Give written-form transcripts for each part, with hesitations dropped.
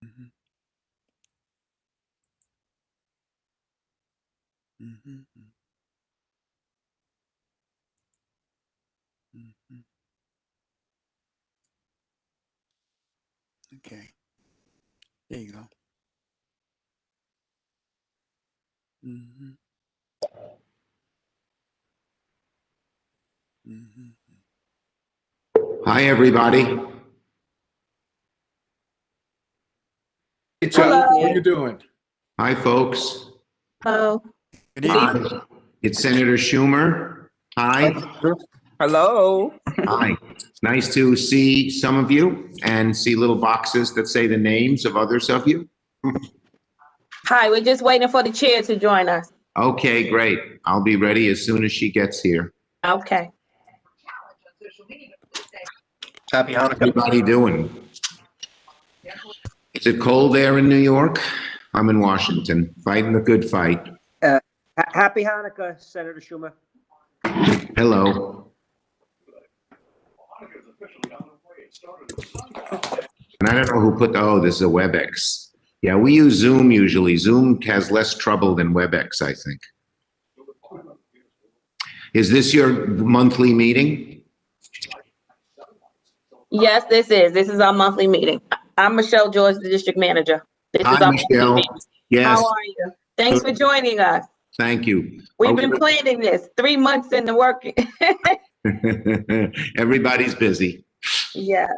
Mhm. Mhm. Mhm. Okay. There you go. Mhm. Mhm. Hi, everybody. Hey, Chuck, how Hello. you doing? Hi, folks. Hello. Good Good evening. evening. Hi. It's Senator Schumer. Hi. Hello. Hi. Nice to see some of you and see little boxes that say the names of others of you. Hi, we're just waiting for the chair to join us. Okay, great. I'll be ready as soon as she gets here. Okay. Happy How's Hanukkah. everybody doing? Is it cold there in New York? I'm in Washington, fighting the good fight. Happy Hanukkah, Senator Schumer. Hello. And I don't know who put, oh, this is a WebEx. Yeah, we use Zoom usually. Zoom has less trouble than WebEx, I think. Is this your monthly meeting? Yes, this is. This is our monthly meeting. I'm Michelle George, the district manager. This Hi, is our monthly Michelle. meeting. Yes, How are you? Thanks for joining us. thank you. We've been planning this 3 months in the work. Everybody's busy. Yes.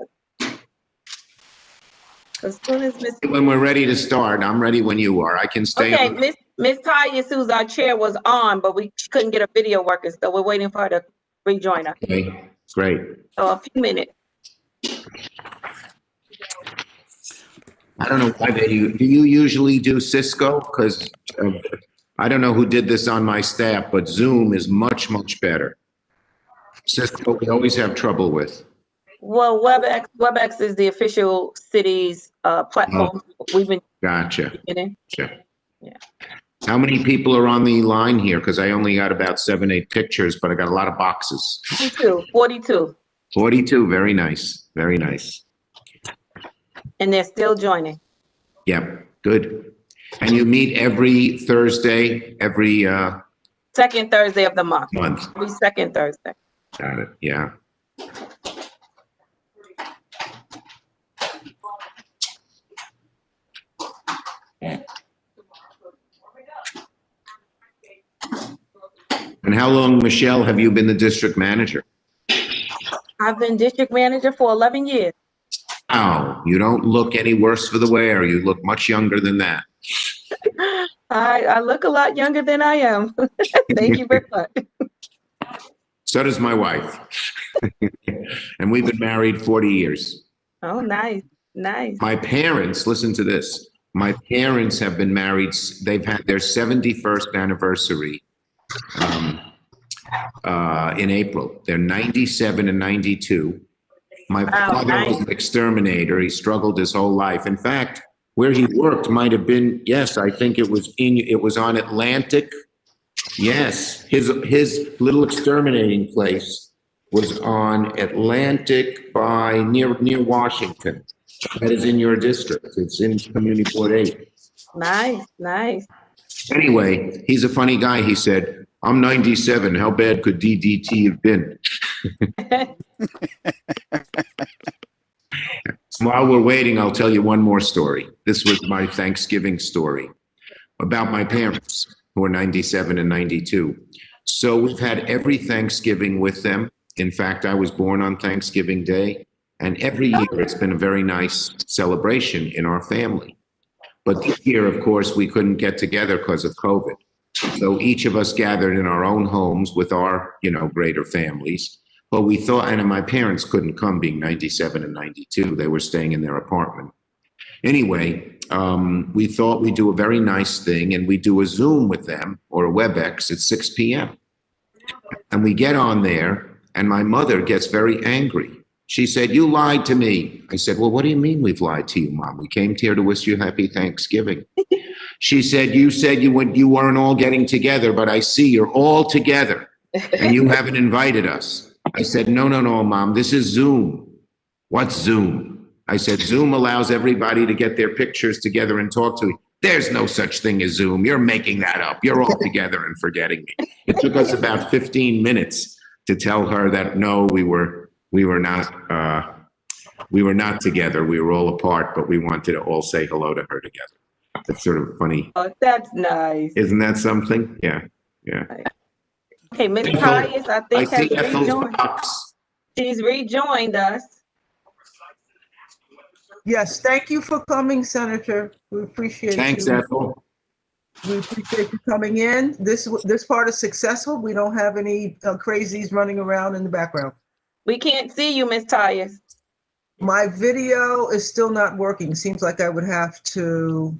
As soon as Miss. When we're ready to start, I'm ready when you are. I can stay Okay, on. Miss Tyus, who's our chair, was on, but we couldn't get a video working, so we're waiting for her to rejoin us. Okay, great. So a few minutes. I don't know why do you usually do Cisco? Because I don't know who did this on my staff, but Zoom is much, much better. Cisco, we always have trouble with. Well, WebEx is the official city's platform. We've been Gotcha. getting. Sure. Yeah. How many people are on the line here? Because I only got about 7, 8 pictures, but I got a lot of boxes. 42. 42, very nice, very nice. And they're still joining. Yep, good. And you meet every Thursday, every Second Thursday of the month. month. Every second Thursday. Got it, yeah. And how long, Michelle, have you been the district manager? I've been district manager for 11 years. Oh, you don't look any worse for the wear. You look much younger than that. I look a lot younger than I am. Thank you very much. So does my wife. And we've been married 40 years. Oh, nice. Nice. My parents, listen to this. My parents have been married. They've had their 71st anniversary in April. They're 97 and 92. My father was an exterminator. He struggled his whole life. In fact, where he worked might have been, yes, I think it was on Atlantic. Yes, his little exterminating place was on Atlantic by near Washington. That is in your district. It's in Community Board 8. Nice, nice. Anyway, he's a funny guy. He said, I'm 97. How bad could DDT have been? While we're waiting, I'll tell you one more story. This was my Thanksgiving story about my parents who are 97 and 92. So we've had every Thanksgiving with them. In fact, I was born on Thanksgiving Day, and every year it's been a very nice celebration in our family. But this year, of course, we couldn't get together because of COVID. So each of us gathered in our own homes with our, greater families. But we thought, and my parents couldn't come being 97 and 92. They were staying in their apartment. Anyway, we thought we'd do a very nice thing and we do a Zoom with them or a WebEx at 6 p.m. And we get on there and my mother gets very angry. She said, you lied to me. I said, well, what do you mean we've lied to you, Mom? We came here to wish you happy Thanksgiving. She said you weren't all getting together, but I see you're all together and you haven't invited us. I said, no, Mom, this is Zoom. What's Zoom? I said, Zoom allows everybody to get their pictures together and talk to you. There's no such thing as Zoom. You're making that up. You're all together and forgetting me. It took us about 15 minutes to tell her that no, we were not together. We were all apart, but we wanted to all say hello to her together. That's sort of funny. Oh, that's nice. Isn't that something? Yeah. Okay, Ms. Ethel, Tyus, I I think has see Ethel's rejoined. box. She's rejoined us. Yes, thank you for coming, Senator. We appreciate Thanks, you. Ethel. We appreciate you coming in. This part is successful. We don't have any crazies running around in the background. We can't see you, Ms. Tyus. My video is still not working. Seems like I would have to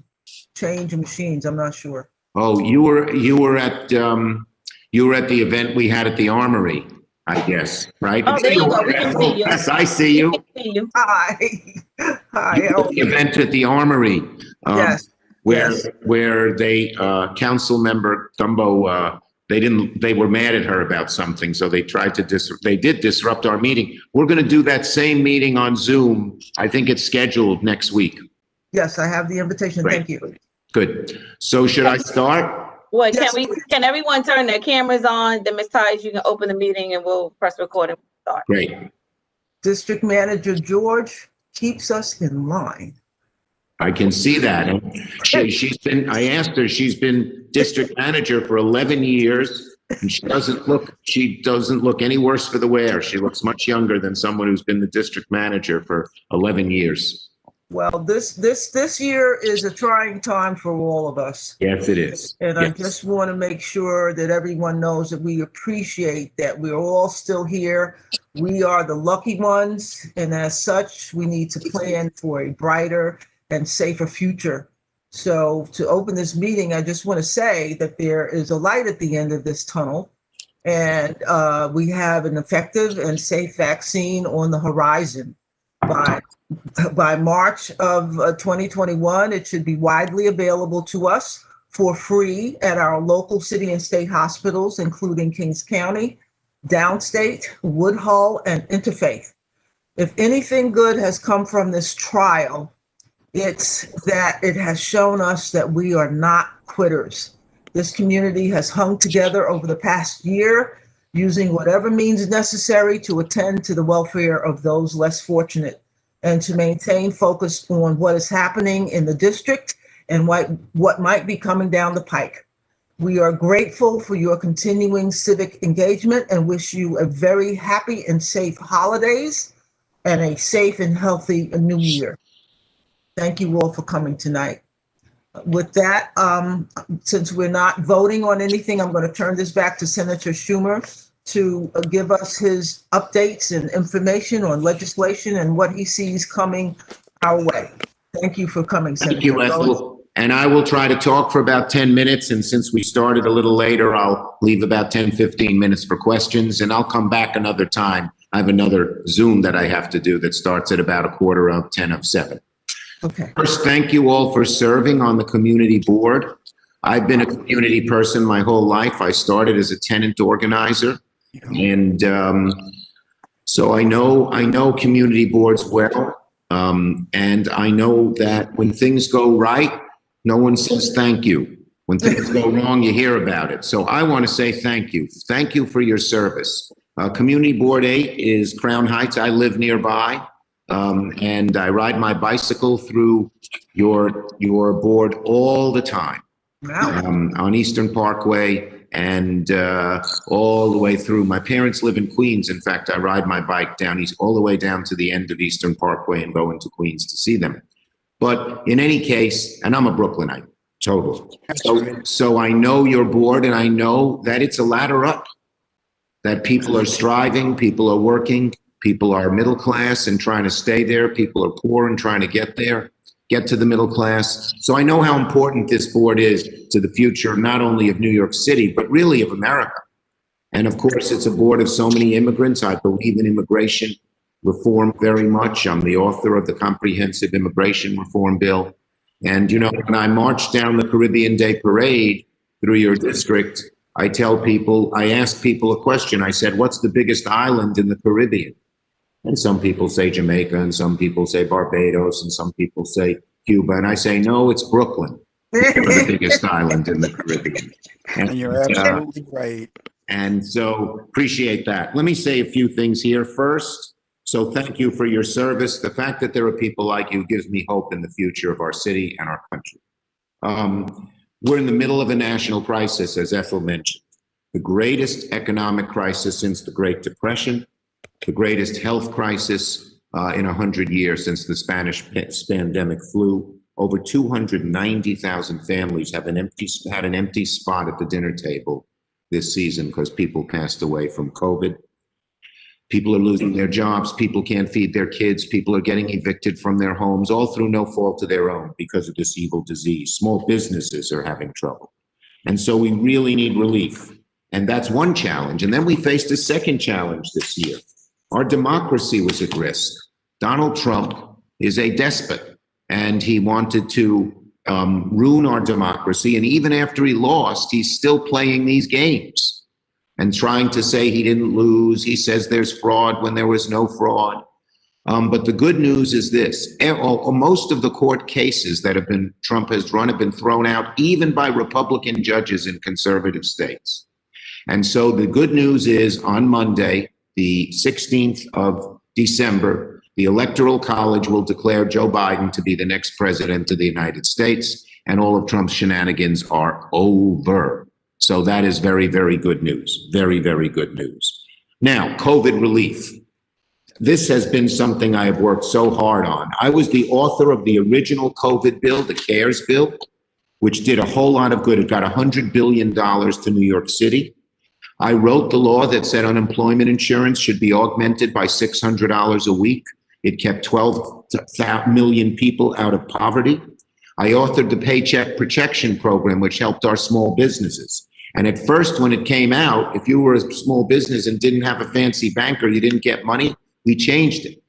change machines. I'm not sure. Oh, you were at the event we had at the Armory, I guess, right? Oh, there you go. We can see you. Yes, I see you. We can see you. Hi. Hi. You were at the event at the Armory. Yes. Where they, council member Dumbo, they were mad at her about something, so they tried to they did disrupt our meeting. We're going to do that same meeting on Zoom. I think it's scheduled next week. Yes, I have the invitation. Great. Thank you. Good. So should I start? Well, Yes, can everyone turn their cameras on? Then Ms. Tyus, you can open the meeting and we'll press record and start. Great. District Manager George keeps us in line. I can see that. And I asked her, she's been district manager for 11 years and she doesn't look any worse for the wear. She looks much younger than someone who's been the district manager for 11 years. Well, this year is a trying time for all of us. Yes, it is. And I Yes. just want to make sure that everyone knows that we appreciate that we're all still here. We are the lucky ones. And as such, we need to plan for a brighter and safer future. So to open this meeting, I just want to say that there is a light at the end of this tunnel. And we have an effective and safe vaccine on the horizon. By March of 2021, it should be widely available to us for free at our local city and state hospitals, including Kings County, Downstate, Woodhull, and Interfaith. If anything good has come from this trial, it's that it has shown us that we are not quitters. This community has hung together over the past year, using whatever means necessary to attend to the welfare of those less fortunate and to maintain focus on what is happening in the district and what might be coming down the pike. We are grateful for your continuing civic engagement and wish you a very happy and safe holidays and a safe and healthy new year. Thank you all for coming tonight. With that, since we're not voting on anything, I'm going to turn this back to Senator Schumer to give us his updates and information on legislation and what he sees coming our way. Thank you for coming, Senator. Thank you, Ethel. And I will try to talk for about 10 minutes. And since we started a little later, I'll leave about 10, 15 minutes for questions and I'll come back another time. I have another Zoom that I have to do that starts at about 7:15. Okay. First, thank you all for serving on the community board. I've been a community person my whole life. I started as a tenant organizer. And so I know community boards well. And I know that when things go right, no one says thank you. When things go wrong, you hear about it. So I want to say thank you. Thank you for your service. Community Board 8 is Crown Heights. I live nearby. And I ride my bicycle through your board all the time. Wow. On Eastern Parkway and all the way through. My parents live in Queens. In fact, I ride my bike down east, all the way down to the end of Eastern Parkway and go into Queens to see them. But in any case, and I'm a Brooklynite, total. So I know your board and I know that it's a ladder up, that people are striving, people are working, people are middle class and trying to stay there, people are poor and trying to get there, get to the middle class. So I know how important this board is to the future, not only of New York City, but really of America. And of course, it's a board of so many immigrants. I believe in immigration reform very much. I'm the author of the Comprehensive Immigration Reform Bill. And, you know, when I march down the Caribbean Day Parade through your district, I ask people a question. I said, what's the biggest island in the Caribbean? And some people say Jamaica, and some people say Barbados, and some people say Cuba. And I say, no, it's Brooklyn. We're the biggest island in the Caribbean. And you're absolutely right. And so appreciate that. Let me say a few things here first. So thank you for your service. The fact that there are people like you gives me hope in the future of our city and our country. We're in the middle of a national crisis, as Ethel mentioned. The greatest economic crisis since the Great Depression, the greatest health crisis in 100 years since the Spanish pandemic flu. Over 290,000 families have had an empty spot at the dinner table this season because people passed away from COVID. People are losing their jobs. People can't feed their kids. People are getting evicted from their homes, all through no fault of their own because of this evil disease. Small businesses are having trouble. And so we really need relief. And that's one challenge. And then we faced a second challenge this year. Our democracy was at risk. Donald Trump is a despot, and he wanted to ruin our democracy. And even after he lost, he's still playing these games and trying to say he didn't lose. He says there's fraud when there was no fraud. But the good news is this: most of the court cases that Trump has run have been thrown out, even by Republican judges in conservative states. And so the good news is on Monday, the 16th of December, the Electoral College will declare Joe Biden to be the next president of the United States, and all of Trump's shenanigans are over. So that is very, very good news. Very, very good news. Now, COVID relief. This has been something I have worked so hard on. I was the author of the original COVID bill, the CARES bill, which did a whole lot of good. It got $100 billion to New York City. I wrote the law that said unemployment insurance should be augmented by $600 a week. It kept 12 million people out of poverty. I authored the Paycheck Protection Program, which helped our small businesses. And at first, when it came out, if you were a small business and didn't have a fancy banker, you didn't get money, we changed it.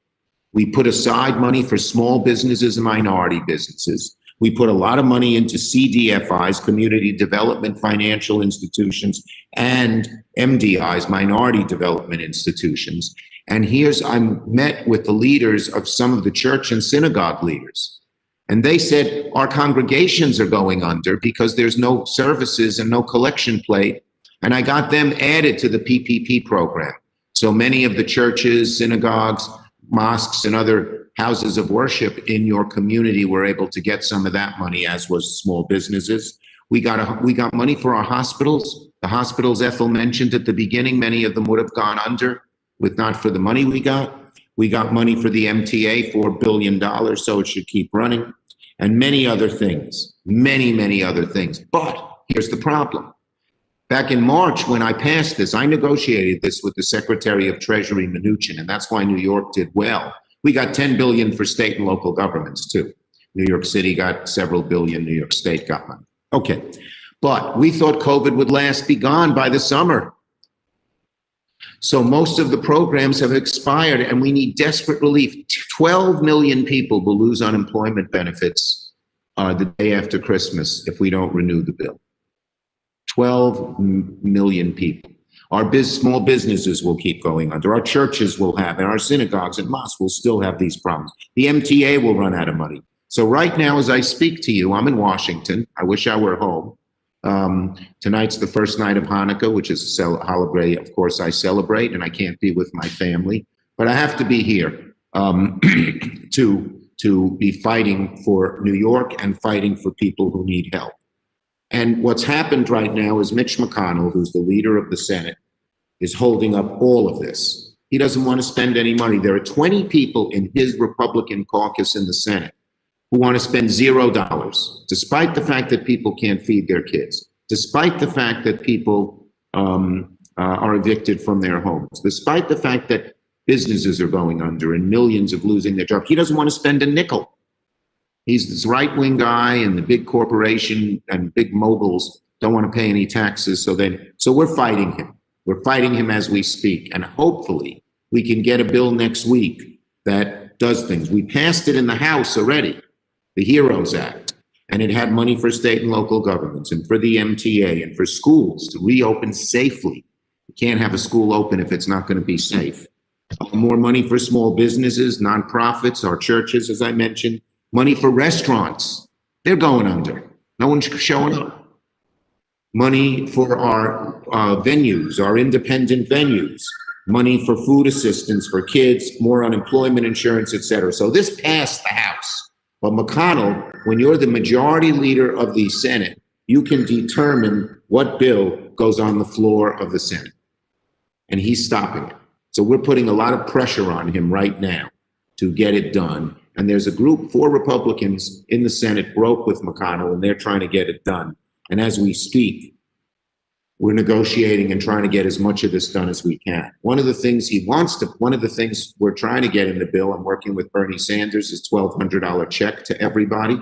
We put aside money for small businesses and minority businesses. We put a lot of money into CDFIs, community development financial institutions, and MDIs, minority development institutions. And I met with the leaders of some of the church and synagogue leaders. And they said, our congregations are going under because there's no services and no collection plate. And I got them added to the PPP program. So many of the churches, synagogues, mosques, and other houses of worship in your community were able to get some of that money, as was small businesses. We got money for our hospitals. The hospitals Ethel mentioned at the beginning, many of them would have gone under with not for the money we got. We got money for the MTA, $4 billion, so it should keep running, and many other things, many other things. But here's the problem. Back in March, when I passed this, I negotiated this with the Secretary of Treasury, Mnuchin, and that's why New York did well. We got $10 billion for state and local governments too. New York City got several billion, New York State got money. Okay, but we thought COVID would be gone by the summer. So most of the programs have expired and we need desperate relief. 12 million people will lose unemployment benefits the day after Christmas if we don't renew the bill. 12 million people. Our small businesses will keep going under. Our churches will have, and our synagogues and mosques will still have these problems. The MTA will run out of money. So right now, as I speak to you, I'm in Washington. I wish I were home. Tonight's the first night of Hanukkah, which is a holiday, of course, I celebrate, and I can't be with my family. But I have to be here to be fighting for New York and fighting for people who need help. And what's happened right now is Mitch McConnell, who's the leader of the Senate, is holding up all of this. He doesn't want to spend any money. There are 20 people in his Republican caucus in the Senate who want to spend $0, despite the fact that people can't feed their kids, despite the fact that people are evicted from their homes, despite the fact that businesses are going under and millions of losing their jobs. He doesn't want to spend a nickel. He's this right-wing guy, and the big corporation and big moguls don't want to pay any taxes. So we're fighting him. We're fighting him as we speak. And hopefully we can get a bill next week that does things. We passed it in the House already, the HEROES Act, and it had money for state and local governments and for the MTA and for schools to reopen safely. You can't have a school open if it's not going to be safe. More money for small businesses, nonprofits, our churches, as I mentioned. Money for restaurants. They're going under. No one's showing up. Money for our venues, our independent venues. Money for food assistance for kids, more unemployment insurance, et cetera. So this passed the House. But McConnell, when you're the majority leader of the Senate, you can determine what bill goes on the floor of the Senate. And he's stopping it. So we're putting a lot of pressure on him right now to get it done. And there's a group, 4 Republicans in the Senate broke with McConnell, and they're trying to get it done. And as we speak, we're negotiating and trying to get as much of this done as we can. One of the things we're trying to get in the bill, I'm working with Bernie Sanders, is $1,200 check to everybody,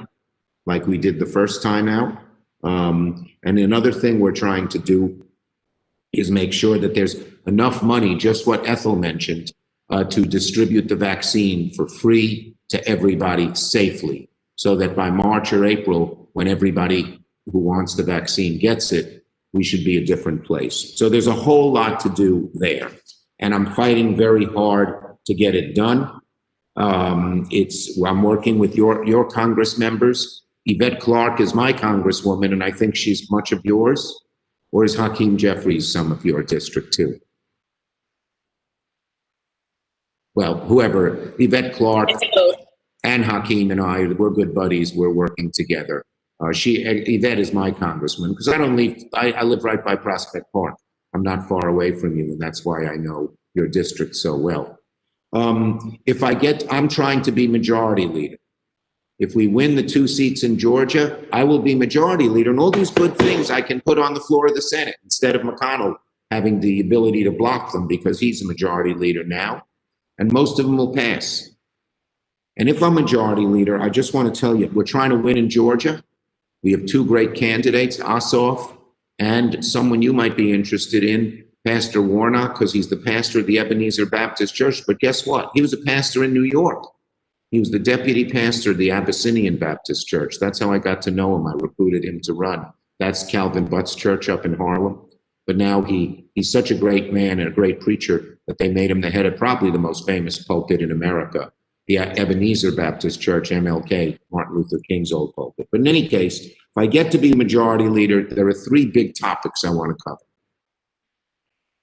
like we did the first time out. And another thing we're trying to do is make sure that there's enough money, just what Ethel mentioned, to distribute the vaccine for free to everybody safely, so that by March or April, when everybody who wants the vaccine gets it, we should be a different place. So there's a whole lot to do there. And I'm fighting very hard to get it done. I'm working with your Congress members. Yvette Clarke is my Congresswoman, and I think she's much of yours. Or is Hakeem Jeffries some of your district too? Well, whoever, Yvette Clarke and Hakeem and I, we're good buddies. We're working together. Yvette is my congressman because I live right by Prospect Park. I'm not far away from you, and that's why I know your district so well. I'm trying to be majority leader. If we win the 2 seats in Georgia, I will be majority leader, and all these good things I can put on the floor of the Senate instead of McConnell having the ability to block them because he's a majority leader now, and most of them will pass. And if I'm majority leader, I just want to tell you, we're trying to win in Georgia. We have 2 great candidates, Ossoff and someone you might be interested in, Pastor Warnock, because he's the pastor of the Ebenezer Baptist Church. But guess what? He was a pastor in New York. He was the deputy pastor of the Abyssinian Baptist Church. That's how I got to know him. I recruited him to run. That's Calvin Butt's church up in Harlem. But now he's such a great man and a great preacher that they made him the head of probably the most famous pulpit in America, the Ebenezer Baptist Church, MLK, Martin Luther King's old pulpit. But in any case, if I get to be majority leader, there are 3 big topics I want to cover.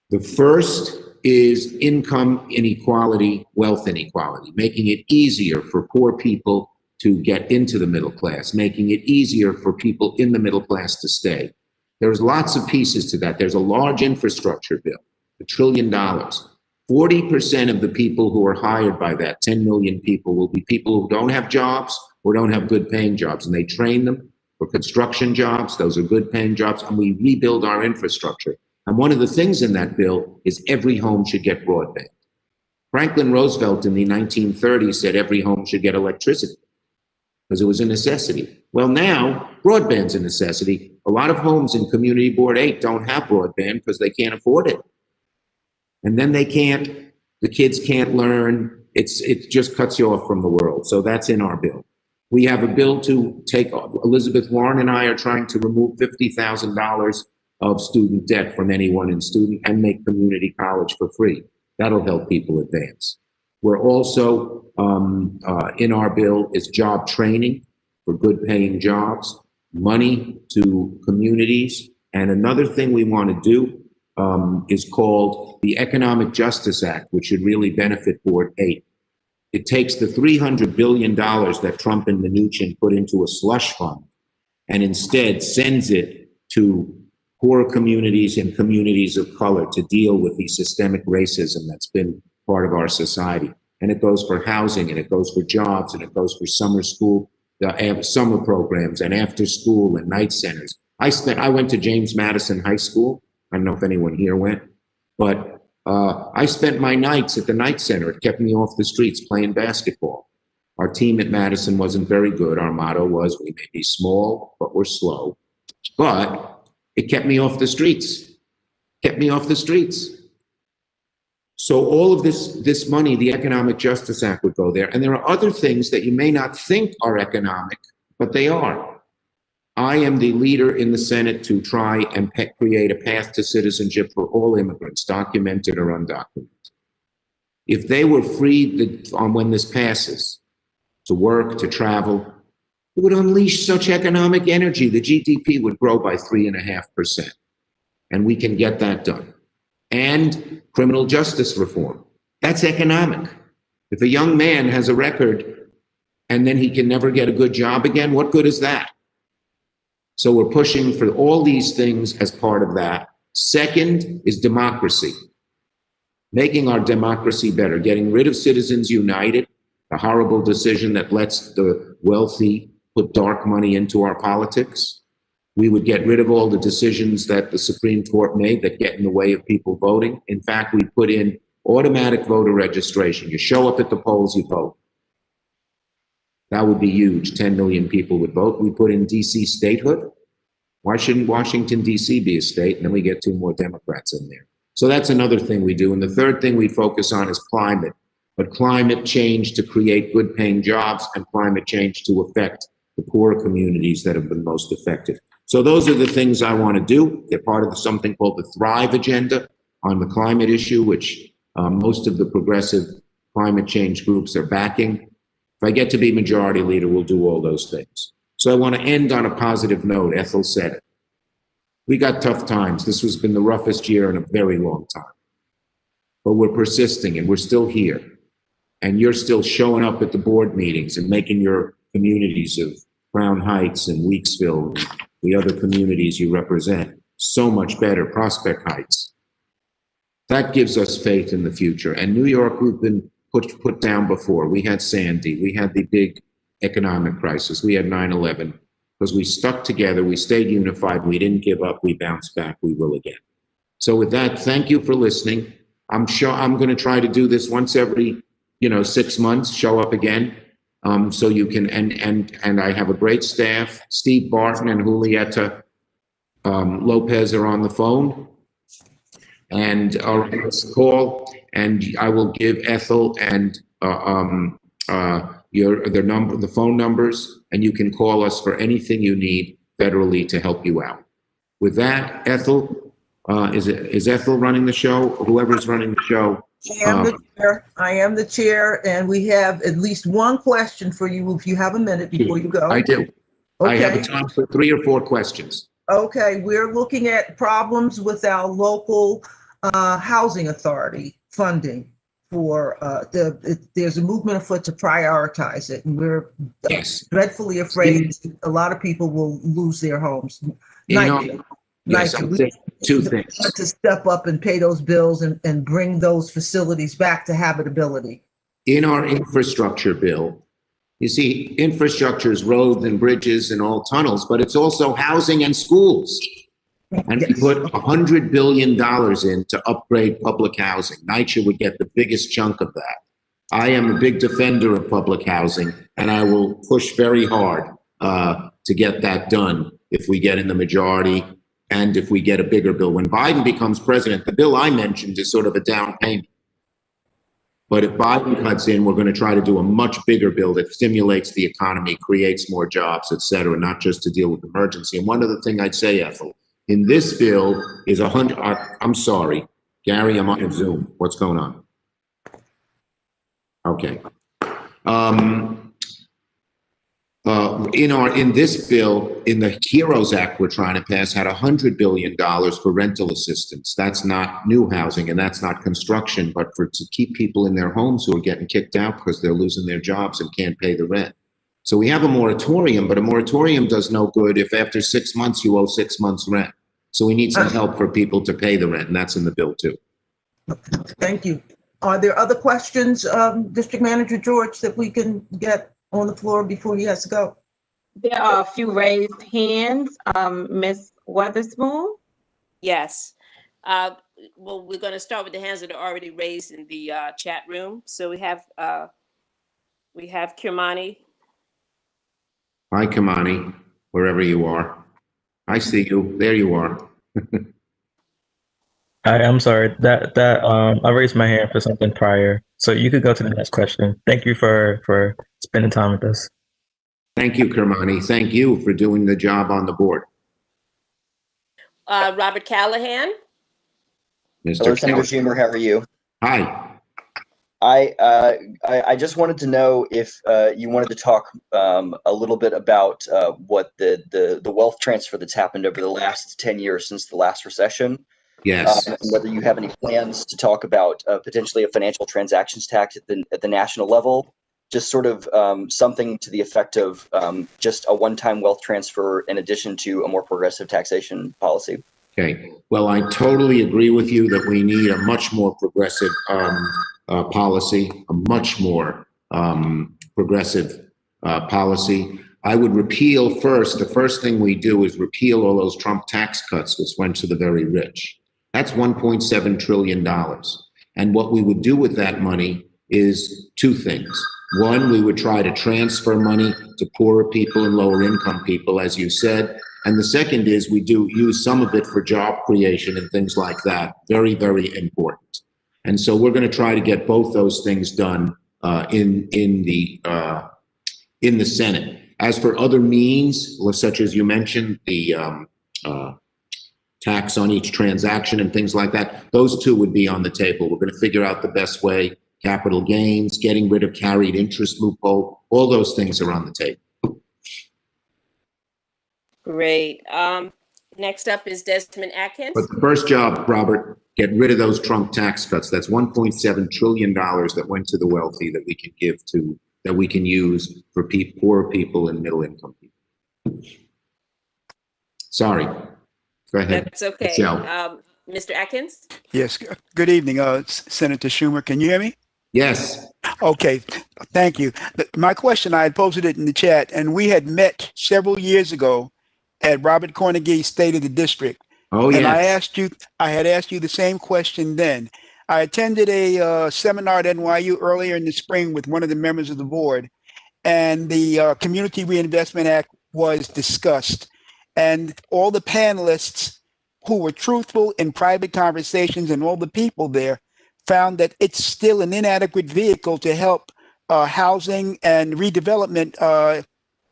The first is income inequality, wealth inequality, making it easier for poor people to get into the middle class, making it easier for people in the middle class to stay. There's lots of pieces to that. There's a large infrastructure bill, $1 trillion. 40% of the people who are hired by that, 10 million people, will be people who don't have jobs or don't have good paying jobs. And they train them for construction jobs. Those are good paying jobs. And we rebuild our infrastructure. And one of the things in that bill is every home should get broadband. Franklin Roosevelt in the 1930s said every home should get electricity because it was a necessity. Well, now broadband's a necessity. A lot of homes in Community Board 8 don't have broadband because they can't afford it. And then the kids can't learn. It just cuts you off from the world. So that's in our bill. We have a bill to take, Elizabeth Warren and I are trying to remove $50,000 of student debt from anyone in student and make community college for free. That'll help people advance. We're also, in our bill is job training for good paying jobs, money to communities. And another thing we want to do is called the Economic Justice Act, which should really benefit Board 8. It takes the $300 billion that Trump and Mnuchin put into a slush fund and instead sends it to poor communities and communities of color to deal with the systemic racism that's been part of our society. And it goes for housing, and it goes for jobs, and it goes for summer school, summer programs, and after school and night centers. I went to James Madison High School. I don't know if anyone here went, but I spent my nights at the night center. It kept me off the streets playing basketball. Our team at Madison wasn't very good. Our motto was, we may be small, but we're slow. But it kept me off the streets, So all of this money, the Economic Justice Act would go there. And there are other things that you may not think are economic, but they are. I am the leader in the Senate to try and create a path to citizenship for all immigrants, documented or undocumented. If they were free on when this passes to work, to travel, it would unleash such economic energy. The GDP would grow by 3.5%. And we can get that done. And criminal justice reform. That's economic. If a young man has a record and then he can never get a good job again, what good is that? So we're pushing for all these things as part of that. Second is democracy. Making our democracy better, getting rid of Citizens United, the horrible decision that lets the wealthy put dark money into our politics. We would get rid of all the decisions that the Supreme Court made that get in the way of people voting. In fact, we put in automatic voter registration. You show up at the polls, you vote. That would be huge. 10 million people would vote. We put in DC statehood. Why shouldn't Washington, DC be a state? And then we get 2 more Democrats in there. So that's another thing we do. And the third thing we focus on is climate. But climate change to create good paying jobs and climate change to affect the poorer communities that have been most affected. So those are the things I want to do. They're part of something called the Thrive Agenda on the climate issue, which most of the progressive climate change groups are backing. If I get to be majority leader, we'll do all those things. So I want to end on a positive note. Ethel said it. We got tough times. This has been the roughest year in a very long time. But we're persisting and we're still here. And you're still showing up at the board meetings and making your communities of Crown Heights and Weeksville, and the other communities you represent, so much better, Prospect Heights. That gives us faith in the future. And New York, we've been put down before. We had Sandy, we had the big economic crisis, we had 9/11. Because we stuck together, we stayed unified, we didn't give up, we bounced back, we will again. So with that, thank you for listening. I'm sure I'm going to try to do this once every 6 months, show up again. So you can, and I have a great staff. Steve Barton and Julieta Lopez are on the phone. And let's call, and I will give Ethel and the phone numbers, and you can call us for anything you need federally to help you out. With that, Ethel, is Ethel running the show? Whoever's running the show. I am the chair, and we have at least one question for you if you have a minute before you go. I do. Okay. I have time for 3 or 4 questions. Okay, we're looking at problems with our local housing authority funding for there's a movement afoot to prioritize it, and we're dreadfully afraid a lot of people will lose their homes. Yes, I'll say 2 things. To step up and pay those bills and bring those facilities back to habitability. In our infrastructure bill, you see, infrastructure is roads and bridges and all tunnels, but it's also housing and schools. And we put $100 billion in to upgrade public housing. NYCHA would get the biggest chunk of that. I am a big defender of public housing, and I will push very hard to get that done if we get in the majority and if we get a bigger bill. When Biden becomes president, the bill I mentioned is sort of a down payment. But if Biden cuts in, we're going to try to do a much bigger bill that stimulates the economy, creates more jobs, et cetera, not just to deal with emergency. And one other thing I'd say, Ethel, in this bill is I'm sorry, Gary, I'm on Zoom. What's going on? Okay. In this bill, in the HEROES Act we're trying to pass, had $100 billion for rental assistance. That's not new housing and that's not construction, but to keep people in their homes who are getting kicked out because they're losing their jobs and can't pay the rent. So we have a moratorium, but a moratorium does no good if after 6 months you owe 6 months rent. So we need some help for people to pay the rent, and that's in the bill too. Thank you. Are there other questions, District Manager George, that we can get on the floor before he has to go? There are a few raised hands. Ms. Weatherspoon? Yes. Well, we're going to start with the hands that are already raised in the chat room. So we have Kirmani. Hi, Kamani, wherever you are. I see you. There you are. I'm sorry that I raised my hand for something prior, so you could go to the next question. Thank you for spending time with us. Thank you, Kirmani. Thank you for doing the job on the board. Robert Callahan. Hello, Senator Schumer. How are you? Hi. I just wanted to know if you wanted to talk a little bit about what the wealth transfer that's happened over the last 10 years since the last recession. Yes. And whether you have any plans to talk about potentially a financial transactions tax at the national level, just sort of something to the effect of just a one-time wealth transfer in addition to a more progressive taxation policy. Okay. Well, I totally agree with you that we need a much more progressive policy, a much more progressive policy. I would repeal first. The first thing we do is repeal all those Trump tax cuts, which went to the very rich. That's $1.7 trillion. And what we would do with that money is two things. One, we would try to transfer money to poorer people and lower income people, as you said. And the second is we do use some of it for job creation and things like that. Very, very important. And so we're going to try to get both those things done in the Senate. As for other means, such as you mentioned, the tax on each transaction and things like that, those two would be on the table. We're going to figure out the best way. Capital gains, getting rid of carried interest loophole, all those things are on the table. Great. Next up is Desmond Atkins. But the first job, Robert, get rid of those Trump tax cuts. That's $1.7 trillion that went to the wealthy that we can give to, that we can use for poor people and middle income people. Sorry. Go ahead. That's okay. Michelle. Mr. Atkins? Yes. Good evening, Senator Schumer. Can you hear me? Yes. Okay. Thank you. My question, I had posted it in the chat, and we had met several years ago at Robert Cornegay's State of the District. Oh, and yes. I had asked you the same question then. I attended a seminar at NYU earlier in the spring with one of the members of the board, and the Community Reinvestment Act was discussed. And all the panelists who were truthful in private conversations and all the people there found that it's still an inadequate vehicle to help housing and redevelopment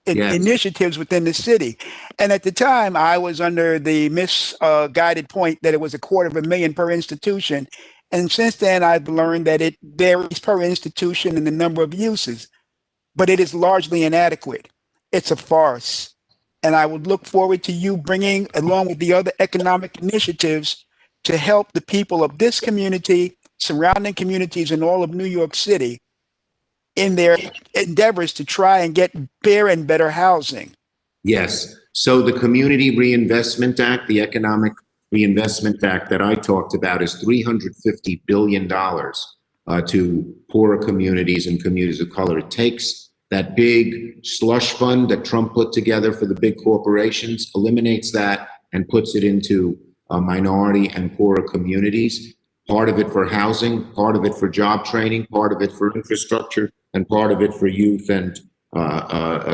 initiatives within the city. And at the time, I was under the misguided point that it was $250,000 per institution. And since then, I've learned that it varies per institution and the number of uses, but it is largely inadequate. It's a farce. And I would look forward to you bringing, along with the other economic initiatives, to help the people of this community, surrounding communities in all of New York City, in their endeavors to try and get fair and better housing. Yes. So the Community Reinvestment Act, the Economic Reinvestment Act that I talked about, is $350 billion to poorer communities and communities of color. It takes that big slush fund that Trump put together for the big corporations, eliminates that, and puts it into minority and poorer communities. Part of it for housing, part of it for job training, part of it for infrastructure, and part of it for youth and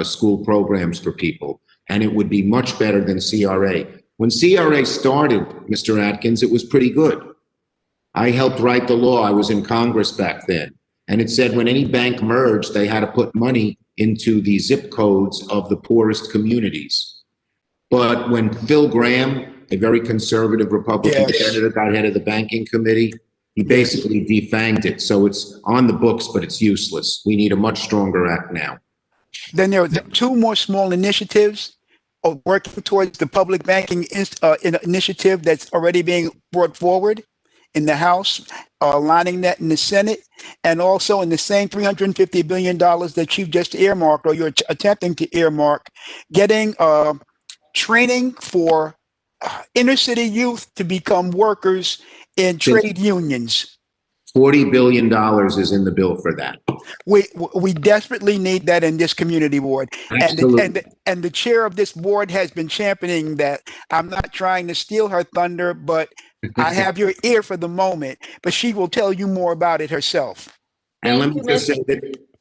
school programs for people. And it would be much better than CRA. When CRA started, Mr. Atkins, it was pretty good. I helped write the law. I was in Congress back then. And it said when any bank merged, they had to put money into the zip codes of the poorest communities. But when Phil Graham, a very conservative Republican senator, got head of the banking committee, he basically defanged it. So it's on the books, but it's useless. We need a much stronger act now. Then there are two more small initiatives of working towards the public banking initiative that's already being brought forward in the House, aligning that in the Senate, and also in the same $350 billion that you've just earmarked, or you're attempting to earmark, getting training for inner city youth to become workers in trade unions. $40 billion is in the bill for that. We desperately need that in this community board. Absolutely. And the chair of this board has been championing that. I'm not trying to steal her thunder, but I have your ear for the moment, but she will tell you more about it herself. And let me just say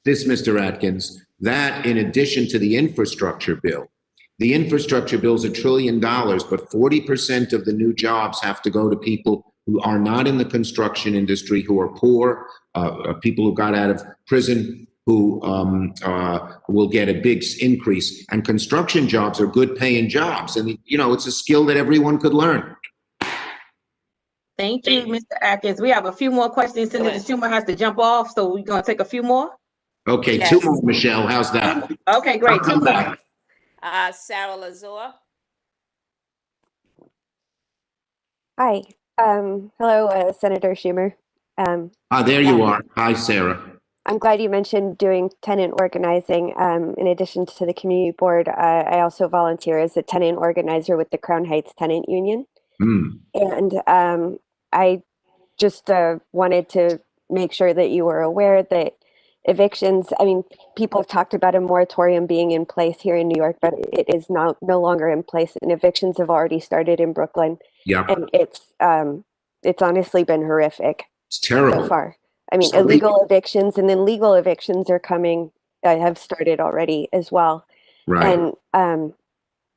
this, Mr. Atkins, that in addition to the infrastructure bill, the infrastructure bill is $1 trillion, but 40% of the new jobs have to go to people who are not in the construction industry, who are poor, people who got out of prison, who will get a big increase. And construction jobs are good paying jobs. And, you know, it's a skill that everyone could learn. Thank you, Mr. Atkins. We have a few more questions. Senator Schumer has to jump off, so we're gonna take a few more. Okay, Yes. 2 more, Michelle. How's that? Okay, great. I'll come back. Sarah Lazor. Hi. Hello, Senator Schumer. There you are. Hi, Sarah. I'm glad you mentioned doing tenant organizing. In addition to the community board, I also volunteer as a tenant organizer with the Crown Heights Tenant Union. And I just wanted to make sure that you were aware that evictions, I mean, people have talked about a moratorium being in place here in New York, but it is no longer in place, and evictions have already started in Brooklyn. Yeah. And it's honestly been horrific. It's terrible. So far. I mean, So illegal evictions and then legal evictions are coming, have started already as well. Right. And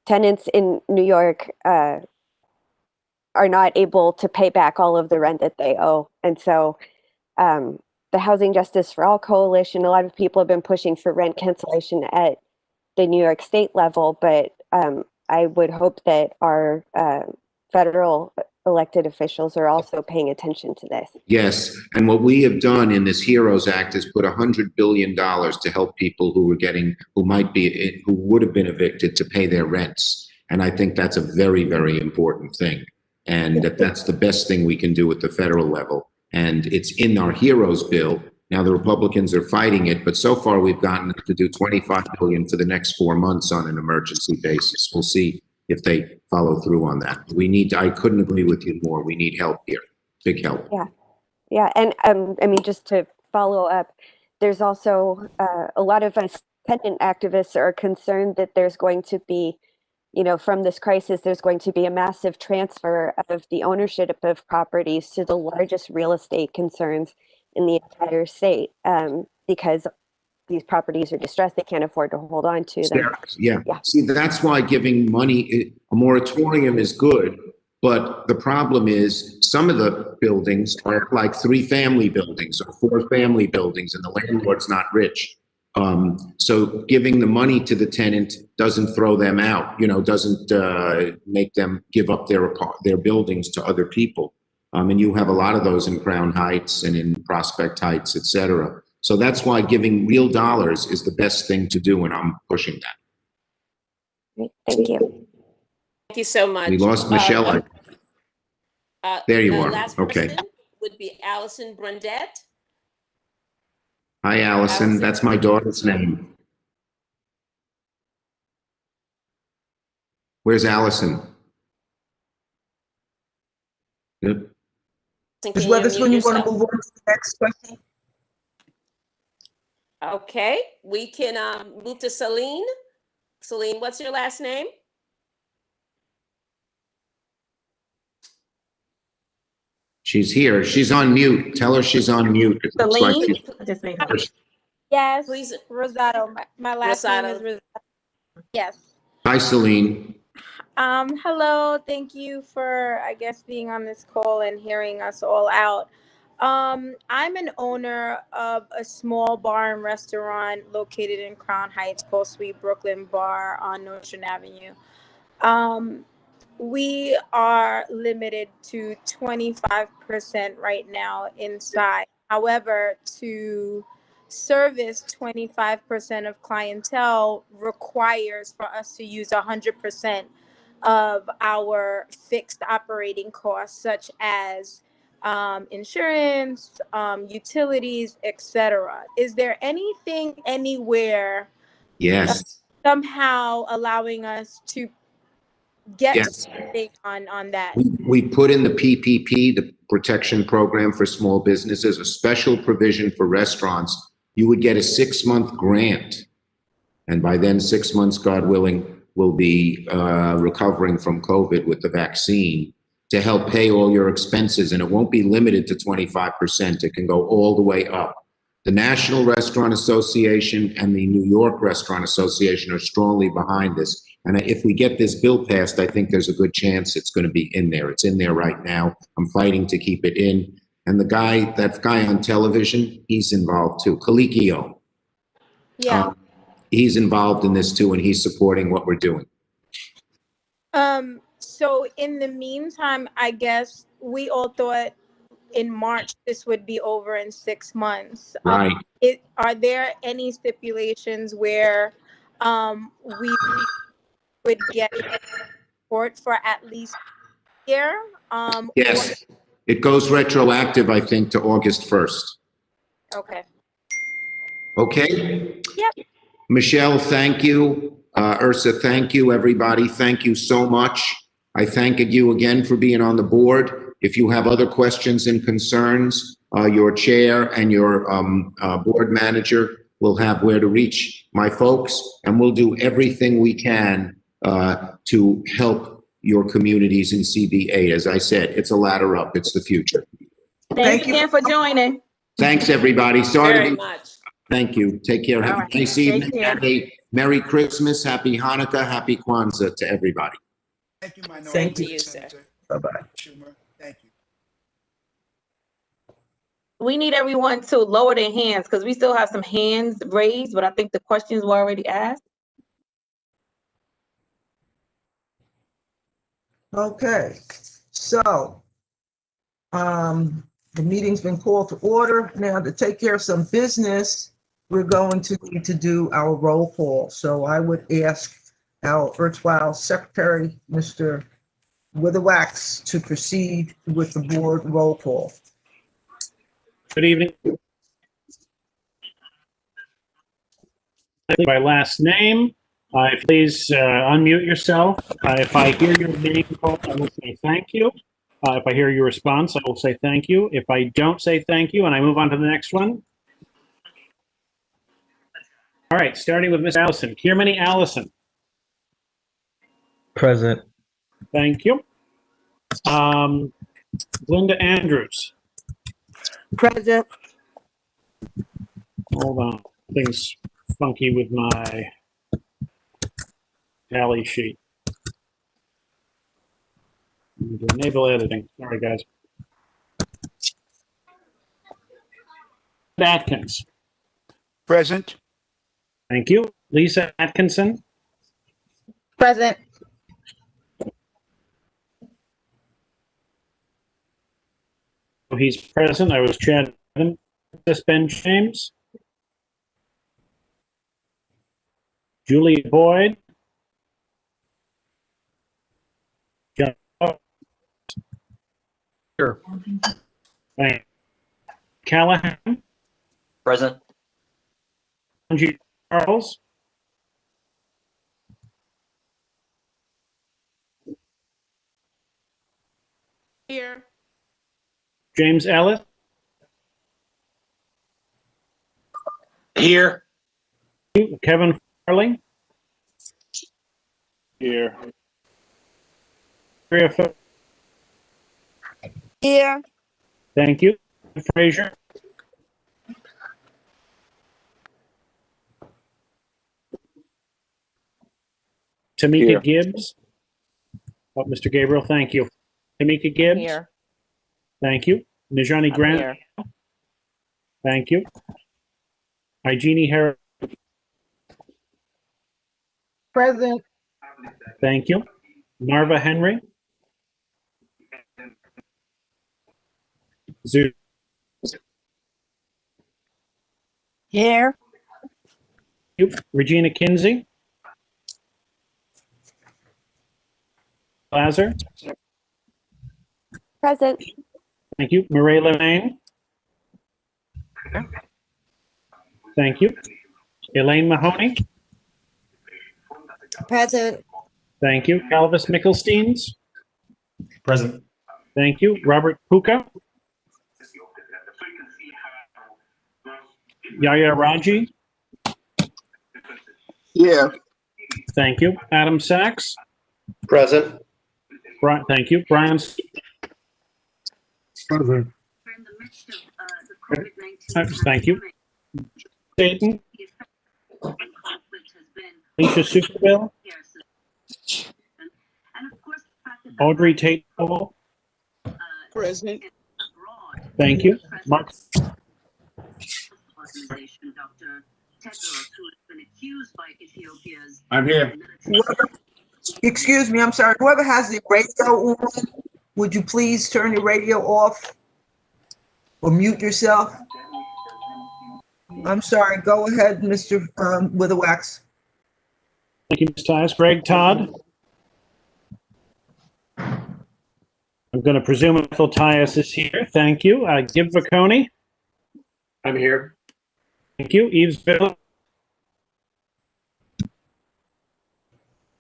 tenants in New York are not able to pay back all of the rent that they owe. And so the Housing Justice for All Coalition, a lot of people have been pushing for rent cancellation at the New York state level, but I would hope that our federal elected officials are also paying attention to this. Yes, and what we have done in this HEROES Act is put $100 billion to help people who would have been evicted to pay their rents. And I think that's a very, very important thing. And that's the best thing we can do at the federal level. And it's in our HEROES bill. Now the Republicans are fighting it, but so far we've gotten to do $25 billion for the next 4 months on an emergency basis. We'll see if they follow through on that. I couldn't agree with you more. We need help here, big help. Yeah. And I mean, just to follow up, there's also a lot of us tenant activists are concerned that there's going to be, from this crisis, there's going to be a massive transfer of the ownership of properties to the largest real estate concerns in the entire state, because these properties are distressed, they can't afford to hold on to them. Yeah. See, that's why giving money, a moratorium is good, but the problem is some of the buildings are like 3-family buildings or 4-family buildings, and the landlord's not rich. So giving the money to the tenant doesn't throw them out, doesn't make them give up their buildings to other people. And you have a lot of those in Crown Heights and in Prospect Heights, et cetera. So that's why giving real dollars is the best thing to do, and I'm pushing that. Great. Thank you. Thank you so much. We lost Michelle. There you are. Last Okay. person would be Allison Brundett. Hi, Allison. That's my daughter's name. Where's Allison? Good. Ms. Weatherspoon, you want to move on to the next question? Okay, we can move to Celine. Celine, what's your last name? She's here. She's on mute. Tell her she's on mute. Celine? Yes, Please. Rosado. My last name is Rosado. Yes. Hi, Celine. Hello. Thank you for, being on this call and hearing us all out. I'm an owner of a small bar and restaurant located in Crown Heights called Sweet Brooklyn Bar on Nostrand Avenue. We are limited to 25% right now inside. However, to service 25% of clientele requires for us to use 100% of our fixed operating costs, such as insurance, utilities, etc. Is there anything anywhere Yes. somehow allowing us to get Yes. something on that? We put in the PPP, the Protection Program for Small Businesses, a special provision for restaurants. You would get a 6-month grant. And by then, 6 months, God willing, we'll be recovering from COVID with the vaccine to help pay all your expenses. And it won't be limited to 25%. It can go all the way up. The National Restaurant Association and the New York Restaurant Association are strongly behind this. And if we get this bill passed, I think there's a good chance it's going to be in there. It's in there right now. I'm fighting to keep it in. And that guy on television, he's involved too. Colicchio. Yeah. He's involved in this too, and he's supporting what we're doing. So in the meantime, I guess we all thought in March this would be over in 6 months. Right. Are there any stipulations where we would get support for at least a year? Yes, it goes retroactive, I think, to August 1st. Okay. Okay? Yep. Michelle, thank you. Ursa, thank you. Everybody, thank you so much. I thank you again for being on the board. If you have other questions and concerns, your chair and your board manager will have where to reach my folks, and we'll do everything we can to help your communities in CBA. As I said, it's a ladder up. It's the future. Thanks again for joining. Thanks, everybody. Sorry Very to be. much. Thank you. Take care. Have All a right. nice Take evening. care. Have a Merry Christmas, Happy Hanukkah, Happy Kwanzaa to everybody. Thank you, Minority Thank you, Senator Bye-bye. Schumer. Thank you. We need everyone to lower their hands because we still have some hands raised, but I think the questions were already asked. Okay, so, the meeting's been called to order. Now, to take care of some business, we're going to need to do our roll call. So I would ask our erstwhile secretary, Mr. Witherwax, to proceed with the board roll call. Good evening. By last name, please unmute yourself. If I hear your name called, I will say thank you. If I hear your response, I will say thank you. If I don't say thank you and I move on to the next one. All right, starting with Miss Allison. Kiermany Allison. Present. Thank you. Linda Andrews. Present. Hold on. Things funky with my tally sheet. Enable editing. Sorry, guys. Atkins. Present. Thank you. Lisa Atkinson. Present. He's present. I was Chad. Ben James. Julie Boyd. John. Sure. Thank you. Callahan. Present. Angie Charles. Here. James Ellis. Here. Kevin Farley. Here. Here. Thank you. Frazier. Tamika Here. Gibbs. Oh, Mr. Gabriel, thank you. Tamika Gibbs. Here. Thank you. Najani I'm Grant. here. Thank you. Igenie Harris. Present. Thank you. Marva Henry. Zoo. Here. Thank you. Regina Kinsey. Lazar. Present. Thank you. Murray Lemaine. Thank you. Elaine Mahoney. Present. Thank you. Calvis Mickelsteins. Present. Thank you. Robert Puka. Yaya Raji. Yeah. Thank you. Adam Sachs. Present. Thank you. Brian. Present. Thank you. Dayton. Alicia Superbill. Audrey Tate. Present. Thank you. Mark. I'm here. Excuse me, I'm sorry. Whoever has the radio on, would you please turn your radio off or mute yourself? I'm sorry, go ahead, Mr. Witherwax. Thank you, Ms. Tyus. Greg Todd? I'm going to presume Ethel Tyus is here. Thank you. Gib Vacconi? I'm here. Thank you. Eves Bill?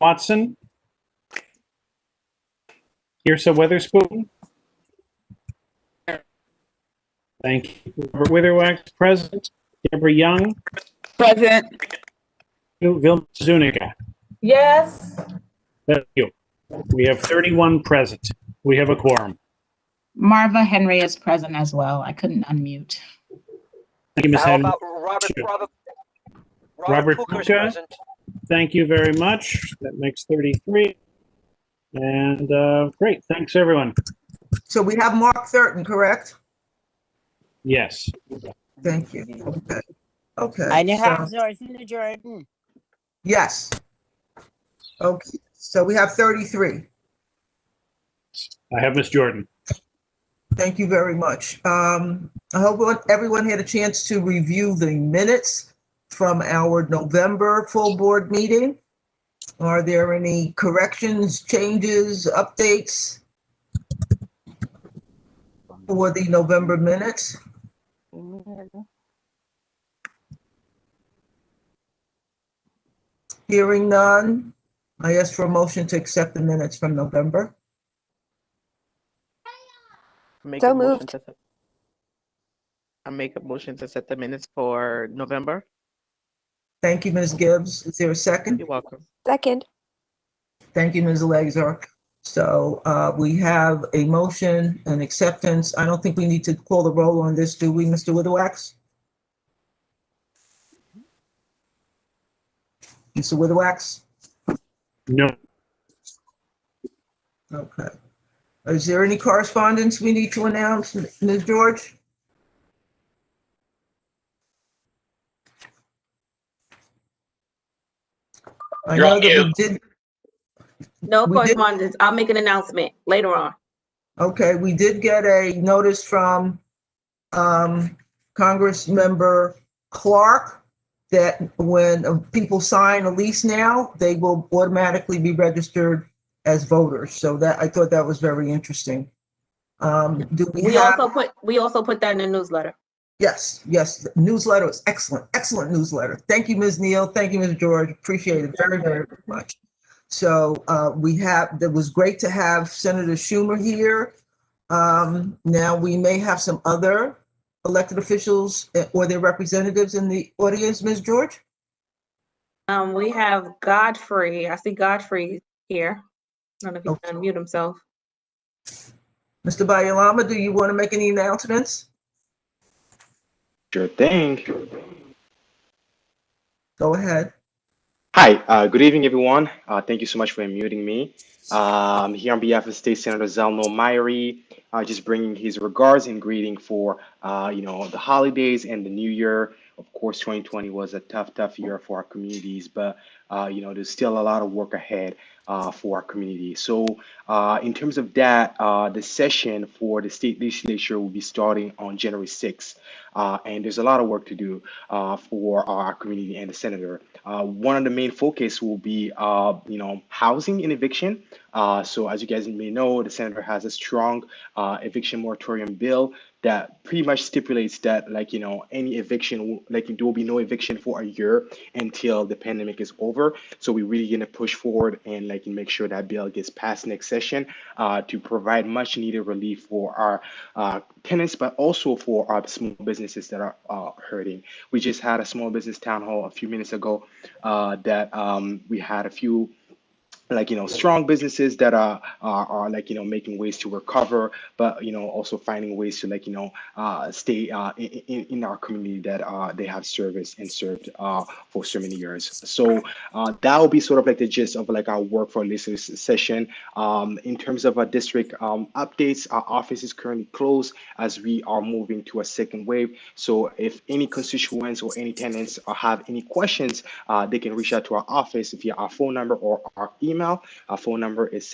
Watson? Kirsa Witherspoon? Thank you. Robert Witherwax, present. Deborah Young? Present. Vilma Zuniga? Yes. Thank you. We have 31 present. We have a quorum. Marva Henry is present as well. I couldn't unmute. Thank you, Ms. How Henry. about Robert Puka's Puka? present? Thank you very much. That makes 33. And great. Thanks, everyone. So we have Mark Thurton, correct? Yes. Thank you. Okay. Okay. I know so- how Senator Jordan. Yes. Okay, so we have 33. I have Ms. Jordan. Thank you very much. I hope everyone had a chance to review the minutes from our November full board meeting. Are there any corrections, changes, updates for the November minutes? Hearing none, I ask for a motion to accept the minutes from November. So moved. I make a motion to set the minutes for November. Thank you, Ms. Gibbs. Is there a second? You're welcome. Second. Thank you, Ms. Legzar. So we have a motion and acceptance. I don't think we need to call the roll on this, do we, Mr. Witherwax? Mr. Witherwax? No. Okay. Is there any correspondence we need to announce, Ms. George? I know that we did. No We did- correspondence. I'll make an announcement later on. Okay, we did get a notice from Congress member Clark that when people sign a lease now, they will automatically be registered as voters. So that, I thought that was very interesting. Do we We have? also put that in the newsletter. Yes, yes, the newsletter is excellent, excellent newsletter. Thank you, Ms. Neal. Thank you, Ms. George. Appreciate it very, very much. So that was great to have Senator Schumer here. Now we may have some other elected officials or their representatives in the audience, Ms. George? We have Godfrey. I see Godfrey here. I don't know if he can unmute himself. Mr. Bayalama, do you want to make any announcements? Sure thing. Go ahead. Hi, good evening, everyone. Thank you so much for unmuting me. I'm here on behalf of State Senator Zelno Myrie, just bringing his regards and greeting for, the holidays and the new year. Of course, 2020 was a tough year for our communities, but, there's still a lot of work ahead for our community. So in terms of that, the session for the state legislature will be starting on January 6th. And there's a lot of work to do for our community and the senator. One of the main focus will be, housing and eviction. So as you guys may know, the senator has a strong eviction moratorium bill that pretty much stipulates that, any eviction, there will be no eviction for a year until the pandemic is over. So we're really going to push forward and make sure that bill gets passed next session to provide much needed relief for our tenants, but also for our small businesses that are hurting. We just had a small business town hall a few minutes ago that we had a few strong businesses that are making ways to recover, but also finding ways to stay in our community that they have serviced and served for so many years. So that will be sort of the gist of our work for this session. In terms of our district updates, our office is currently closed as we are moving to a second wave. So if any constituents or any tenants have any questions, they can reach out to our office via our phone number or our email. Our phone number is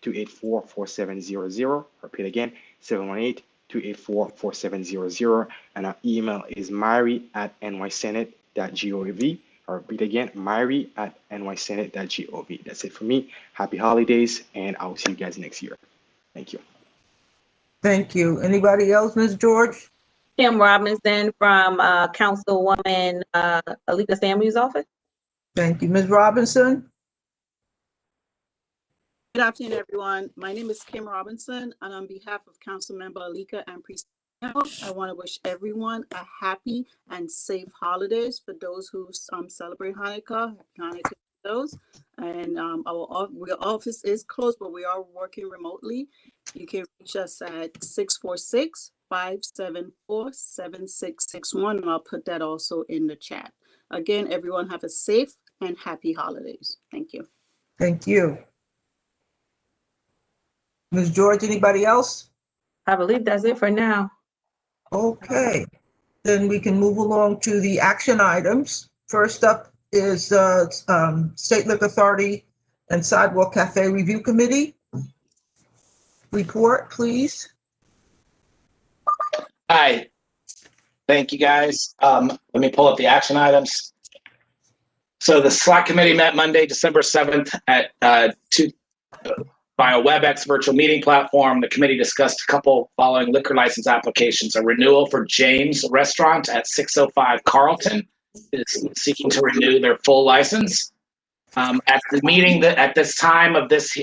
718-284-4700. Repeat again, 718-284-4700. And our email is myri@nysenate.gov. I'll repeat again, myri@nysenate.gov. That's it for me. Happy holidays, and I'll see you guys next year. Thank you. Thank you. Anybody else, Ms. George? Kim Robinson from Councilwoman Alika Samuel's office. Thank you. Ms. Robinson? Good afternoon, everyone. My name is Kim Robinson, and on behalf of Councilmember Alika and Precinct, I want to wish everyone a happy and safe holidays. For those who celebrate Hanukkah, happy Hanukkah to those. And our office is closed, but we are working remotely. You can reach us at 646-574-7661, and I'll put that also in the chat. Again, everyone have a safe and happy holidays. Thank you. Thank you. Ms. George, anybody else? I believe that's it for now. Okay, then we can move along to the action items. First up is State Liquor Authority and Sidewalk Cafe Review Committee. Report, please. Hi. Thank you, guys. Let me pull up the action items. So the SLAC committee met Monday, December 7th at 2 via WebEx virtual meeting platform. The committee discussed a couple following liquor license applications. A renewal for James Restaurant at 605 Carlton is seeking to renew their full license. At the meeting at this time of this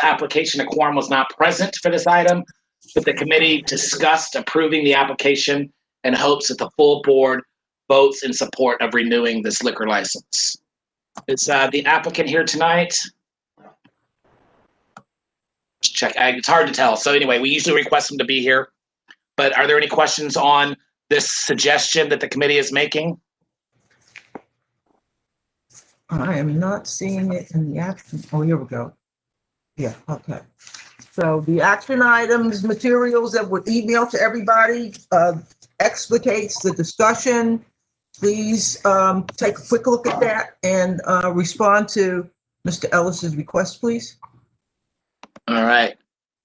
application, a quorum was not present for this item, but the committee discussed approving the application and hopes that the full board votes in support of renewing this liquor license. Is the applicant here tonight? Check. It's hard to tell. So anyway, we usually request them to be here. But are there any questions on this suggestion that the committee is making? I am not seeing it in the action. Oh, here we go. Yeah, okay. So the action items, materials that were emailed to everybody explicates the discussion. Please take a quick look at that and respond to Mr. Ellis's request, please. All right.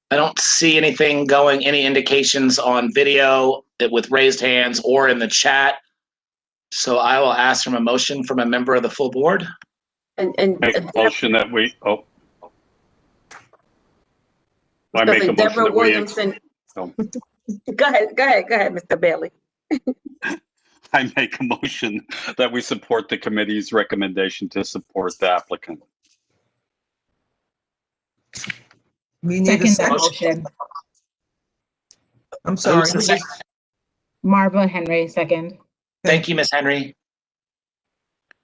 I don't see anything going, any indications on video with raised hands or in the chat. So I will ask for a motion from a member of the full board. And Make a motion that we, I make a motion Deborah that we, Williamson. Go ahead, Mr. Bailey. I make a motion that we support the committee's recommendation to support the applicant. We need a second. Motion. I'm sorry. Marva Henry, second. Thank you, Ms. Henry.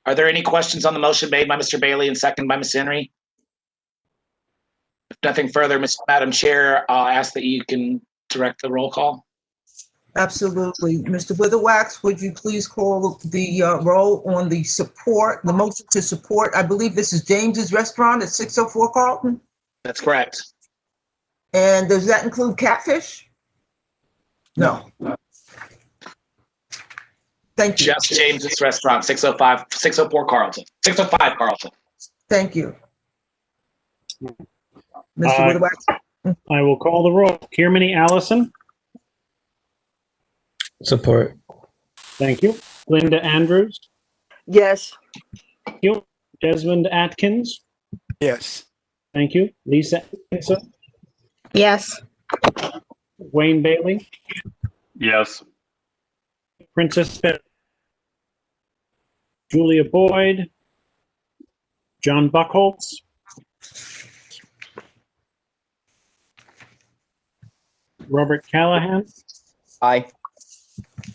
Are there any questions on the motion made by Mr. Bailey and second by Ms. Henry? If nothing further, Madam Chair, I'll ask that you can direct the roll call. Absolutely. Mr. Witherwax, would you please call the roll on the support, the motion to support? I believe this is James's Restaurant at 604 Carlton. That's correct. And does that include Catfish? No. Thank you. Just James's Restaurant, 604 Carlton, 605 Carlton. Thank you. Mr. Witherwax? I will call the roll. Kiermany Allison. Support. Thank you. Linda Andrews. Yes. Thank you. Desmond Atkins. Yes. Thank you. Lisa Atkinson. Yes. Wayne Bailey. Yes. Princess Beth. Julia Boyd. John Buckholz. Robert Callahan. Aye.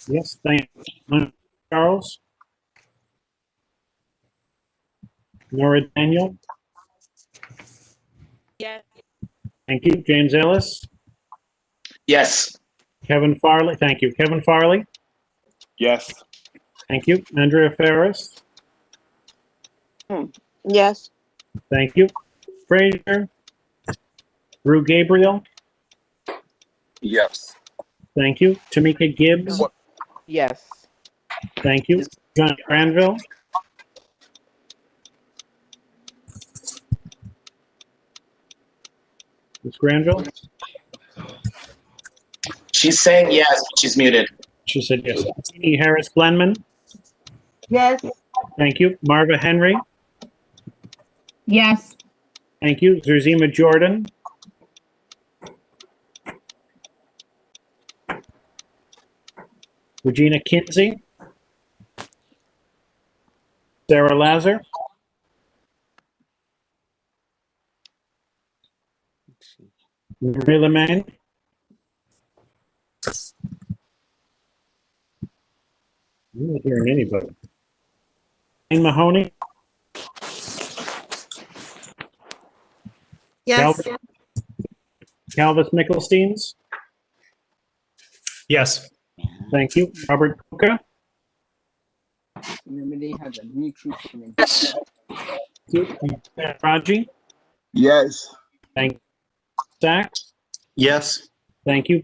Yes, thank you. Charles. Nora Daniel. Yes. Thank you. James Ellis. Yes. Kevin Farley. Thank you. Kevin Farley. Yes. Thank you. Andrea Ferris. Yes. Thank you. Fraser. Drew Gabriel. Yes. Thank you. Tamika Gibbs. Yes. Thank you. John Granville. Ms. Granville? She's saying yes, but she's muted. She said yes. Jeannie Harris Glenman? Yes. Thank you. Marva Henry? Yes. Thank you. Zerzima Jordan? Regina Kinsey? Sarah Lazar? Marie Lemaine? I'm not hearing anybody. Jane Mahoney? Yes. Calvis Mickelsteins? Yes. Thank you. Robert Coca? Yes. Raji? Yes. Thank you. Sachs? Yes. Thank you.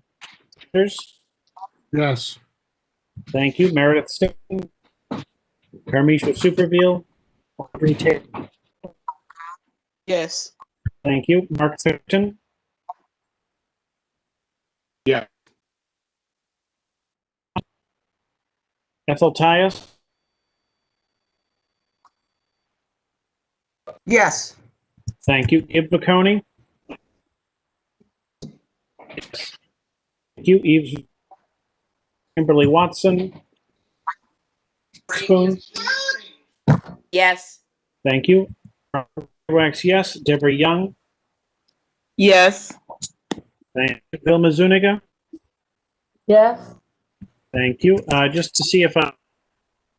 Yes. Thank you. Meredith Stone? Carmisha Superville? Audrey Taylor? Yes. Thank you. Mark Thornton? Yeah. Ethel Tyus? Yes. Thank you. Ib McConey? Thank you. Eves Kimberly Watson? Spoon? Yes. Thank you. Wax, yes. Deborah Young? Yes. Thank you. Vilma Zuniga? Yes. Thank you. Just to see if I'm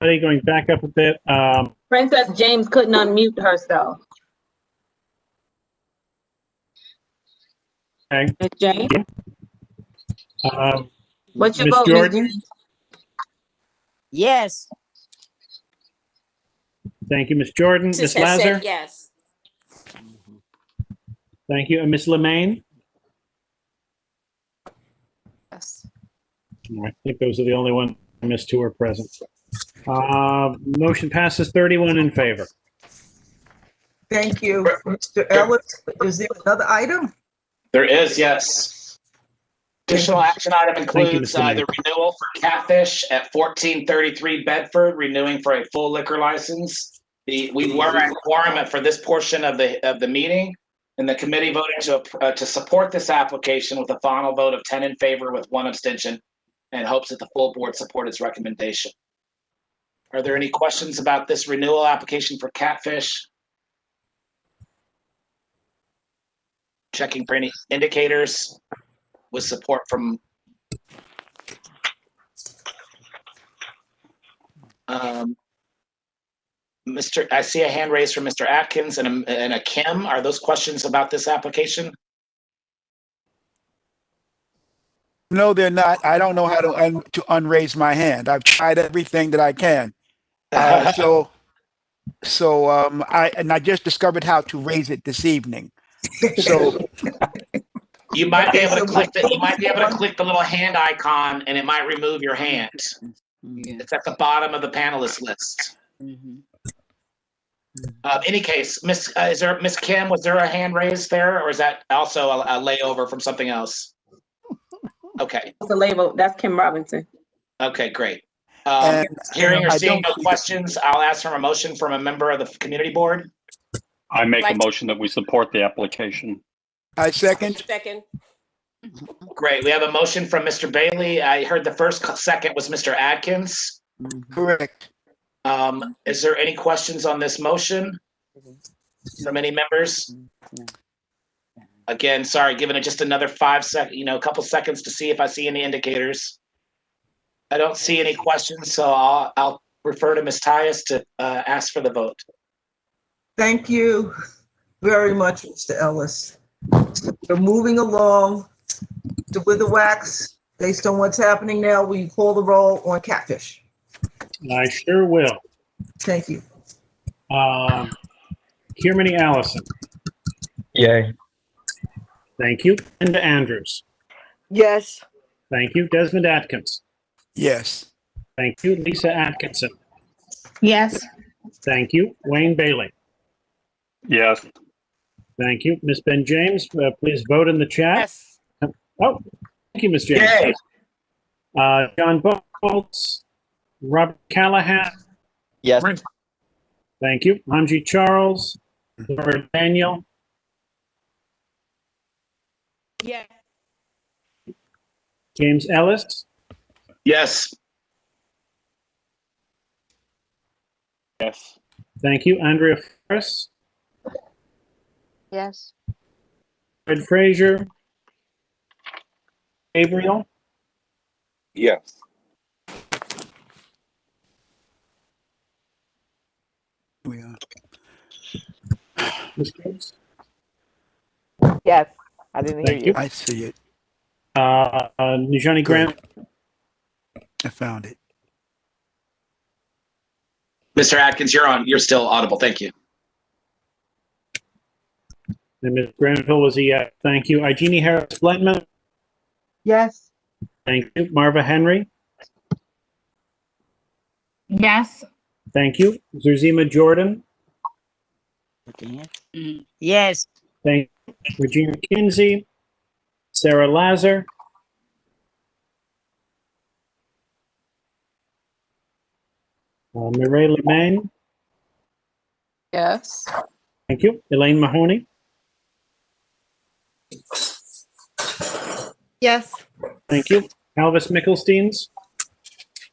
going back up a bit. Princess James couldn't unmute herself. Okay. Miss James? What's your Miss vote, Miss Jordan? James? Yes. Thank you, Miss Jordan. Francis Miss has Lazar? said yes. Thank you. And Miss Lemaine? Yes. I think those are the only ones I missed who are present. Motion passes 31 in favor. Thank you. Mr. Ellis, is there another item? There is, yes. Additional action item Thank you, includes Mr. Mayor. the renewal for Catfish at 1433 Bedford, renewing for a full liquor license. We were at quorum for this portion of the meeting, and the committee voted to support this application with a final vote of 10 in favor with 1 abstention, and hopes that the full board support its recommendation. Are there any questions about this renewal application for Catfish? Checking for any indicators with support from Mr. I see a hand raised from Mr. Atkins and a Kim. Are those questions about this application? No, they're not. I don't know how to unraise my hand. I've tried everything that I can. I just discovered how to raise it this evening. So you might be able to click the little hand icon, and it might remove your hand. It's at the bottom of the panelist list. Any case, Miss Kim, was there a hand raised there, or is that also a layover from something else? Okay. That's a label. That's Kim Robinson. Okay, great. Hearing or seeing no questions, I'll ask for a motion from a member of the community board. I make a motion that we support the application. I second. Second. Great. We have a motion from Mr. Bailey. I heard the second was Mr. Atkins. Correct. Is there any questions on this motion from any members? Again, sorry, giving it just another 5 seconds, a couple seconds to see if I see any indicators. I don't see any questions, so I'll refer to Ms. Tyus to ask for the vote. Thank you very much, Mr. Ellis. We're moving along with the wax. Based on what's happening now, will you call the roll on Catfish? I sure will. Thank you. Kiermany Allison. Yay. Thank you. Linda Andrews. Yes. Thank you. Desmond Atkins. Yes. Thank you. Lisa Atkinson. Yes. Thank you. Wayne Bailey. Yes. Thank you. Ms. Ben James, please vote in the chat. Yes. Oh, thank you, Ms. James. Yay. John Bolts, Robert Callahan. Yes. Thank you. Angie Charles, Robert Daniel, Yes. James Ellis, Yes. Yes. thank you. Andrea Ferris, Yes. Fred Frazier, Gabriel, Yes. We are. Ms. Gibbs. Yes. I didn't hear Thank you. you. I see it. Nijani Graham, I found it. Mr. Atkins, you're on. You're still audible. Thank you. and Ms. Granville was a yes. Thank you. Igenie Harris Bledman, Yes. thank you. Marva Henry, Yes. thank you. Zuzima Jordan, Yes. thank you. Regina Kinsey, Sarah Lazar, Mireille Lemaine, Yes. thank you. Elaine Mahoney, Yes. thank you. Alvis Mickelsteins,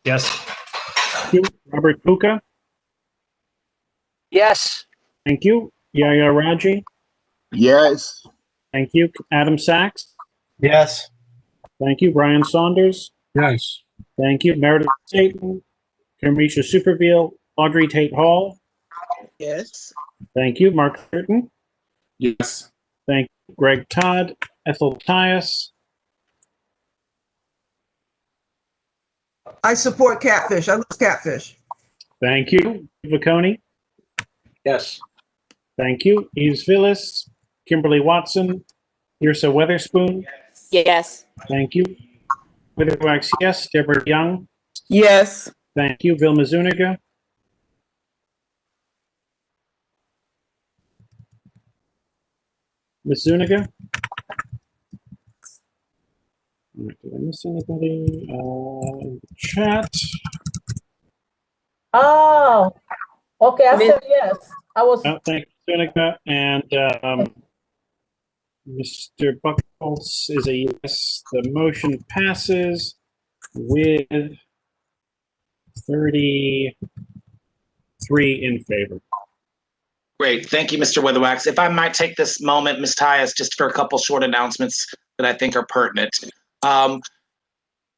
Yes. thank you. Robert Puka, Yes. thank you. Yaya Raji, Yes. thank you. Adam Sachs, Yes. thank you. Brian Saunders, Yes. thank you. Meredith Staten, Kamisha Superville, Audrey Tate Hall, Yes. thank you. Mark Curtin, Yes. thank you. Greg Todd, Ethel Tyus, I support catfish. I love catfish. thank you. Viconi, Yes. thank you. Eves Villas, Kimberly Watson, Yrsa Weatherspoon, Yes. thank you. Witherwax, yes. Deborah Young, Yes. thank you. Vilma Zuniga, Ms. Zuniga. Did I miss anybody? Chat. Oh, okay, I Miss- said yes. I was, Thank you, Zuniga. And Mr. Buckholz is a yes. The motion passes with 33 in favor. Great. Thank you, Mr. Weatherwax. If I might take this moment, Ms. Tyus, just for a couple short announcements that I think are pertinent.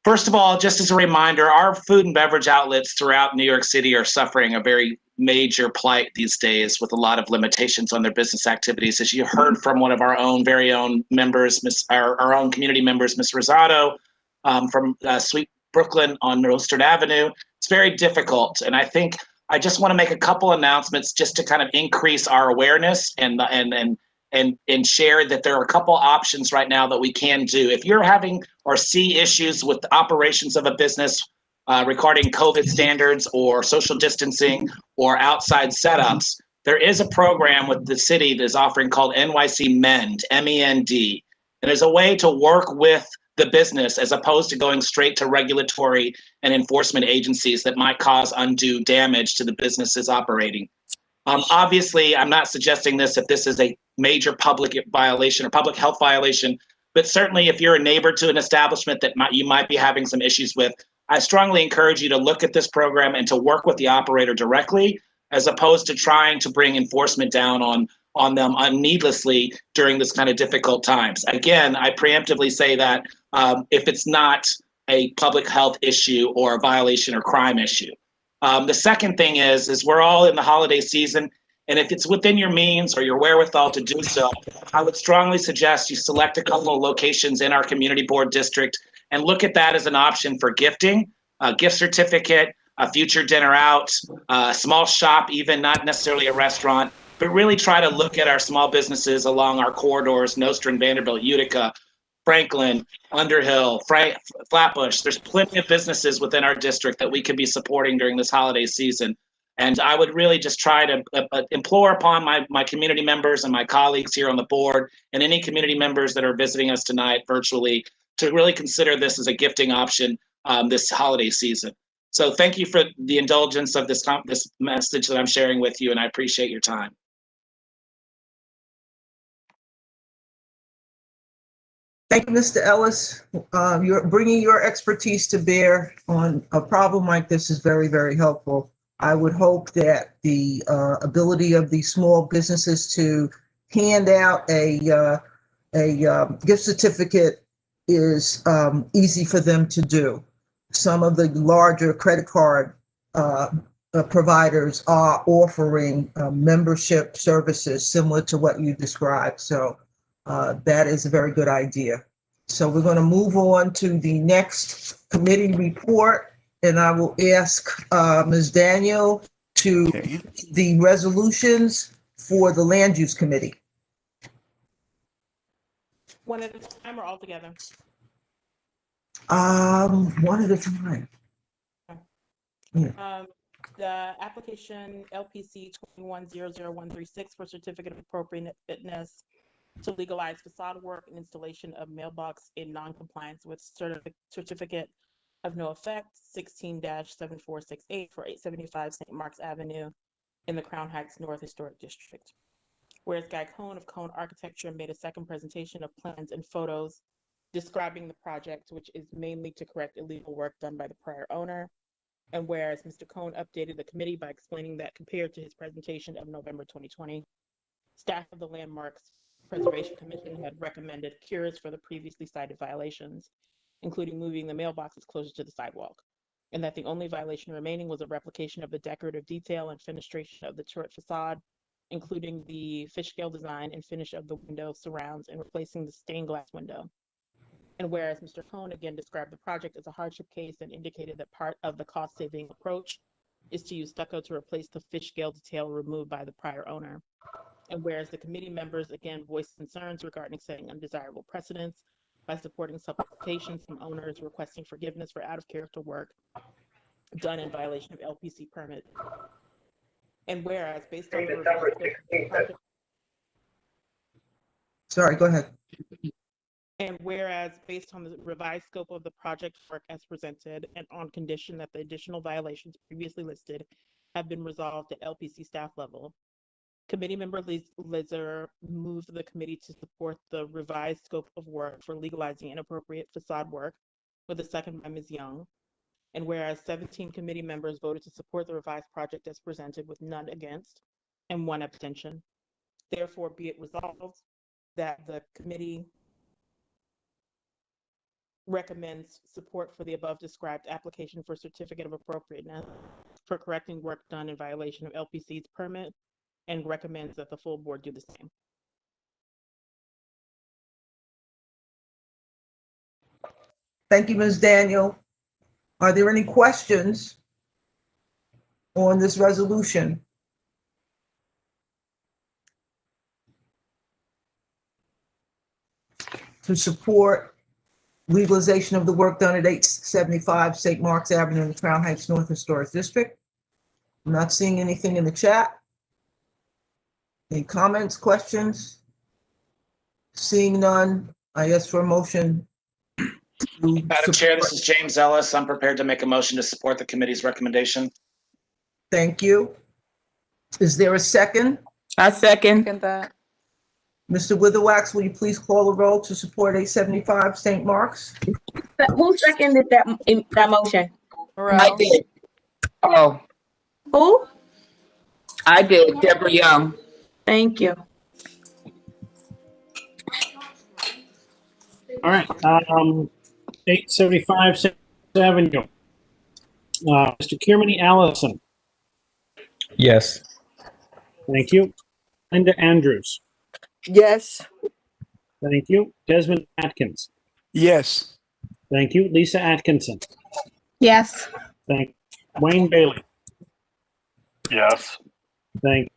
First of all, just as a reminder, our food and beverage outlets throughout New York City are suffering a very major plight these days with a lot of limitations on their business activities. As you heard from one of our own very own members, our own community members, Ms. Rosado, from Sweet Brooklyn on Roasterd Avenue, it's very difficult. And I think I just want to make a couple announcements just to kind of increase our awareness and share that there are a couple options right now that we can do. If you're having or see issues with the operations of a business regarding COVID standards or social distancing or outside setups, there is a program with the city that is offering called NYC MEND, M-E-N-D. And there's a way to work with the business as opposed to going straight to regulatory and enforcement agencies that might cause undue damage to the businesses operating. Obviously, I'm not suggesting this if this is a major public violation or public health violation, but certainly if you're a neighbor to an establishment that you might be having some issues with, I strongly encourage you to look at this program and to work with the operator directly, as opposed to trying to bring enforcement down on them needlessly during this kind of difficult times. Again, I preemptively say that if it's not a public health issue or a violation or crime issue. The second thing is we're all in the holiday season, and if it's within your means or your wherewithal to do so, I would strongly suggest you select a couple of locations in our community board district and look at that as an option for gifting, a gift certificate, a future dinner out, a small shop, even not necessarily a restaurant, but really try to look at our small businesses along our corridors, Nostrand, Vanderbilt, Utica, Franklin, Underhill, Flatbush. There's plenty of businesses within our district that we could be supporting during this holiday season. And I would really just try to implore upon my community members and my colleagues here on the board and any community members that are visiting us tonight virtually to really consider this as a gifting option this holiday season. So thank you for the indulgence of this message that I'm sharing with you, and I appreciate your time. Thank you, Mr. Ellis. You're bringing your expertise to bear on a problem like this is very, very helpful. I would hope that the ability of these small businesses to hand out a gift certificate is easy for them to do. Some of the larger credit card providers are offering membership services similar to what you described. So that is a very good idea. So we're going to move on to the next committee report, and I will ask Ms. Daniel to the resolutions for the Land Use Committee. One at a time or all together? One at a time. Yeah. The application LPC 2100136 for certificate of appropriateness to legalize facade work and installation of mailbox in non-compliance with certificate of no effect 16-7468 for 875 St. Mark's Avenue in the Crown Heights North Historic District. Whereas Guy Cohn of Cohn Architecture made a second presentation of plans and photos describing the project, which is mainly to correct illegal work done by the prior owner. And whereas Mr. Cohn updated the committee by explaining that compared to his presentation of November 2020, staff of the Landmarks Preservation Commission had recommended cures for the previously cited violations, including moving the mailboxes closer to the sidewalk, and that the only violation remaining was a replication of the decorative detail and fenestration of the turret facade, including the fish scale design and finish of the window surrounds and replacing the stained glass window. And whereas Mr. Cohn again described the project as a hardship case and indicated that part of the cost-saving approach is to use stucco to replace the fish scale detail removed by the prior owner. And whereas the committee members again voiced concerns regarding setting undesirable precedents by supporting supplications from owners requesting forgiveness for out-of-character work done in violation of LPC permit. And whereas based on the project, sorry, go ahead. and whereas based on the revised scope of the project work as presented and on condition that the additional violations previously listed have been resolved at LPC staff level, Committee Member Lizzer moved the committee to support the revised scope of work for legalizing inappropriate facade work, with a second by Ms. Young. And whereas 17 committee members voted to support the revised project as presented with none against and one abstention, therefore be it resolved that the committee recommends support for the above described application for certificate of appropriateness for correcting work done in violation of LPC's permit, and recommends that the full board do the same. Thank you, Ms. Daniel. Are there any questions on this resolution? To support legalization of the work done at 875 St. Mark's Avenue in the Crown Heights North Historic District. I'm not seeing anything in the chat. Any comments, questions? Seeing none, I ask for a motion. Madam Chair, this is James Ellis. I'm prepared to make a motion to support the committee's recommendation. Thank you. Is there a second? I second that. Mr. Witherwax, will you please call the roll to support 875 St. Mark's? Who seconded that motion? I did. Oh. Who? I did, Deborah Young. Thank you. All right, 875 6th Avenue. Mr. Kiermany Allison. Yes. Thank you. Linda Andrews. Yes. Thank you. Desmond Atkins. Yes. Thank you. Lisa Atkinson. Yes. Thank you. Wayne Bailey. Yes. Thank you.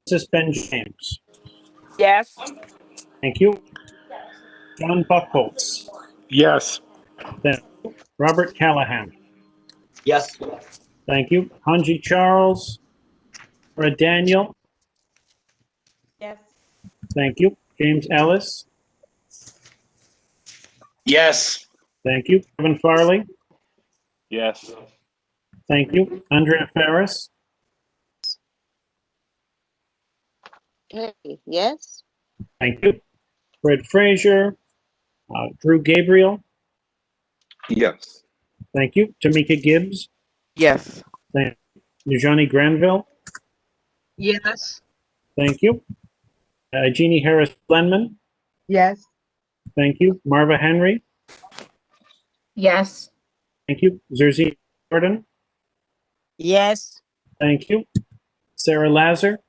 Mrs. Ben James. Yes. Thank you. John Buckholz. Yes. Thank you. Robert Callahan. Yes. Thank you. Hanji Charles. Laura Daniel. Yes. Thank you. James Ellis. Yes. Thank you. Kevin Farley. Yes. Thank you. Andrea Ferris. Yes. Thank you. Fred Frazier. Drew Gabriel. Yes. Thank you. Tamika Gibbs. Yes. Thank you. Najani Granville. Yes. Thank you. Jeannie Harris Glenman. Yes. Thank you. Marva Henry. Yes. Thank you. Zerzine Jordan. Yes. Thank you. Sarah Lazar.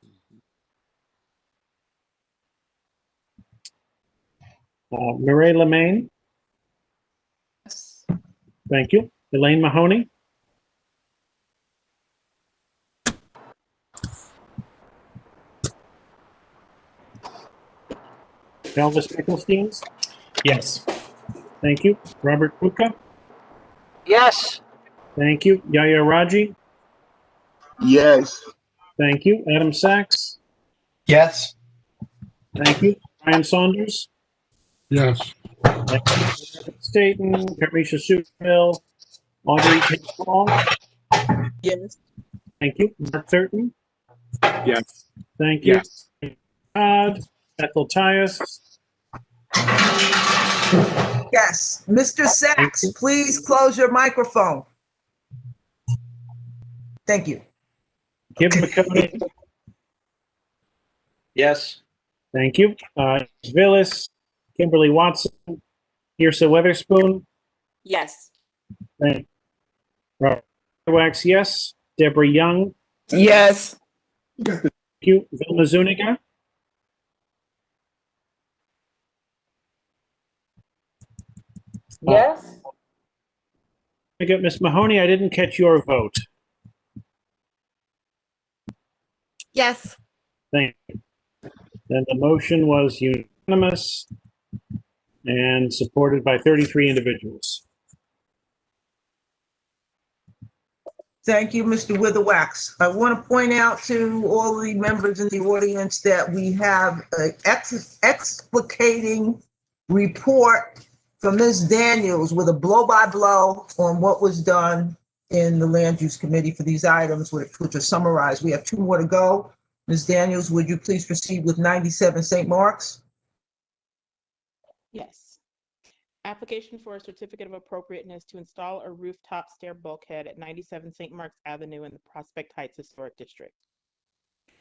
Mireille Lemaine. Thank you. Elaine Mahoney. Elvis Mickelstein. Yes. Thank you. Robert Puka. Yes. Thank you. Yaya Raji. Yes. Thank you. Adam Sachs. Yes. Thank you. Brian Saunders. Yes. Thank you. Staten. Kamisha Superville. Audrey Hall. Yes. Thank you. Mark Turton. Yes. Thank you. Yes. Ethel Tyus. Yes. Mr. Sachs, please close your microphone. Thank you. Kim McCody. Yes. Thank you. Villis. Kimberly Watson. Yrsa Weatherspoon. Yes. Thank you. Robert Wax, yes. Deborah Young. Yes. Thank you. Vilma Zuniga. Yes. I got Miss Mahoney. I didn't catch your vote. Yes. Thank you. Then the motion was unanimous and supported by 33 individuals. Thank you, Mr. Witherwax. I want to point out to all the members in the audience that we have an explicating report from Ms. Daniels with a blow-by-blow on what was done in the Land Use Committee for these items, which are summarized. We have 2 more to go. Ms. Daniels, would you please proceed with 97 St. Mark's? Yes. Application for a certificate of appropriateness to install a rooftop stair bulkhead at 97 St. Mark's Avenue in the Prospect Heights Historic District.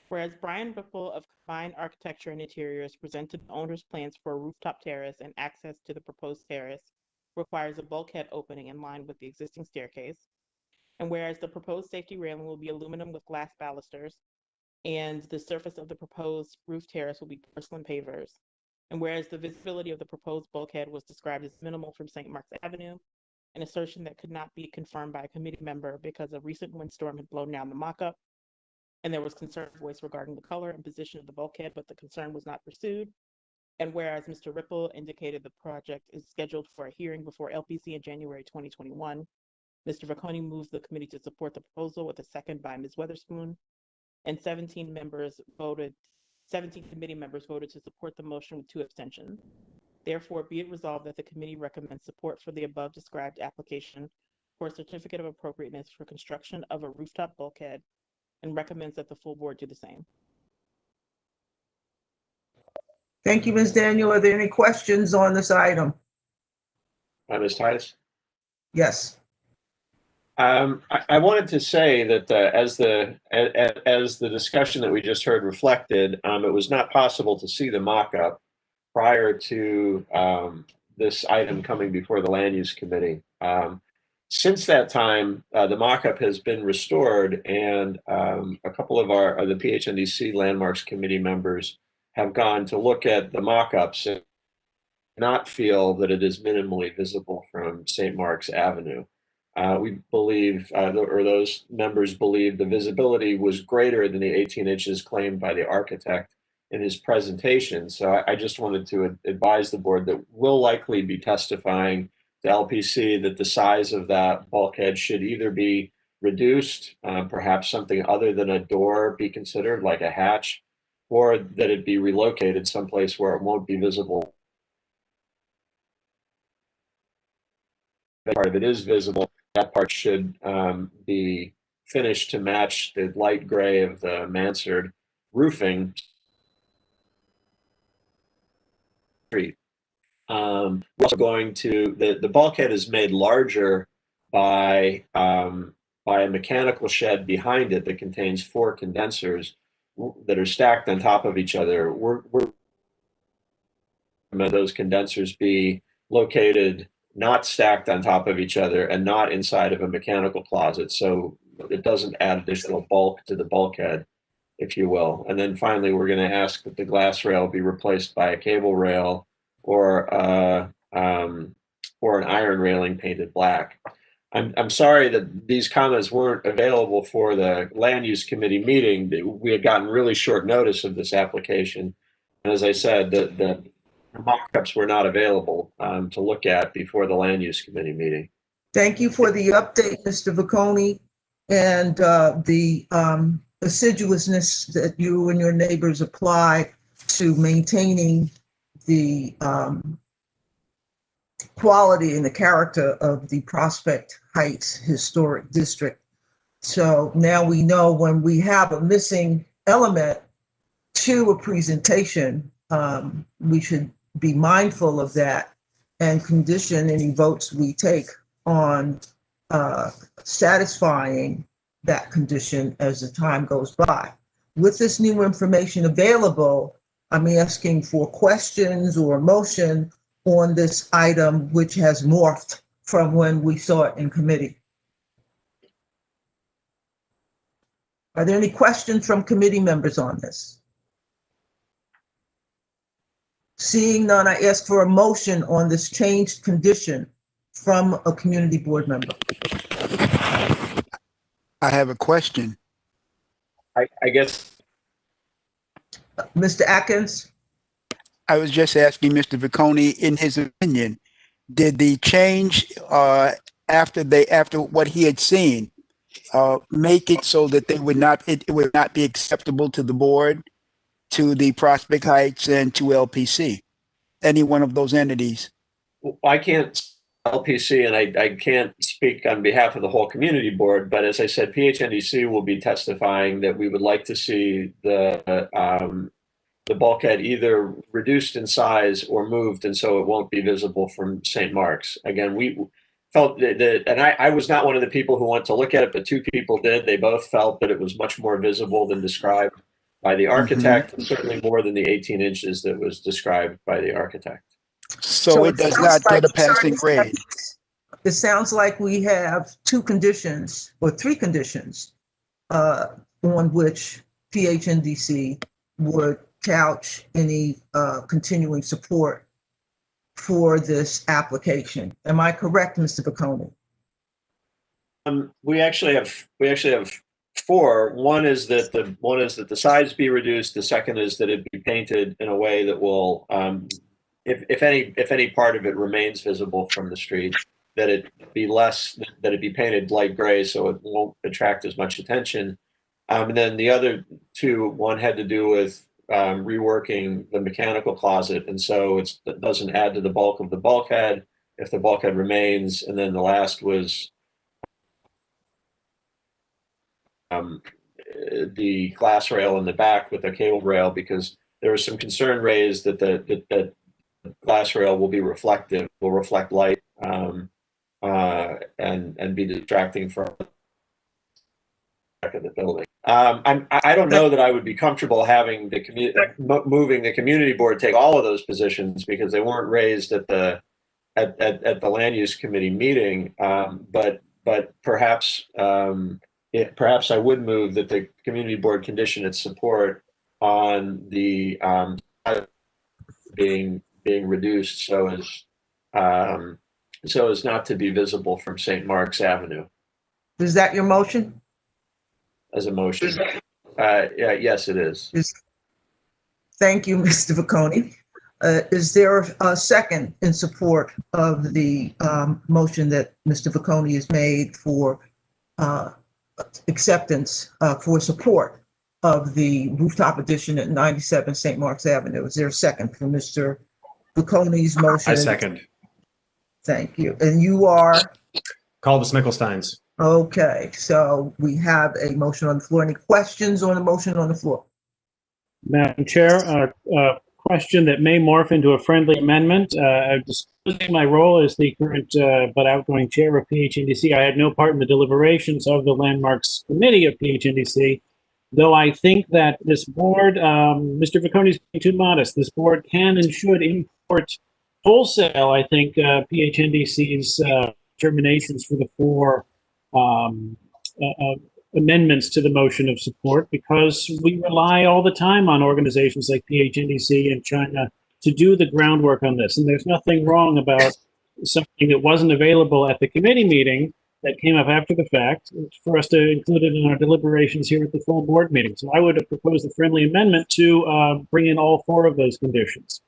Whereas Brian Ripple of Combined Architecture and Interiors presented the owner's plans for a rooftop terrace and access to the proposed terrace requires a bulkhead opening in line with the existing staircase. And whereas the proposed safety railing will be aluminum with glass balusters, and the surface of the proposed roof terrace will be porcelain pavers. And whereas the visibility of the proposed bulkhead was described as minimal from St. Mark's Avenue, an assertion that could not be confirmed by a committee member because a recent windstorm had blown down the mock-up, and there was concern voiced regarding the color and position of the bulkhead, but the concern was not pursued. And whereas Mr. Ripple indicated the project is scheduled for a hearing before LPC in January 2021, Mr. Vacconi moves the committee to support the proposal with a second by Ms. Weatherspoon, and 17 committee members voted to support the motion with 2 abstentions. Therefore, be it resolved that the committee recommends support for the above described application for a certificate of appropriateness for construction of a rooftop bulkhead and recommends that the full board do the same. Thank you, Ms. Daniel. Are there any questions on this item? Ms. Titus? Yes. I wanted to say that as the discussion that we just heard reflected, it was not possible to see the mock-up prior to this item coming before the Land Use Committee. Since that time, the mock-up has been restored, and a couple of the PHNDC Landmarks Committee members have gone to look at the mock-ups and not feel that it is minimally visible from St. Mark's Avenue. We believe, or those members believe, the visibility was greater than the 18 inches claimed by the architect in his presentation. So I just wanted to advise the board that we'll likely be testifying to LPC that the size of that bulkhead should either be reduced, perhaps something other than a door be considered, like a hatch, or that it be relocated someplace where it won't be visible. That part of it is visible. That part should be finished to match the light gray of the mansard roofing. We're also going to, the bulkhead is made larger by a mechanical shed behind it that contains 4 condensers that are stacked on top of each other. We're those condensers be located not stacked on top of each other and not inside of a mechanical closet, so it doesn't add additional bulk to the bulkhead, if you will. And then finally, we're going to ask that the glass rail be replaced by a cable rail or an iron railing painted black. I'm sorry that these comments weren't available for the land use committee meeting. We had gotten really short notice of this application. And as I said, the mock-ups were not available to look at before the land use committee meeting. Thank you for the update, Mr. Vicconi, and the assiduousness that you and your neighbors apply to maintaining the quality and the character of the Prospect Heights Historic District. So now we know when we have a missing element to a presentation, we should be mindful of that and condition any votes we take on satisfying that condition as the time goes by. With this new information available, I'm asking for questions or a motion on this item, which has morphed from when we saw it in committee. Are there any questions from committee members on this? Seeing none, I ask for a motion on this changed condition from a community board member. I have a question. I guess. Mr. Atkins? I was just asking Mr. Vicconi, in his opinion, did the change after what he had seen make it so that it would not be acceptable to the board, to the Prospect Heights, and to LPC, any one of those entities? I can't LPC, and I can't speak on behalf of the whole community board, but as I said, PHNDC will be testifying that we would like to see the bulkhead either reduced in size or moved, and so it won't be visible from St. Mark's. Again, we felt that, and I was not one of the people who went to look at it, but 2 people did. They both felt that it was much more visible than described by the architect, and certainly more than the 18 inches that was described by the architect. So it does not get a passing grade. It sounds like we have 2 conditions or 3 conditions on which PHNDC would couch any continuing support for this application. Am I correct, Mr. Vicconi? We actually have 4. One is that the sides be reduced. The second is that it be painted in a way that will, if any part of it remains visible from the street, that it be painted light gray so it won't attract as much attention. And then the other 2, one had to do with reworking the mechanical closet, and so it doesn't add to the bulk of the bulkhead if the bulkhead remains. And then the last was the glass rail in the back with a cable rail, because there was some concern raised that the glass rail will be reflective, will reflect light, and be distracting from the back of the building. I don't know that I would be comfortable having moving the community board take all of those positions, because they weren't raised at the land use committee meeting. But perhaps perhaps I would move that the community board condition its support on the being reduced so as not to be visible from St. Mark's Avenue. Is that your motion? As a motion. Yeah, yes, it is. Thank you, Mr. Vicconi. Is there a second in support of the motion that Mr. Vicconi has made for acceptance for support of the rooftop addition at 97 St. Mark's Avenue. Is there a second for Mr. Bocconi's motion? I second. Thank you. And you are? Caldus Mickelsteins. Okay, so we have a motion on the floor. Any questions on the motion on the floor? Madam Chair, a question that may morph into a friendly amendment. Disclosing my role as the current but outgoing chair of PHNDC, I had no part in the deliberations of the Landmarks Committee of PHNDC, though I think that this board, Mr. Bocconi is being too modest. This board can and should import wholesale, I think, PHNDC's terminations for the 4 amendments to the motion of support, because we rely all the time on organizations like PHNDC and China to do the groundwork on this. And there's nothing wrong about something that wasn't available at the committee meeting that came up after the fact for us to include it in our deliberations here at the full board meeting. So I would have proposed a friendly amendment to bring in all 4 of those conditions.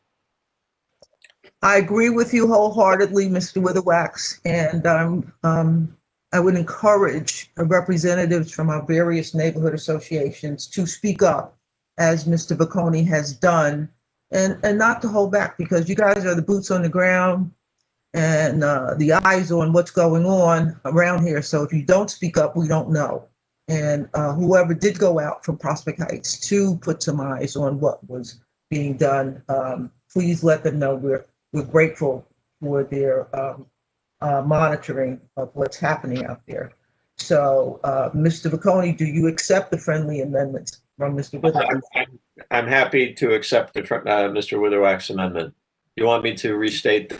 I agree with you wholeheartedly, Mr. Witherwax, and I would encourage representatives from our various neighborhood associations to speak up, as Mr. Bocconi has done, and not to hold back, because you guys are the boots on the ground and the eyes on what's going on around here. So if you don't speak up, we don't know. And whoever did go out from Prospect Heights to put some eyes on what was being done, please let them know we're grateful for their monitoring of what's happening out there. So, Mr. Bocconi, do you accept the friendly amendments from Mr. Witherwax? I'm happy to accept the Mr. Witherwax amendment. You want me to restate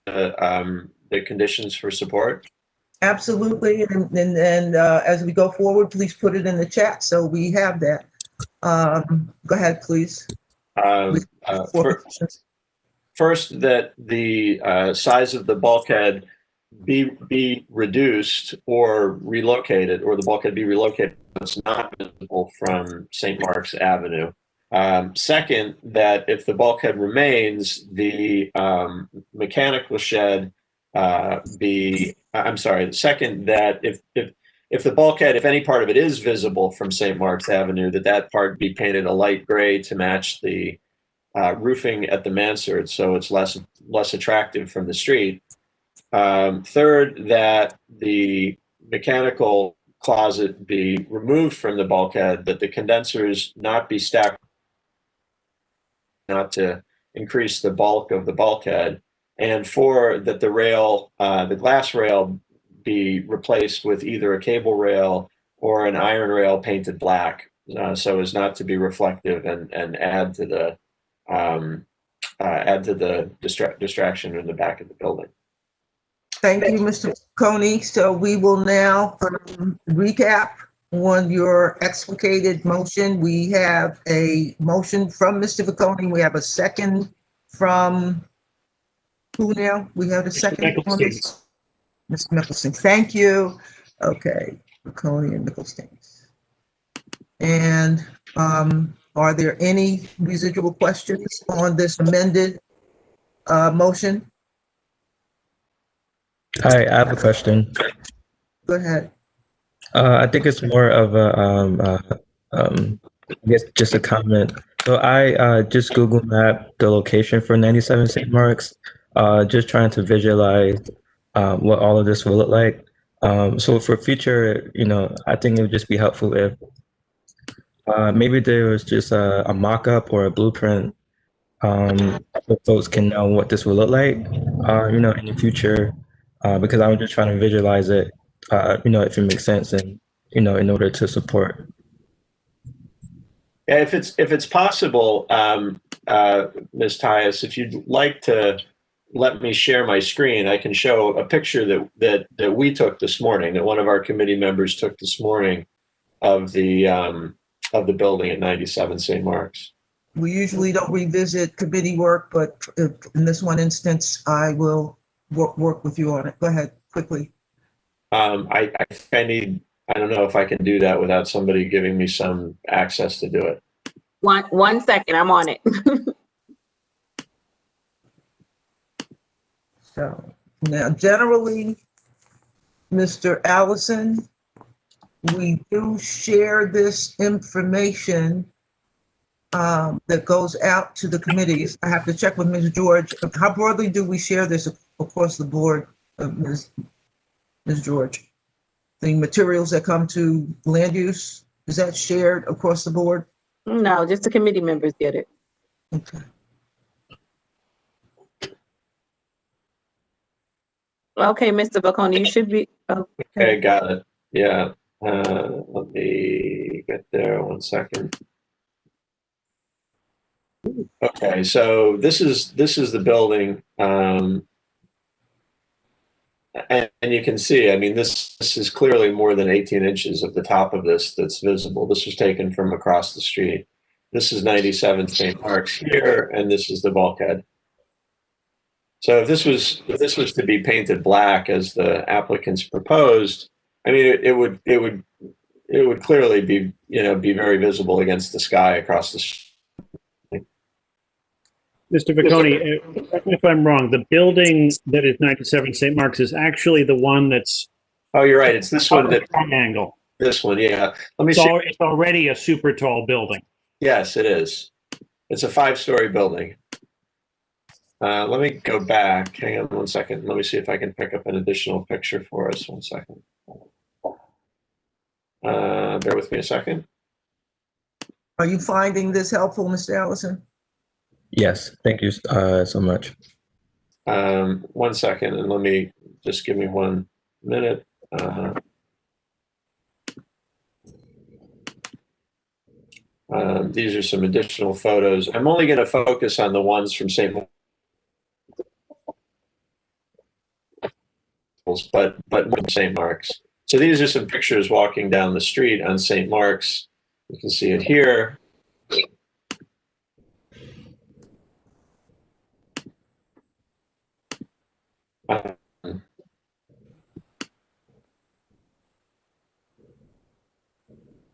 the conditions for support? Absolutely, and as we go forward, please put it in the chat so we have that. Go ahead, please. First, that the size of the bulkhead be reduced or relocated, or the bulkhead be relocated so it's not visible from St. Mark's Avenue. Second, that if the bulkhead remains, the mechanical shed second, that if the bulkhead, if any part of it is visible from St. Mark's Avenue, that part be painted a light gray to match the roofing at the mansard, so it's less attractive from the street. Third, that the mechanical closet be removed from the bulkhead, that the condensers not be stacked, not to increase the bulk of the bulkhead. And 4, that the rail, the glass rail, be replaced with either a cable rail or an iron rail painted black, so as not to be reflective and add to the distraction in the back of the building. Thank you, Mr. Bocconi. So we will now recap on your explicated motion. We have a motion from Mr. Bocconi. We have a second from who now? We have a second on this? Mr. Mickelstein. Thank you. Okay, Bocconi and Mickelstein. And are there any residual questions on this amended motion? Hi, I have a question. Go ahead. I think it's more of a, I guess just a comment. So I just Google mapped the location for 97 St. Mark's, just trying to visualize what all of this will look like. So for future, I think it would just be helpful if maybe there was just a mock-up or a blueprint so folks can know what this will look like, in the future. Because I'm just trying to visualize it, if it makes sense and, in order to support. Yeah, if it's possible, Ms. Tyus, if you'd like to let me share my screen, I can show a picture that we took this morning, that one of our committee members took this morning of the building at 97 St. Mark's. We usually don't revisit committee work, but in this one instance, I will work with you on it. Go ahead, quickly. I don't know if I can do that without somebody giving me some access to do it. One second, I'm on it. So now generally, Mr. Allison, we do share this information that goes out to the committees. I have to check with Ms. George. How broadly do we share this across the board, Ms. George? The materials that come to land use, is that shared across the board? No, just the committee members get it. Okay. Okay, Mr. Baconi, you should be, Okay, got it. Yeah. Let me get there 1 second. Okay, so this is the building, and you can see, I mean, this is clearly more than 18 inches of the top of this that's visible. This was taken from across the street. This is 97 St. Mark's here, and this is the bulkhead. So if this was to be painted black as the applicants proposed, I mean, it would clearly be, be very visible against the sky across the street. Mr. Baconi, if I'm wrong, the building that is 97 St. Mark's is actually the one that's. Oh, you're right. It's this one that angle. This one, yeah. Let me see. It's already a super tall building. Yes, it is. It's a 5-story building. Let me go back. Hang on 1 second. Let me see if I can pick up an additional picture for us. 1 second. Bear with me a second. Are you finding this helpful, Mr. Allison? Yes, thank you so much. 1 second, and let me just give me 1 minute. These are some additional photos. I'm only going to focus on the ones from St. Mark's, but St. Mark's. So these are some pictures walking down the street on St. Mark's. You can see it here.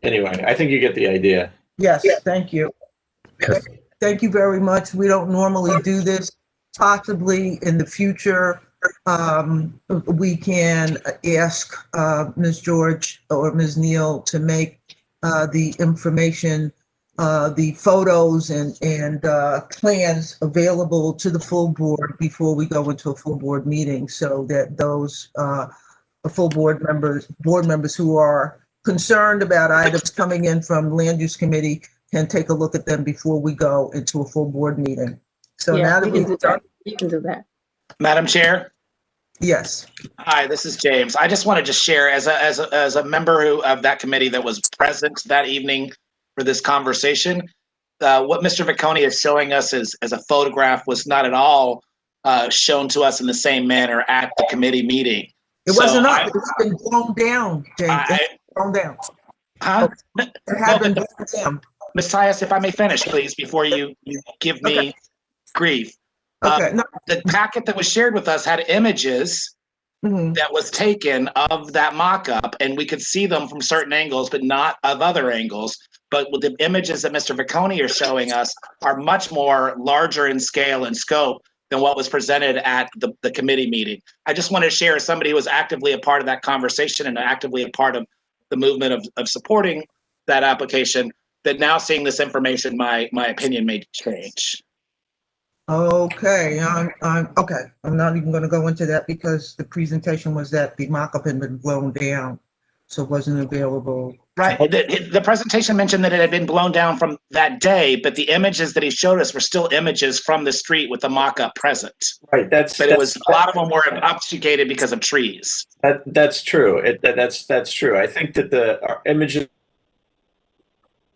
Anyway, I think you get the idea. Yes, thank you. Thank you very much. We don't normally do this. Possibly in the future, we can ask Ms. George or Ms. Neal to make the information, the photos and plans available to the full board before we go into a full board meeting, so that those full board members who are concerned about items coming in from Land Use Committee can take a look at them before we go into a full board meeting. So yeah, now that you can do that. Madam Chair? Yes. Hi, this is James. I just wanted to share as a member of that committee that was present that evening for this conversation, what Mr. Baconi is showing us as a photograph was not at all shown to us in the same manner at the committee meeting. It wasn't up. It's been blown down, James. Blown down. Huh? It had been blown down. Ms. Tyus, if I may finish, please, before you give me grief. Okay. The packet that was shared with us had images that was taken of that mock-up, and we could see them from certain angles, but not of other angles. But with the images that Mr. Baconi is showing us are much more larger in scale and scope than what was presented at the committee meeting. I just want to share, as somebody who was actively a part of that conversation and actively a part of the movement of supporting that application, that now seeing this information, my opinion may change. Okay, okay. I'm not even going to go into that because the presentation was that the mock-up had been blown down, so it wasn't available. Right. The presentation mentioned that it had been blown down from that day, but the images that he showed us were still images from the street with the mock-up present. Right. But it was a lot of them were obfuscated because of trees. That's true. That's true. I think that the images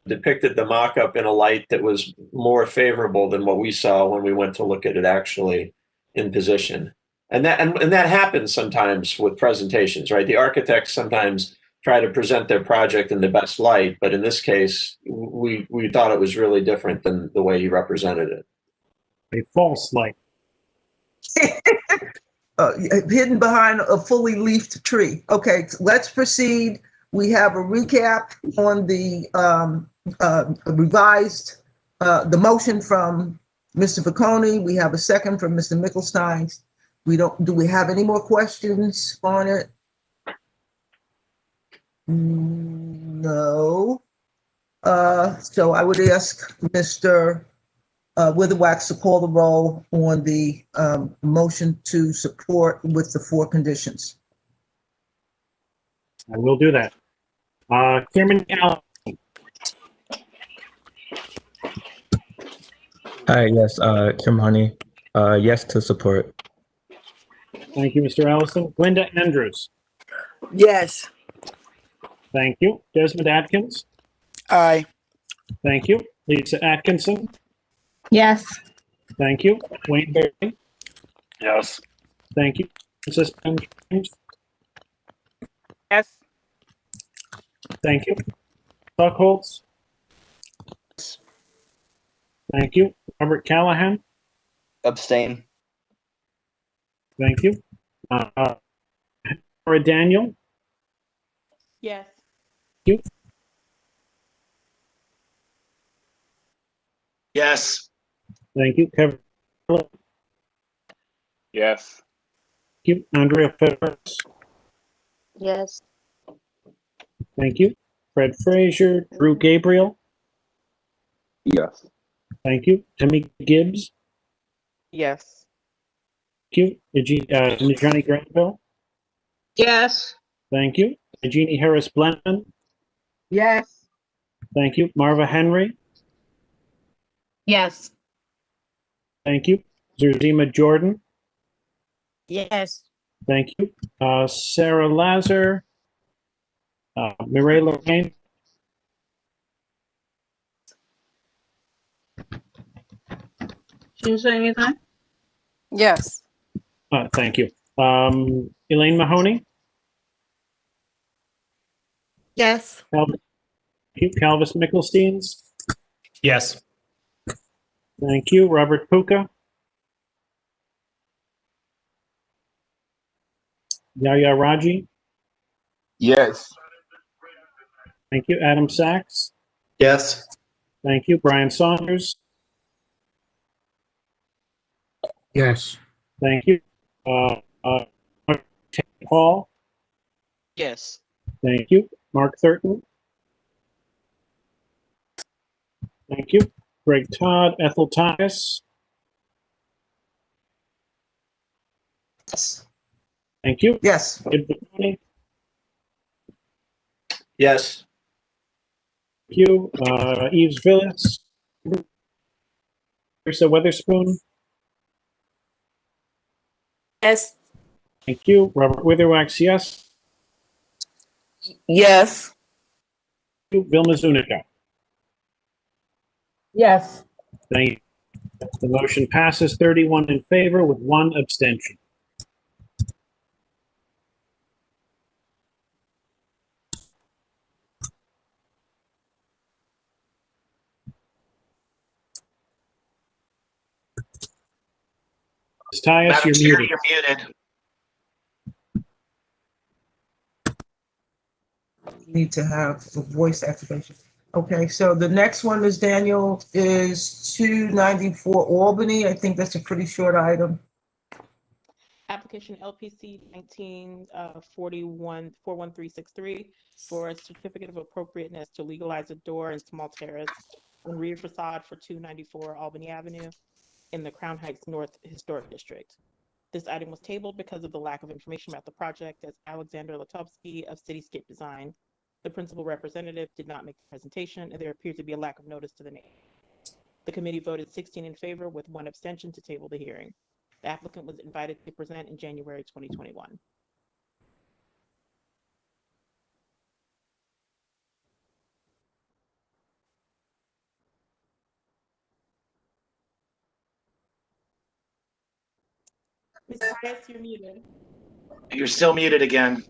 depicted the mock-up in a light that was more favorable than what we saw when we went to look at it actually in position. And that happens sometimes with presentations, right? The architects sometimes try to present their project in the best light, but in this case, we thought it was really different than the way he represented it. A false light. Hidden behind a fully leafed tree. Okay, let's proceed. We have a recap on the revised, the motion from Mr. Baconi. We have a second from Mr. Mickelstein. Do we have any more questions on it? No. So I would ask Mr. Witherwax to call the roll on the motion to support with the 4 conditions. I will do that. Chairman Allen, Hi, yes, Kim Honey, yes to support. thank you, Mr. Ellison. Linda Andrews, Yes. thank you. Desmond Atkins, Aye. thank you. Lisa Atkinson, Yes. thank you. Wayne Berry, Yes. thank you. Francis James, Yes. thank you. Buckholz, thank you. Robert Callahan, Abstain. thank you. Laura Daniel, Yes. thank you. Yes. Thank you. Kevin, thank Yes. you. Andrea Ferris, Yes. thank you. Fred Frazier, Drew Gabriel, Yes. thank you. Tamika Gibbs, Yes. thank you. Johnny Granville, Yes. thank you. Jeannie Harris Blennon, Yes. thank you. Marva Henry, Yes. thank you. Zerzima Jordan, Yes. thank you. Sarah Lazar, Mireille Lorraine, She didn't say anything? Yes. thank you. Elaine Mahoney, Yes. thank you. Calvis Mickelsteins, Yes. thank you. Robert Puka, Yaya Raji, Yes. thank you. Adam Sachs, Yes. thank you. Brian Saunders, Yes. thank you. Paul, Yes. thank you. Mark Thurton, thank you. Greg Todd, Ethel Thomas, Yes. thank you. Yes. Ed Baconi, Yes. thank you. Eves Villas, Teresa Weatherspoon, Yes. thank you. Robert Witherwax, yes. Yes. Thank you. Vilma Zuniga, Yes. thank you. The motion passes 31 in favor with 1 abstention. Ms. Tyus, Madam you're Chair, muted. you're muted. Need to have the voice activation. Okay, so the next one is Daniel, is 294 Albany. I think that's a pretty short item. Application LPC 1941-41363 for a certificate of appropriateness to legalize a door and small terrace and rear facade for 294 Albany Avenue in the Crown Heights North Historic District. This item was tabled because of the lack of information about the project, as Alexander Latovsky of Cityscape Design, the principal representative, did not make the presentation, and there appeared to be a lack of notice to the name. The committee voted 16 in favor with 1 abstention to table the hearing. The applicant was invited to present in January 2021. Ms. Tyus, you're muted. You're still muted again.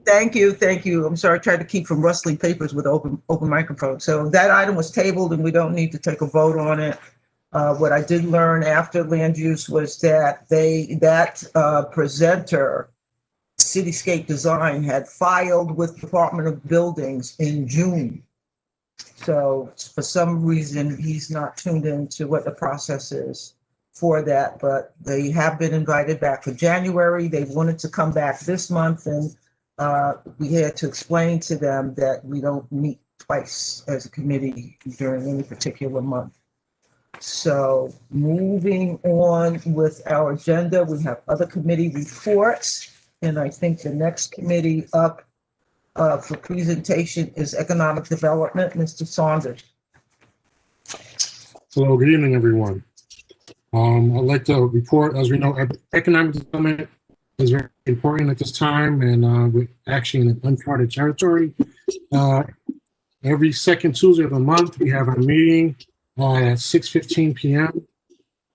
Thank you, thank you. I'm sorry, I tried to keep from rustling papers with open microphone. So that item was tabled and we don't need to take a vote on it. What I did learn after land use was that presenter, Cityscape Design, had filed with Department of Buildings in June. So for some reason, he's not tuned into what the process is for that, but they have been invited back for January. They wanted to come back this month, and we had to explain to them that we don't meet twice as a committee during any particular month. So moving on with our agenda, we have other committee reports. And I think the next committee up for presentation is Economic Development. Mr. Saunders. Hello, good evening, everyone. I'd like to report, as we know, economic development is very important at this time, and we're actually in uncharted territory. Every second Tuesday of the month, we have a meeting at 6:15 p.m.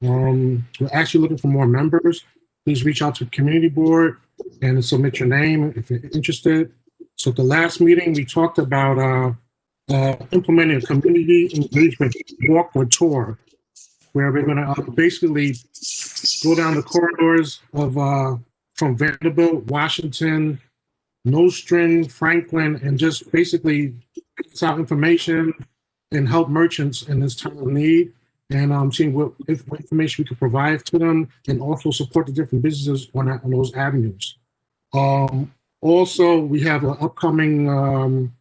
We're actually looking for more members. Please reach out to the community board and submit your name if you're interested. So at the last meeting, we talked about implementing a community engagement walk or tour, where we're going to basically go down the corridors of from Vanderbilt, Washington, Nostrand, Franklin, and just basically pass out information and help merchants in this time of need, and seeing what information we can provide to them, and also support the different businesses on those avenues. Also, we have an upcoming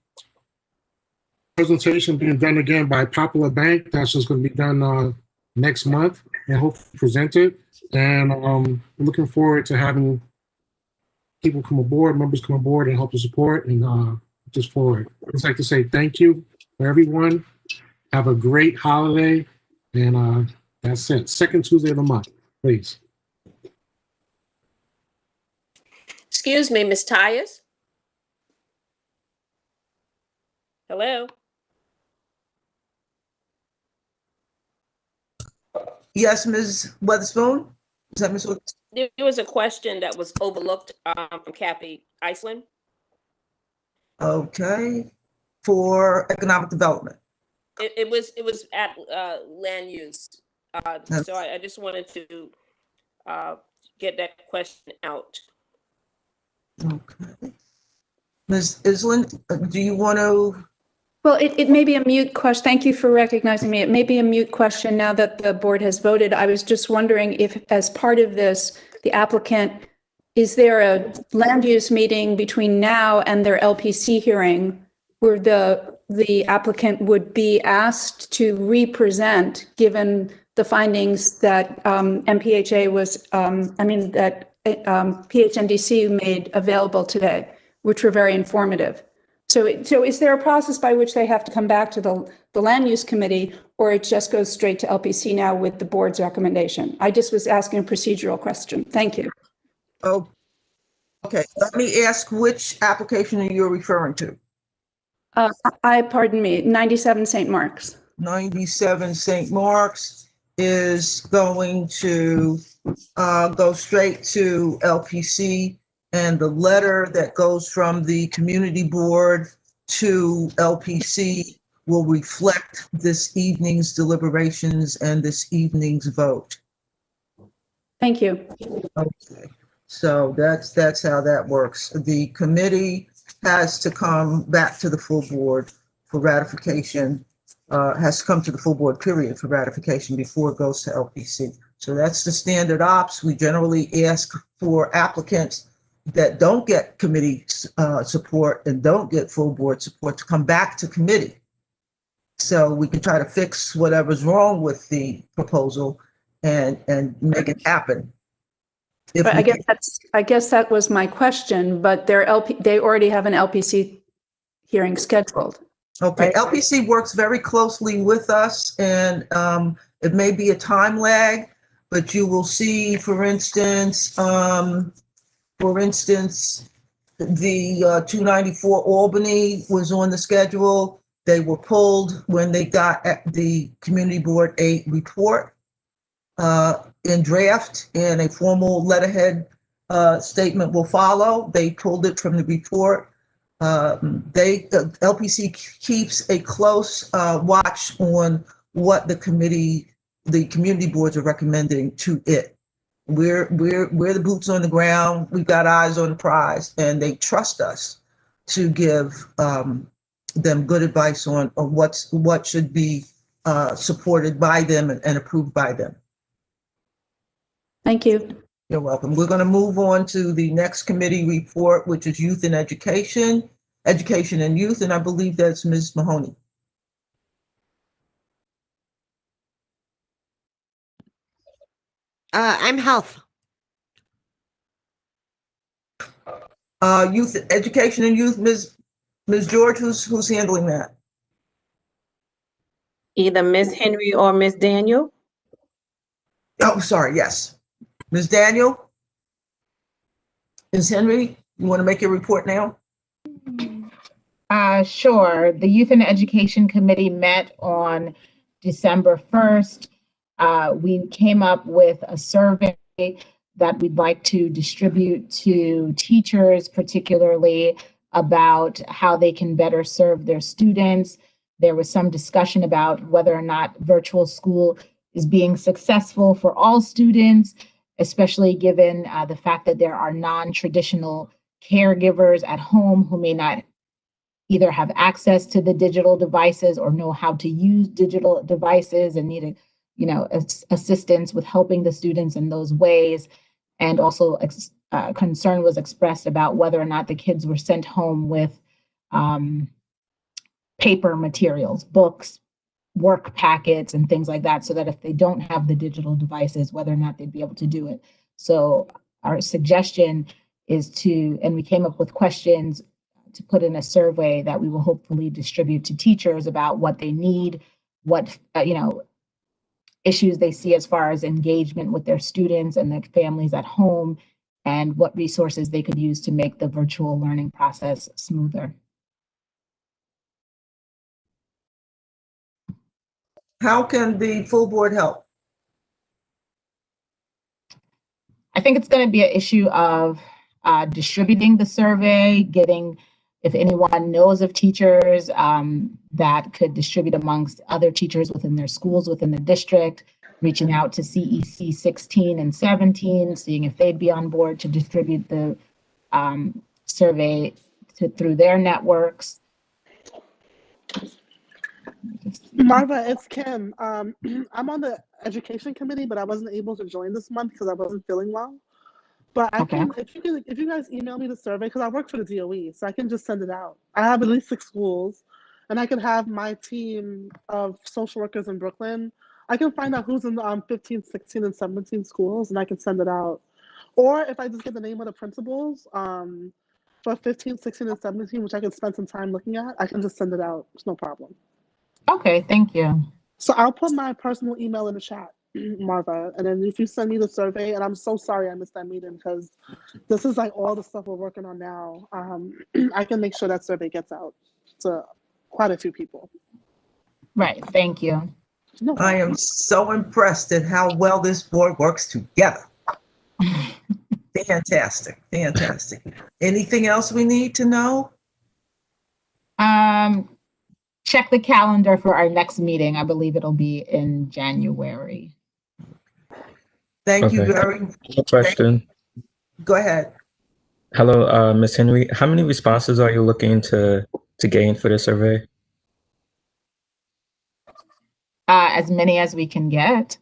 presentation being done again by Popular Bank. That's just going to be done next month and hopefully presented. And I'm looking forward to having people come aboard, members come aboard and help to support and just forward. I'd just like to say thank you for everyone. Have a great holiday. And that's it. Second Tuesday of the month, please. Excuse me, Ms. Tyers? Hello? Yes, Ms. Weatherspoon? Is that Ms. Weatherspoon? There was a question that was overlooked from Kathy Iceland. Okay, for economic development. It was at land use. So I just wanted to get that question out. Okay. Ms. Island, do you want to? Well, it may be a mute question. Thank you for recognizing me. It may be a mute question now that the board has voted. I was just wondering if, as part of this, the applicant, is there a land use meeting between now and their LPC hearing where the applicant would be asked to represent, given the findings that MPHA was, that PHNDC made available today, which were very informative. So is there a process by which they have to come back to the land use committee, or it just goes straight to LPC now with the board's recommendation? I just was asking a procedural question. Thank you. Oh, okay. Let me ask which application you're referring to. Pardon me, 97 St. Mark's. 97 St. Mark's is going to go straight to LPC, and the letter that goes from the community board to LPC will reflect this evening's deliberations and this evening's vote. Thank you. Okay, so that's how that works. The committee has to come back to the full board for ratification, has to come to the full board period for ratification before it goes to LPC. So that's the standard ops. We generally ask for applicants that don't get committee support and don't get full board support to come back to committee, so we can try to fix whatever's wrong with the proposal and make it happen. But I guess that was my question, but they already have an LPC hearing scheduled. Okay, right? LPC works very closely with us, and it may be a time lag, but you will see, for instance, the 294 Albany was on the schedule. They were pulled when they got the community board a report in draft, and a formal letterhead statement will follow. They pulled it from the report. LPC keeps a close watch on what the community boards are recommending to it. We're the boots on the ground. We've got eyes on the prize, and they trust us to give them good advice on what should be supported by them and approved by them. Thank you. You're welcome. We're going to move on to the next committee report, which is Youth and Education, Education and Youth, and I believe that's Ms. Mahoney. I'm Health. Youth, Education and Youth, Ms. George, who's handling that? Either Miss Henry or Miss Daniel. Oh, sorry, yes. Ms. Daniel? Ms. Henry, you want to make your report now? Sure. The Youth and Education Committee met on December 1st. We came up with a survey that we'd like to distribute to teachers, particularly about how they can better serve their students. There was some discussion about whether or not virtual school is being successful for all students, especially given the fact that there are non-traditional caregivers at home who may not either have access to the digital devices or know how to use digital devices and need assistance with helping the students in those ways. And also concern was expressed about whether or not the kids were sent home with paper materials, books, work packets, and things like that, so that if they don't have the digital devices, whether or not they'd be able to do it. So our suggestion is and we came up with questions to put in a survey that we will hopefully distribute to teachers about what they need, what, issues they see as far as engagement with their students and their families at home, and what resources they could use to make the virtual learning process smoother. How can the full board help? I think it's going to be an issue of distributing the survey, if anyone knows of teachers that could distribute amongst other teachers within their schools, within the district, reaching out to CEC 16 and 17, seeing if they'd be on board to distribute the survey through their networks. Marva, it's Kim. I'm on the education committee, but I wasn't able to join this month because I wasn't feeling well. But I can, if you guys email me the survey, because I work for the DOE, so I can just send it out. I have at least 6 schools, and I can have my team of social workers in Brooklyn. I can find out who's in the 15, 16, and 17 schools, and I can send it out. Or if I just get the name of the principals for 15, 16, and 17, which I can spend some time looking at, I can just send it out. It's no problem. Okay, thank you. So I'll put my personal email in the chat, Marva, and then if you send me the survey, and I'm so sorry I missed that meeting because this is like all the stuff we're working on now. I can make sure that survey gets out to quite a few people. Right, thank you. No, I am so impressed at how well this board works together. Fantastic, fantastic. Anything else we need to know? Check the calendar for our next meeting. I believe it'll be in January. Thank you very much. Question. Go ahead. Hello, Ms. Henry. How many responses are you looking to gain for the survey? As many as we can get.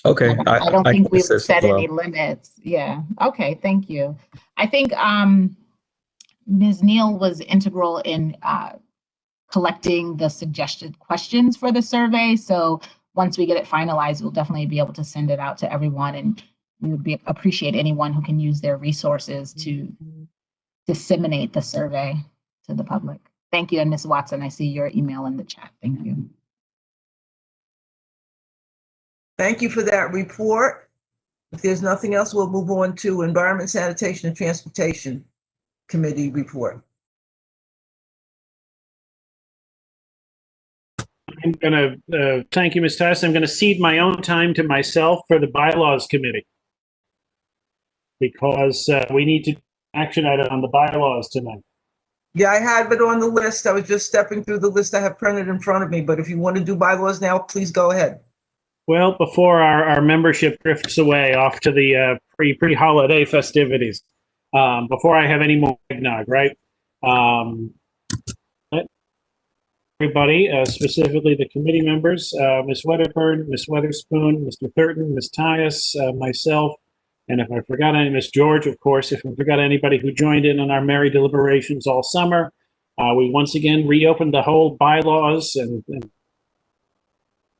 Okay. I don't think we've assist set as well. any limits. Yeah. Okay. Thank you. I think Ms. Neal was integral in collecting the suggested questions for the survey. So once we get it finalized, we'll definitely be able to send it out to everyone, and we would appreciate anyone who can use their resources to disseminate the survey to the public. Thank you. And Ms. Watson, I see your email in the chat. Thank you. Thank you for that report. If there's nothing else, we'll move on to Environment, Sanitation, and Transportation Committee report. I'm going to thank you, Ms. Tyson. I'm going to cede my own time to myself for the Bylaws Committee because we need to action item on the bylaws tonight. Yeah, I have it on the list. I was just stepping through the list I have printed in front of me, but if you want to do bylaws now, please go ahead. Well, before our membership drifts away off to the pre-holiday festivities, before I have any more eggnog, right? Everybody, specifically the committee members, Ms. Wedderburn, Ms. Weatherspoon, Mr. Thurton, Ms. Tyus, myself, And if I forgot any, Miss George, of course, if I forgot anybody who joined in on our merry deliberations all summer, we once again reopened the whole bylaws and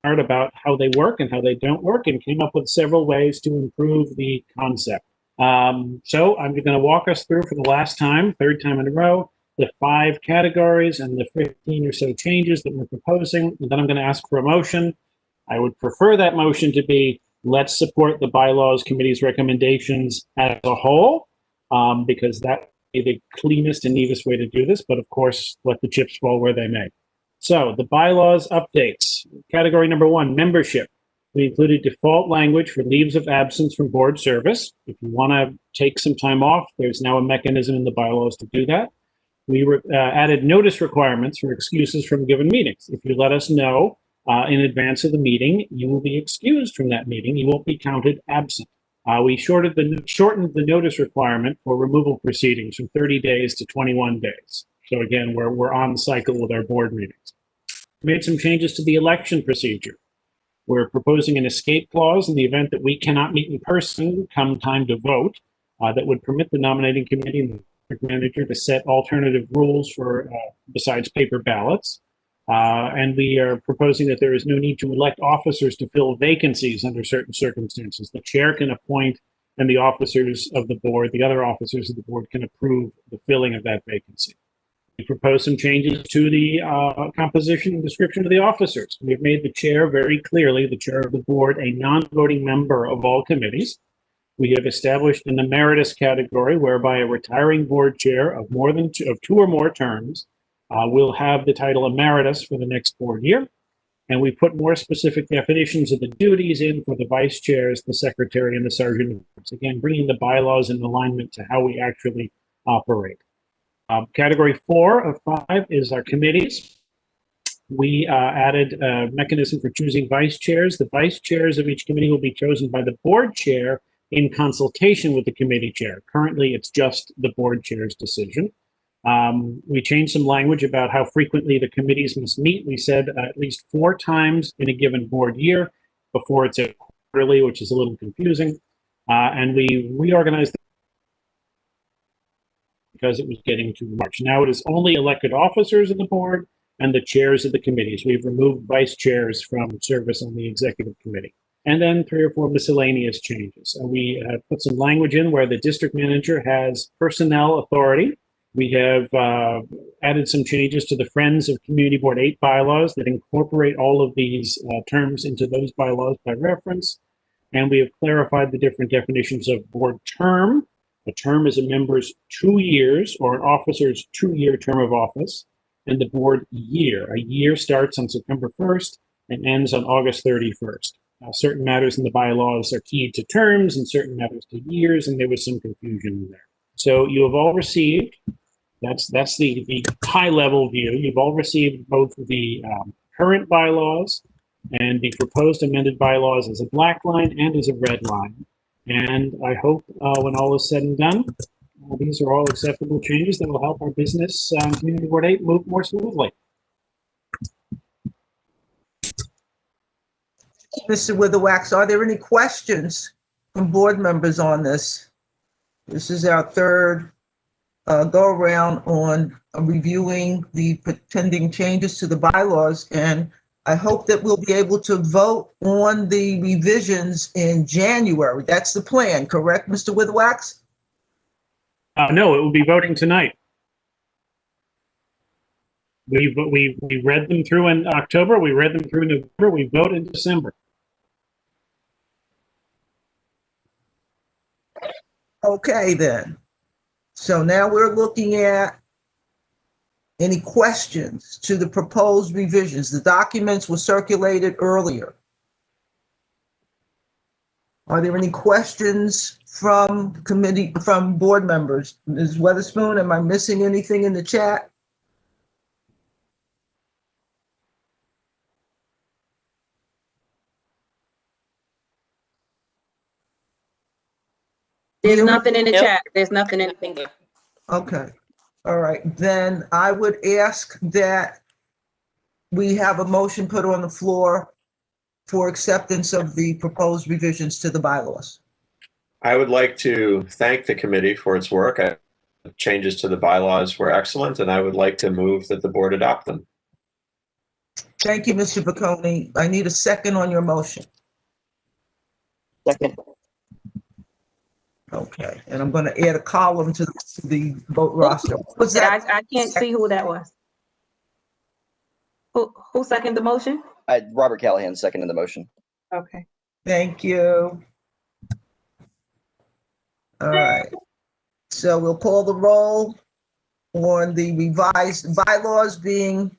heard about how they work and how they don't work, and came up with several ways to improve the concept. So I'm going to walk us through for the last time, third time in a row, the 5 categories and the 15 or so changes that we're proposing. And then I'm going to ask for a motion. I would prefer that motion to be, let's support the bylaws committee's recommendations as a whole, because that would be the cleanest and neatest way to do this. But of course, let the chips fall where they may. So the bylaws updates. Category number 1, membership. We included default language for leaves of absence from board service. If you want to take some time off, there's now a mechanism in the bylaws to do that. We added notice requirements for excuses from given meetings. If you let us know in advance of the meeting, you will be excused from that meeting. You won't be counted absent. We shortened the notice requirement for removal proceedings from 30 days to 21 days. So again, we're on cycle with our board meetings. We made some changes to the election procedure. We're proposing an escape clause in the event that we cannot meet in person come time to vote that would permit the nominating committee and the district manager to set alternative rules for besides paper ballots. And we are proposing that there is no need to elect officers to fill vacancies under certain circumstances. The chair can appoint, and the officers of the board, the other officers of the board, can approve the filling of that vacancy. We propose some changes to the composition and description of the officers. We've made the chair very clearly, the chair of the board, a non-voting member of all committees. We have established an emeritus category whereby a retiring board chair of two or more terms will have the title emeritus for the next board year. And we put more specific definitions of the duties in for the vice chairs, the secretary, and the sergeant. Again, bringing the bylaws in alignment to how we actually operate. Category 4 of 5 is our committees. We added a mechanism for choosing vice chairs. The vice chairs of each committee will be chosen by the board chair in consultation with the committee chair. Currently, it's just the board chair's decision. We changed some language about how frequently the committees must meet. We said at least 4 times in a given board year. Before it's a quarterly, which is a little confusing. And we reorganized because it was getting too much. Now it is only elected officers of the board and the chairs of the committees. We've removed vice chairs from service on the executive committee. And then 3 or 4 miscellaneous changes. We put some language in where the district manager has personnel authority. We have added some changes to the Friends of Community Board 8 bylaws that incorporate all of these terms into those bylaws by reference. And we have clarified the different definitions of board term. A term is a member's 2 years or an officer's 2-year term of office, and the board year. A year starts on September 1st and ends on August 31st. Certain matters in the bylaws are keyed to terms and certain matters to years, and there was some confusion in there. So you have all received, that's the high-level view. You've all received both the current bylaws and the proposed amended bylaws as a black line and as a red line. And I hope when all is said and done, these are all acceptable changes that will help our business Community Board 8 move more smoothly. Mr. Witherwax, are there any questions from board members on this? This is our third go around on reviewing the pending changes to the bylaws, and I hope that we'll be able to vote on the revisions in January. That's the plan, correct, Mr. Witherwax? No, it will be voting tonight. We read them through in October, we read them through in November, we vote in December. Okay, then. So now we're looking at any questions to the proposed revisions. The documents were circulated earlier. Are there any questions from board members? Ms. Weatherspoon, am I missing anything in the chat? There's nothing in the chat. There's nothing in there. Okay. All right. Then I would ask that we have a motion put on the floor for acceptance of the proposed revisions to the bylaws. I would like to thank the committee for its work. Changes to the bylaws were excellent, and I would like to move that the board adopt them. Thank you, Mr. Bocconi. I need a second on your motion. Second. Okay, and I'm going to add a column to the vote roster. What's that? I can't see who that was. Who seconded the motion? Robert Callahan seconded the motion. Okay. Thank you. All right. So we'll call the roll on the revised bylaws being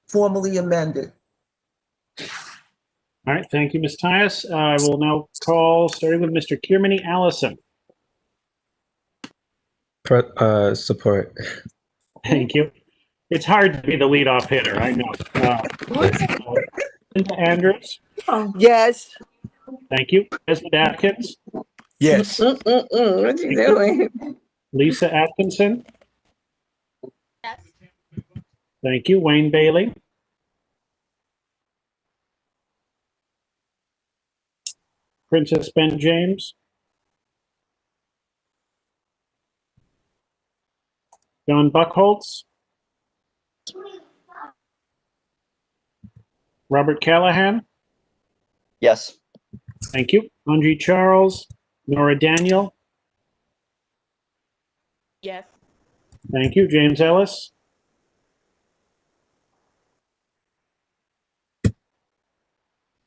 formally amended. All right, thank you, Ms. Tyus. I will now call, starting with Mr. Kiermany Allison. Support. Thank you. It's hard to be the leadoff hitter, I know. Linda Andrews. Yes. Thank you. Desmond Atkins. Yes. What you doing? Lisa Atkinson. Yes. Thank you. Wayne Bailey. Princess Ben James. John Buckholtz. Robert Callahan. Yes. Thank you. Andre Charles. Nora Daniel. Yes. Thank you. James Ellis.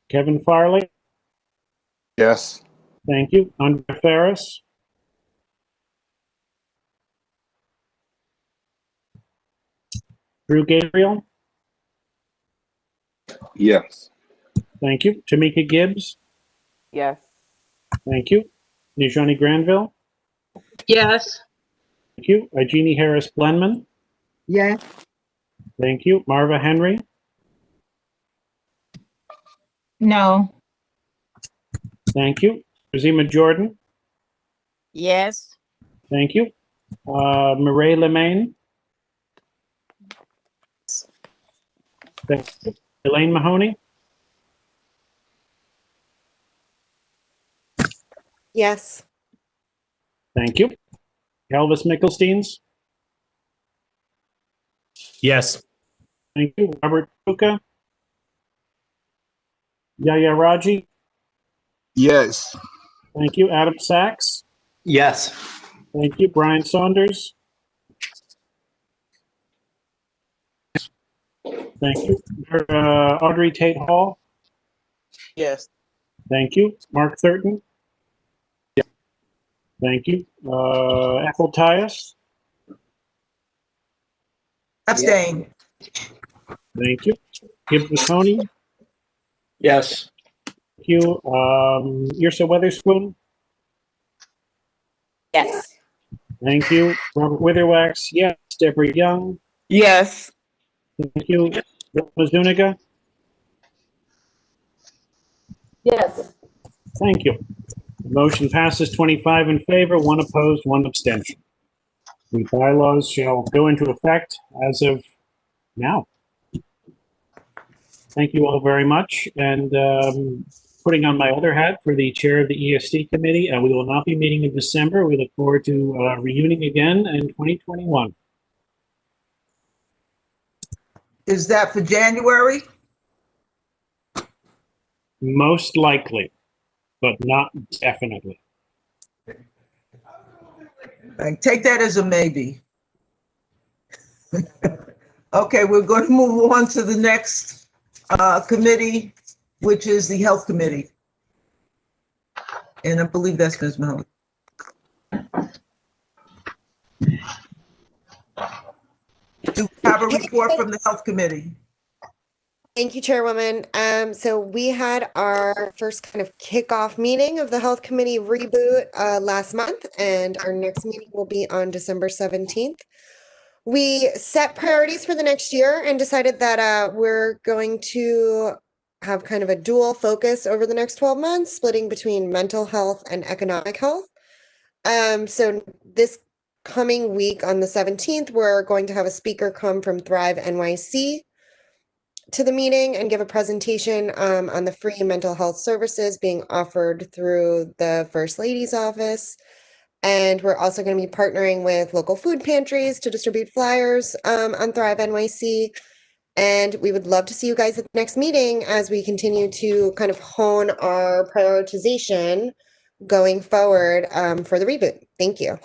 Kevin Farley. Yes. Thank you. Andre Ferris. Drew Gabriel. Yes. Thank you. Tamika Gibbs. Yes. Thank you. Nijani Granville. Yes. Thank you. Jeannie Harris Blenman. Yes. Thank you. Marva Henry. No. Thank you. Rosima Jordan. Yes. Thank you. Mireille Lemaine. Thank you. Elaine Mahoney. Yes. Thank you. Elvis Mickelsteins. Yes. Thank you. Robert Puka. Yaya Raji. Yes. Thank you. Adam Sachs. Yes. Thank you. Brian Saunders. Thank you. Audrey Tate Hall. Yes. Thank you. Mark Thurton. Thank you. Ethel Tyus. Abstain. Thank you. Gibbs Bocconi. Yes. Thank you. Yrsa Weatherspoon. Yes. Thank you. Robert Witherwax. Yes. Deborah Young. Yes. Thank you. Roma Zuniga. Yes. Thank you. The motion passes 25 in favor, 1 opposed, 1 abstention. The bylaws shall go into effect as of now. Thank you all very much. And putting on my other hat for the chair of the EST committee, we will not be meeting in December. We look forward to reuniting again in 2021. Is that for January? Most likely, but not definitely. Take that as a maybe. Okay, we're going to move on to the next committee, which is the Health Committee. And I believe that's Ms. Mahoney. Do we have a report from the Health Committee? Thank you, Chairwoman. So we had our first kind of kickoff meeting of the Health Committee reboot last month, and our next meeting will be on December 17th. We set priorities for the next year and decided that we're going to have kind of a dual focus over the next 12 months, splitting between mental health and economic health. So this coming week on the 17th, we're going to have a speaker come from Thrive NYC to the meeting and give a presentation on the free mental health services being offered through the First Lady's office. And we're also going to be partnering with local food pantries to distribute flyers on Thrive NYC. And we would love to see you guys at the next meeting as we continue to kind of hone our prioritization going forward for the reboot. Thank you.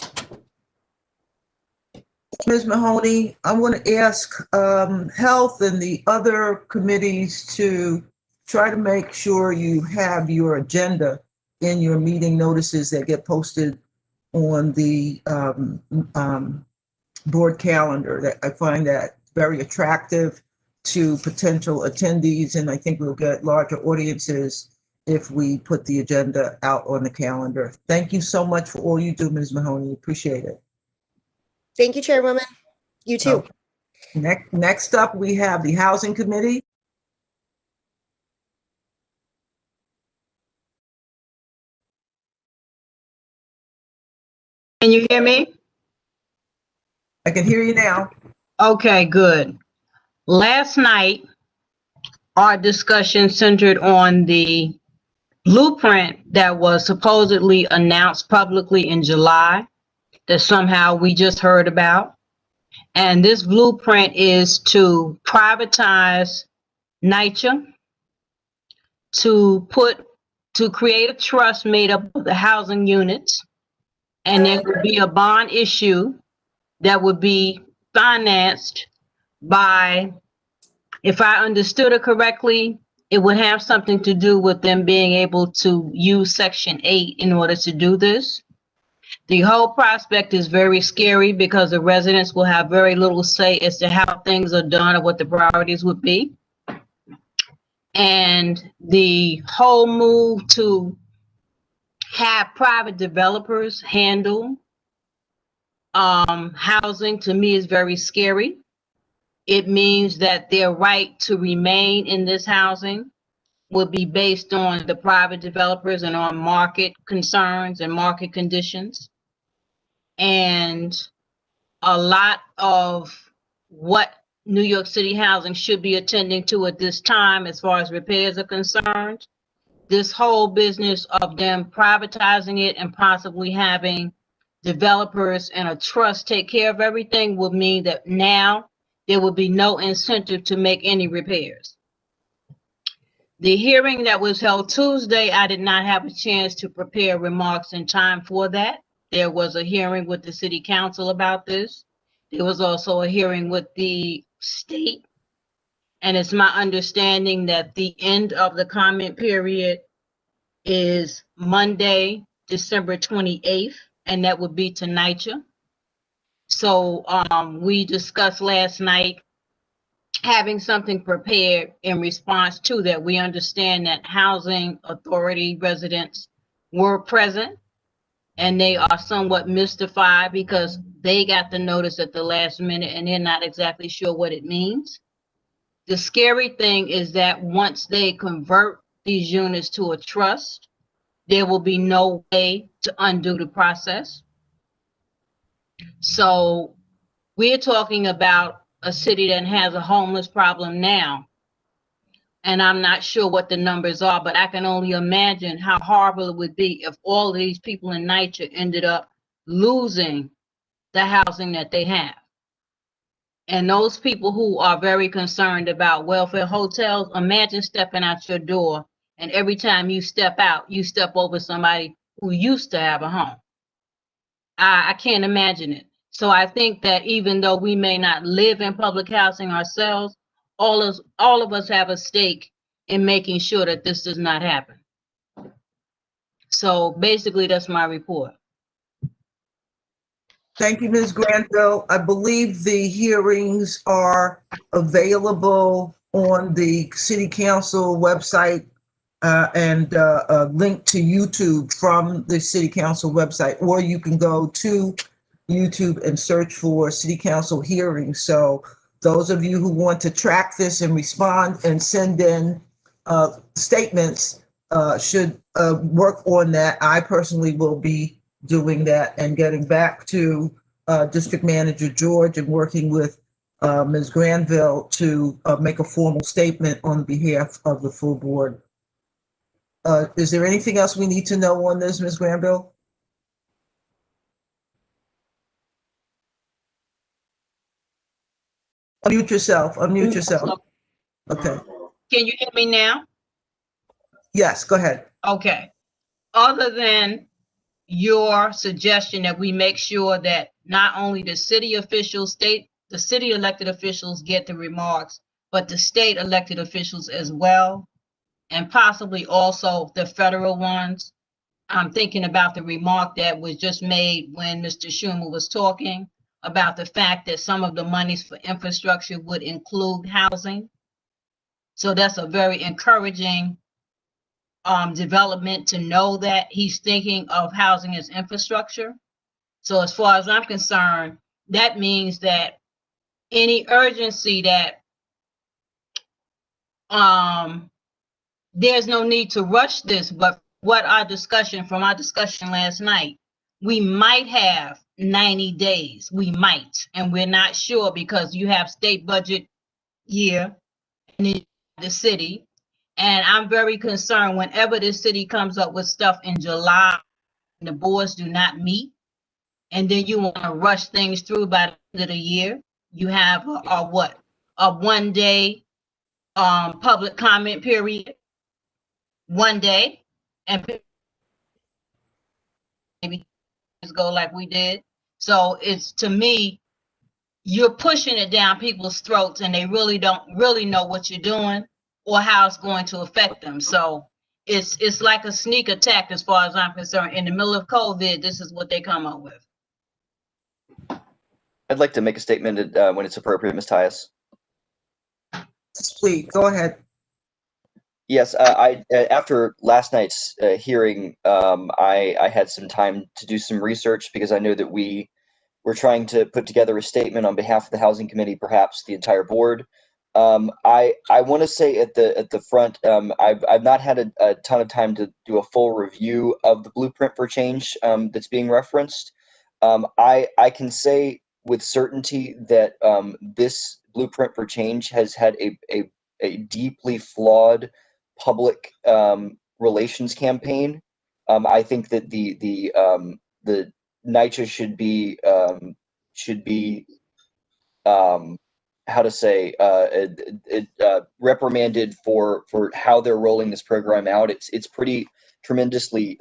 Ms. Mahoney, I want to ask Health and the other committees to try to make sure you have your agenda in your meeting notices that get posted on the board calendar. That I find that very attractive to potential attendees, and I think we'll get larger audiences if we put the agenda out on the calendar. Thank you so much for all you do, Ms. Mahoney. Appreciate it. Thank you, Chairwoman. You too. Next up, we have the Housing Committee. Can you hear me? I can hear you now. Okay, good. Last night, our discussion centered on the blueprint that was supposedly announced publicly in July that somehow we just heard about. And this blueprint is to privatize NYCHA, to create a trust made up of the housing units, and there would be a bond issue that would be financed by, if I understood it correctly, it would have something to do with them being able to use Section 8 in order to do this. The whole prospect is very scary because the residents will have very little say as to how things are done or what the priorities would be. And the whole move to have private developers handle housing, to me, is very scary. It means that their right to remain in this housing will be based on the private developers and on market concerns and market conditions. And a lot of what New York City housing should be attending to at this time, as far as repairs are concerned, this whole business of them privatizing it and possibly having developers and a trust take care of everything will mean that now there will be no incentive to make any repairs. The hearing that was held Tuesday, I did not have a chance to prepare remarks in time for that. There was a hearing with the city council about this. There was also a hearing with the state. And it's my understanding that the end of the comment period is Monday, December 28th, and that would be to NYCHA. So we discussed last night having something prepared in response to that. We understand that housing authority residents were present and they are somewhat mystified because they got the notice at the last minute and they're not exactly sure what it means. The scary thing is that once they convert these units to a trust, there will be no way to undo the process. So we're talking about a city that has a homeless problem now. And I'm not sure what the numbers are, but I can only imagine how horrible it would be if all of these people in NYCHA ended up losing the housing that they have. And those people who are very concerned about welfare hotels, imagine stepping out your door and every time you step out, you step over somebody who used to have a home. I can't imagine it. So I think that even though we may not live in public housing ourselves, all of us have a stake in making sure that this does not happen. So basically, that's my report. Thank you, Ms. Granville. I believe the hearings are available on the City Council website and a link to YouTube from the City Council website, or you can go to YouTube and search for City Council hearings. So those of you who want to track this and respond and send in statements should work on that. I personally will be doing that and getting back to District Manager George and working with Ms. Granville to make a formal statement on behalf of the full board. Is there anything else we need to know on this, Ms. Granville? Unmute yourself, unmute yourself. Okay, Can you hear me now? yes, go ahead. Okay. Other than your suggestion that we make sure that not only the city officials, the city elected officials get the remarks, but the state elected officials as well, and possibly also the federal ones. I'm thinking about the remark that was just made when Mr. Schumer was talking about the fact that some of the monies for infrastructure would include housing. So that's a very encouraging development to know that he's thinking of housing as infrastructure. So as far as I'm concerned, that means that any urgency that there's no need to rush this, but from our discussion last night, we might have 90 days. We might, and we're not sure because you have state budget year in the city. And I'm very concerned whenever the city comes up with stuff in July, the boards do not meet. And then you want to rush things through by the end of the year. You have a 1 day public comment period, 1 day, and maybe go like we did. So it's, to me, you're pushing it down people's throats and they really don't know what you're doing or how it's going to affect them. So it's like a sneak attack as far as I'm concerned. In the middle of COVID, this is what they come up with. I'd like to make a statement when it's appropriate, Ms. Tyus. Please, go ahead. Yes, I after last night's hearing, I had some time to do some research because I know that we were trying to put together a statement on behalf of the Housing Committee, perhaps the entire board. I want to say at the front, I've not had a ton of time to do a full review of the blueprint for change that's being referenced. I can say with certainty that this blueprint for change has had a deeply flawed public relations campaign. I think that the NYCHA should be how to say reprimanded for how they're rolling this program out. It's pretty tremendously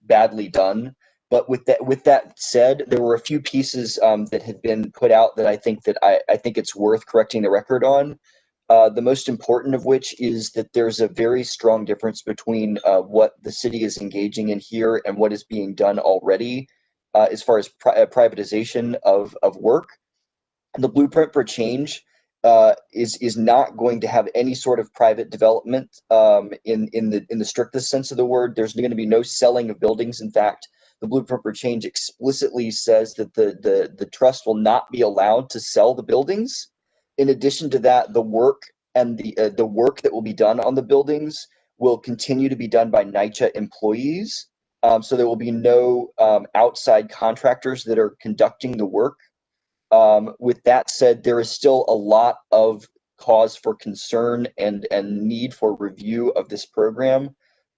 badly done. But with that said, there were a few pieces that had been put out that I think it's worth correcting the record on. The most important of which is that there's a very strong difference between what the city is engaging in here and what is being done already as far as privatization of work. The blueprint for change is not going to have any sort of private development in the strictest sense of the word. There's going to be no selling of buildings. In fact, the blueprint for change explicitly says that the trust will not be allowed to sell the buildings. In addition to that, the work and the work that will be done on the buildings will continue to be done by NYCHA employees. So there will be no outside contractors that are conducting the work. With that said, there is still a lot of cause for concern and need for review of this program.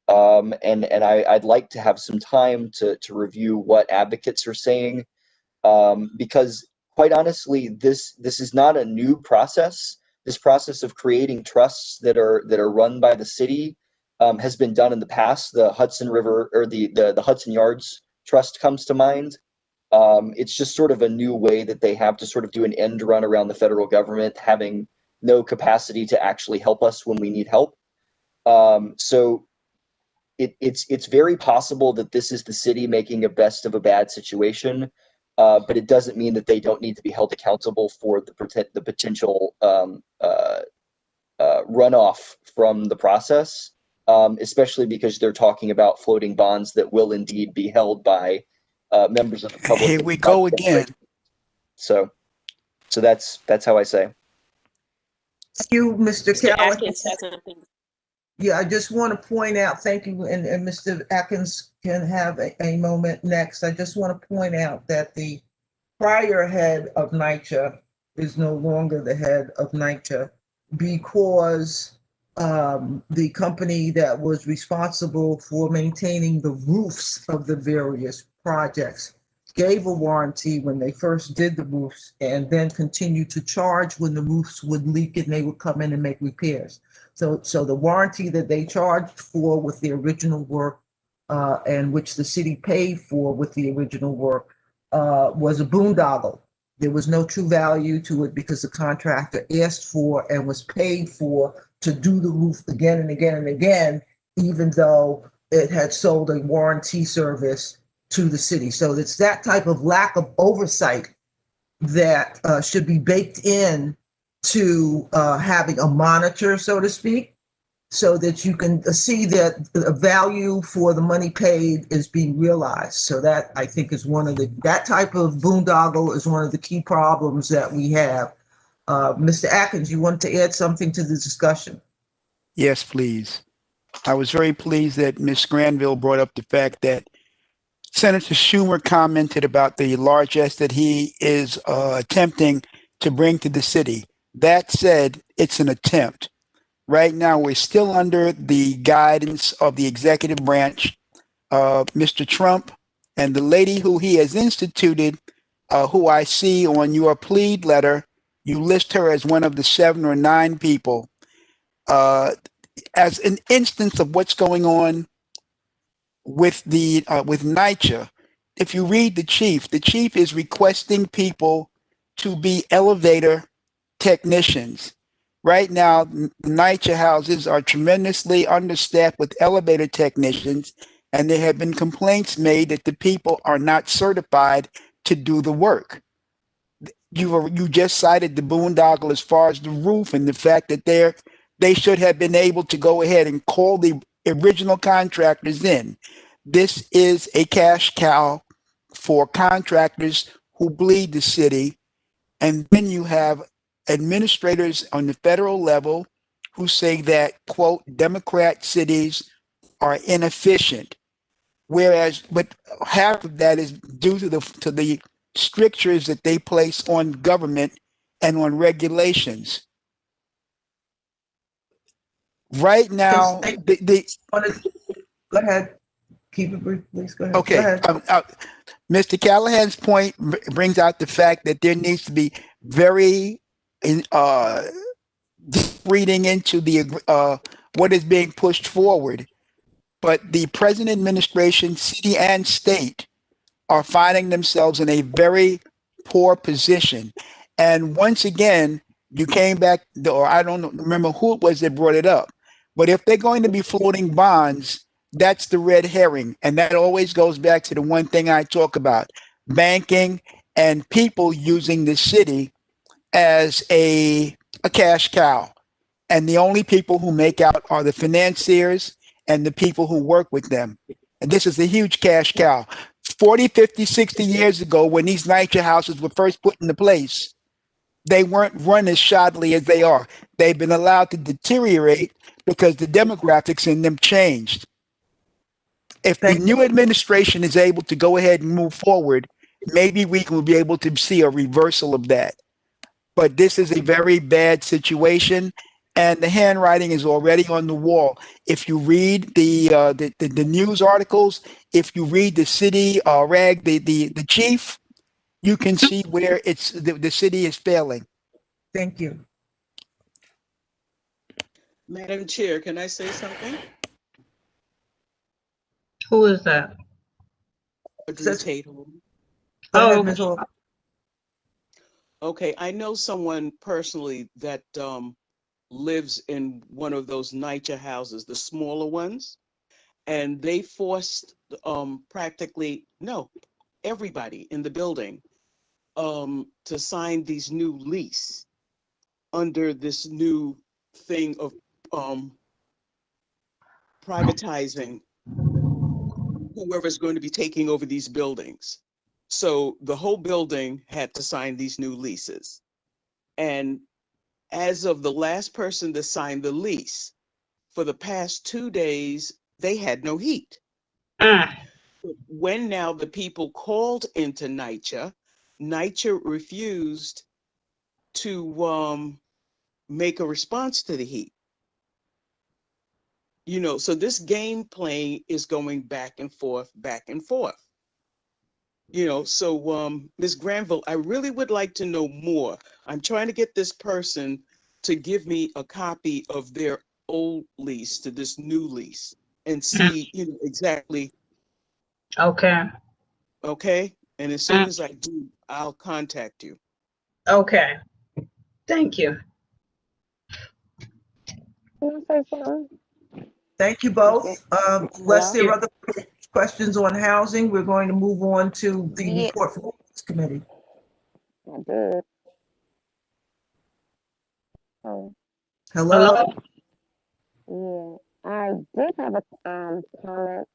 And I'd like to have some time to review what advocates are saying, because quite honestly, this is not a new process. This process of creating trusts that are run by the city has been done in the past. The Hudson River or the Hudson Yards Trust comes to mind. It's just sort of a new way that they have to sort of do an end run around the federal government, having no capacity to actually help us when we need help. So it's very possible that this is the city making a best of a bad situation, but it doesn't mean that they don't need to be held accountable for the potential runoff from the process, especially because they're talking about floating bonds that will indeed be held by members of the public. Here we go again. So that's how I say. Thank you, Mr. Callahan. Atkins has something. Yeah, I just want to point out, thank you, and Mr. Atkins can have a moment next. I just want to point out that the prior head of NYCHA is no longer the head of NYCHA because the company that was responsible for maintaining the roofs of the various projects gave a warranty when they first did the roofs and then continued to charge when the roofs would leak and they would come in and make repairs. So the warranty that they charged for with the original work and which the city paid for with the original work was a boondoggle. There was no true value to it because the contractor asked for and was paid for to do the roof again and again and again, even though it had sold a warranty service to the city. So it's that type of lack of oversight that should be baked in to having a monitor, so to speak, so that you can see that the value for the money paid is being realized. So that, I think, is that type of boondoggle is one of the key problems that we have. Mr. Atkins, you wanted to add something to the discussion? Yes, please. I was very pleased that Ms. Granville brought up the fact that Senator Schumer commented about the largesse that he is attempting to bring to the city. That said, it's an attempt. Right now, we're still under the guidance of the executive branch, Mr. Trump, and the lady who he has instituted, who I see on your plead letter, you list her as one of the 7 or 9 people. As an instance of what's going on with NYCHA, if you read the chief is requesting people to be elevator technicians. Right now, NYCHA houses are tremendously understaffed with elevator technicians, and there have been complaints made that the people are not certified to do the work. You just cited the boondoggle as far as the roof and the fact that they should have been able to go ahead and call the original contractors in. This is a cash cow for contractors who bleed the city. And then you have administrators on the federal level who say that, quote, Democrat cities are inefficient. But half of that is due to the strictures that they place on government and on regulations. Right now, go ahead. Keep it brief, please. Go ahead. Okay. Go ahead. Mr. Callahan's point brings out the fact that there needs to be very deep reading into the what is being pushed forward. But the present administration, city and state, are finding themselves in a very poor position. And once again, you came back, or I don't remember who it was that brought it up, but if they're going to be floating bonds, that's the red herring. And that always goes back to the one thing I talk about, banking and people using the city as a cash cow. And the only people who make out are the financiers and the people who work with them. And this is a huge cash cow. 40, 50, 60 years ago, when these NYCHA houses were first put into place, they weren't run as shoddily as they are. They've been allowed to deteriorate because the demographics in them changed. If the new administration is able to go ahead and move forward, maybe we will be able to see a reversal of that. But this is a very bad situation, and the handwriting is already on the wall. If you read the news articles, if you read the city rag, the chief, you can see where the city is failing. Thank you. Madam Chair, can I say something? Who is that? Drew Tatum. Oh, Okay, I know someone personally that lives in one of those NYCHA houses, the smaller ones, and they forced everybody in the building to sign these new lease under this new thing of privatizing whoever's going to be taking over these buildings. So the whole building had to sign these new leases. And as of the last person to sign the lease, for the past 2 days, they had no heat. When now the people called into NYCHA, NYCHA refused to make a response to the heat. You know, so this game playing is going back and forth, back and forth. You know, so Ms. Granville, I really would like to know more. I'm trying to get this person to give me a copy of their old lease to this new lease and see, you know, exactly. Okay. Okay. And as soon as I do, I'll contact you. Okay. Thank you. Thank you both. Unless there are other questions on housing, we're going to move on to the report from the committee. I did. Oh. Hello? Yeah, I did have a comment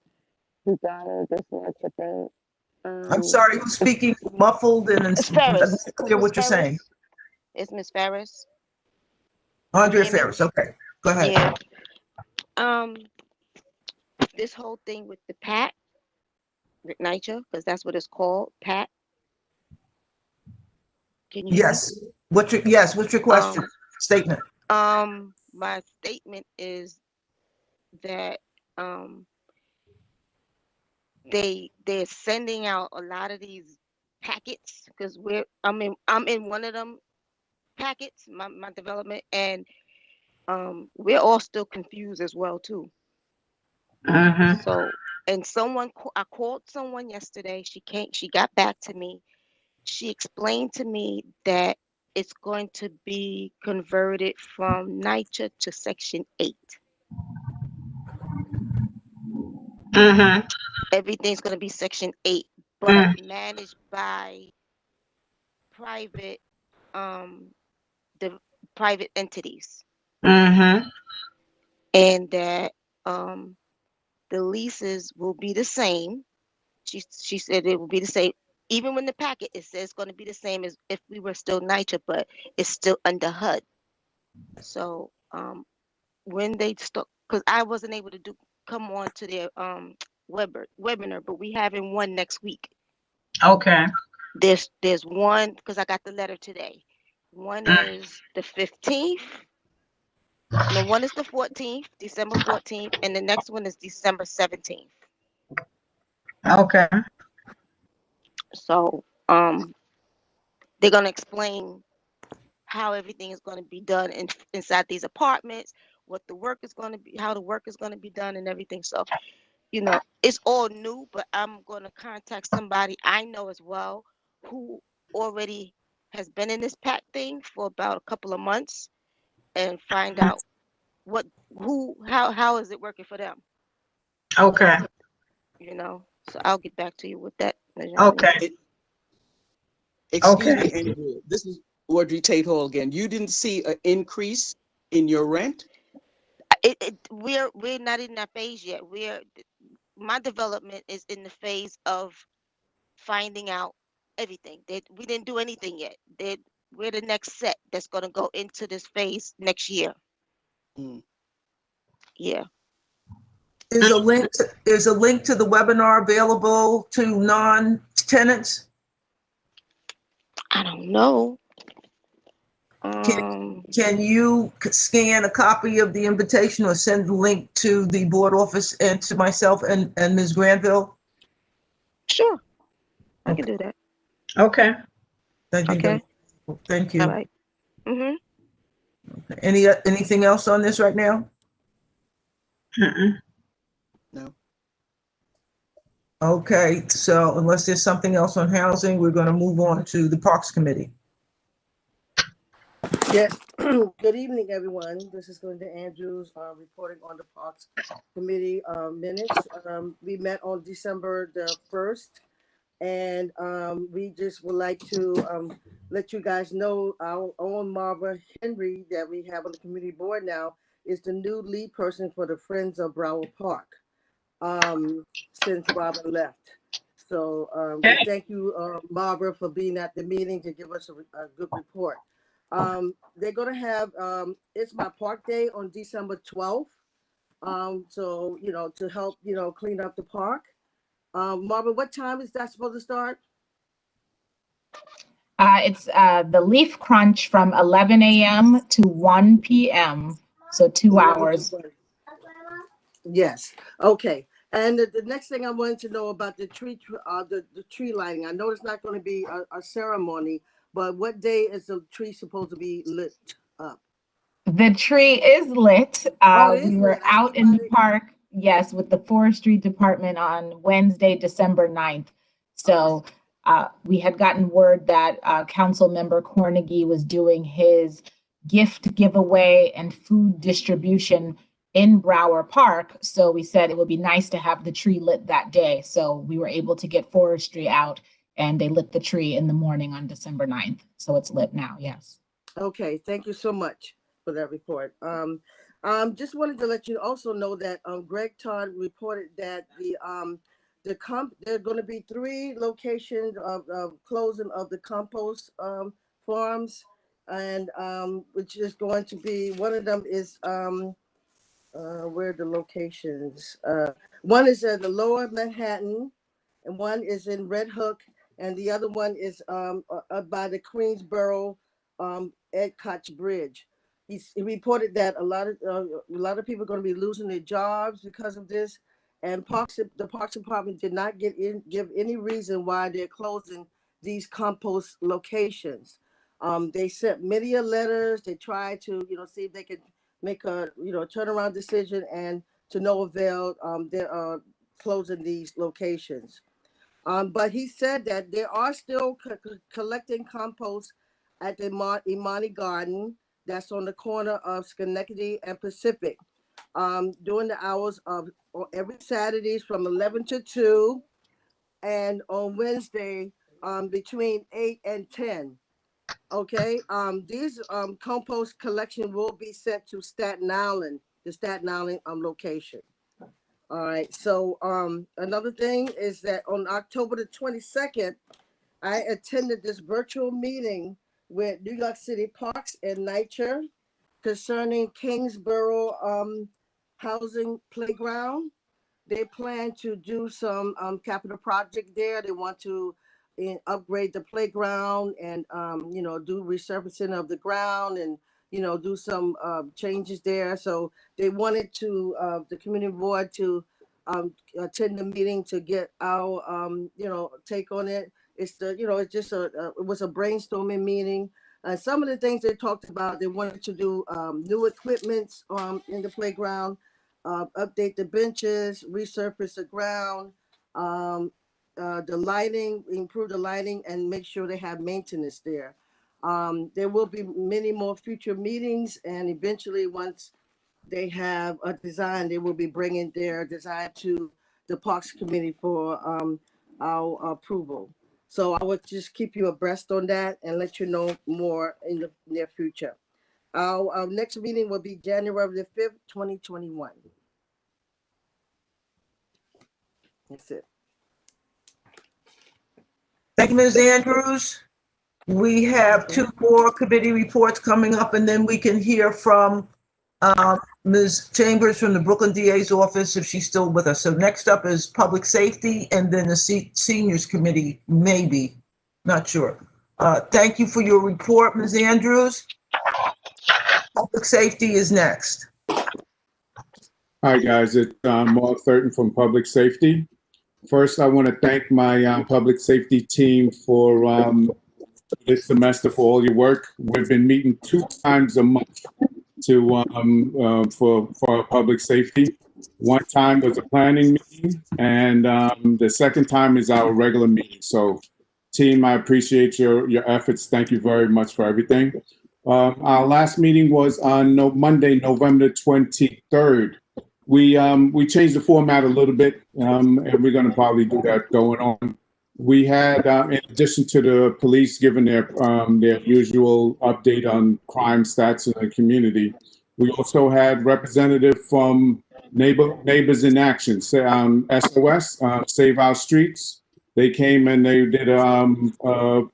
regarding this nature thing. I'm sorry, who's speaking muffled and It's Ferris. clear what you're saying? It's Miss Ferris. Andrea Ferris, okay, go ahead. Yeah. This whole thing with the PAT, with NYCHA, because that's what it's called, PAT. Can you hear me? Yes, what's your question, statement? My statement is that they're sending out a lot of these packets because I'm in one of them packets, my development, and we're all still confused as well too. So, and I called someone yesterday. She got back to me. She explained to me that it's going to be converted from NYCHA to Section 8. Everything's going to be Section 8, but managed by private, the private entities. And that the leases will be the same. She said it will be the same. Even when the packet, it says it's going to be the same as if we were still NYCHA, but it's still under HUD. So when they start, because I wasn't able to come on to their webinar, but we having one next week. Okay. There's one, because I got the letter today. One is the 15th. No, one is the 14th, December 14th, and the next one is December 17th. Okay. So they're going to explain how everything is going to be done inside these apartments, what the work is going to be, how the work is going to be done and everything. So, you know, it's all new, but I'm going to contact somebody I know as well who already has been in this PAT thing for about a couple of months and find out how is it working for them. Okay. You know, so I'll get back to you with that. Okay. Excuse me, Andrea. This is Audrey Tate Hall again. You didn't see an increase in your rent? We're not in that phase yet. My development is in the phase of finding out everything. We didn't do anything yet. We're the next set that's going to go into this phase next year. Yeah. Is a link to the webinar available to non-tenants? I don't know. Can you scan a copy of the invitation or send the link to the board office and to myself and Ms. Granville? Sure, I can do that. Okay. Thank you. All right. Anything else on this right now? No. Okay, so unless there's something else on housing, we're going to move on to the Parks Committee. Yes, good evening, everyone. This is Linda Andrews reporting on the Parks Committee minutes. We met on December the 1st, and we just would like to let you guys know our own Marva Henry that we have on the committee board now is the new lead person for the Friends of Broward Park since Robin left. So thank you, Barbara, for being at the meeting to give us a good report. They're going to have, it's my park day on December 12th. So, you know, to help, you know, clean up the park. Marvin, what time is that supposed to start? It's the Leaf Crunch from 11 a.m. to 1 p.m. So 2 hours. Yes, okay. And the next thing I wanted to know about the tree lighting. I know it's not going to be a ceremony, but what day is the tree supposed to be lit up? The tree is lit. We were out in the park, yes, with the forestry department on Wednesday, December 9th. So we had gotten word that council member Cornegie was doing his gift giveaway and food distribution in Brower Park. So we said it would be nice to have the tree lit that day. So we were able to get forestry out and they lit the tree in the morning on December 9th. So it's lit now, yes. Okay, thank you so much for that report. Just wanted to let you also know that Greg Todd reported that there are going to be 3 locations of closing of the compost farms, and which is going to be, one of them is where are the locations? One is at the Lower Manhattan, and one is in Red Hook, and the other one is by the Queensboro Ed Koch Bridge. He reported that a lot of people are going to be losing their jobs because of this, and the Parks Department did not give any reason why they're closing these compost locations. They sent many letters. They tried to see if they could make a turnaround decision, and to no avail. They're closing these locations. But he said that they are still collecting compost at the Imani Garden, that's on the corner of Schenectady and Pacific, during the hours of every Saturdays from 11 to 2, and on Wednesday between 8 and 10. Okay, these compost collection will be sent to Staten Island, the Staten Island location. All right, so another thing is that on October the 22nd, I attended this virtual meeting with New York City Parks and NYCHA concerning Kingsborough housing playground. They plan to do some capital project there. They want to upgrade the playground and do resurfacing of the ground and do some changes there. So they wanted to the community board to attend the meeting to get our take on it. It's it's just it was a brainstorming meeting. Some of the things they talked about, they wanted to do new equipment in the playground, update the benches, resurface the ground, the lighting, improve the lighting, and make sure they have maintenance there. There will be many more future meetings, and eventually once they have a design, they will be bringing their design to the Parks Committee for our approval. So I would just keep you abreast on that and let you know more in the near future. Our next meeting will be January the 5th, 2021. That's it. Thank you, Ms. Andrews. We have 2 more committee reports coming up, and then we can hear from Ms. Chambers from the Brooklyn DA's office if she's still with us. So next up is Public Safety, and then the Seniors Committee, maybe, not sure. Thank you for your report, Ms. Andrews. Public Safety is next. Hi, guys. It's Mark Thurton from Public Safety. First, I want to thank my public safety team for this semester for all your work. We've been meeting 2 times a month to for our public safety. One time was a planning meeting, and the second time is our regular meeting. So, team, I appreciate your efforts. Thank you very much for everything. Our last meeting was on Monday, November 23rd. We changed the format a little bit, and we're going to probably do that going on. We had, in addition to the police giving their usual update on crime stats in the community, we also had representative from Neighbors in Action, SOS, Save Our Streets. They came and they did a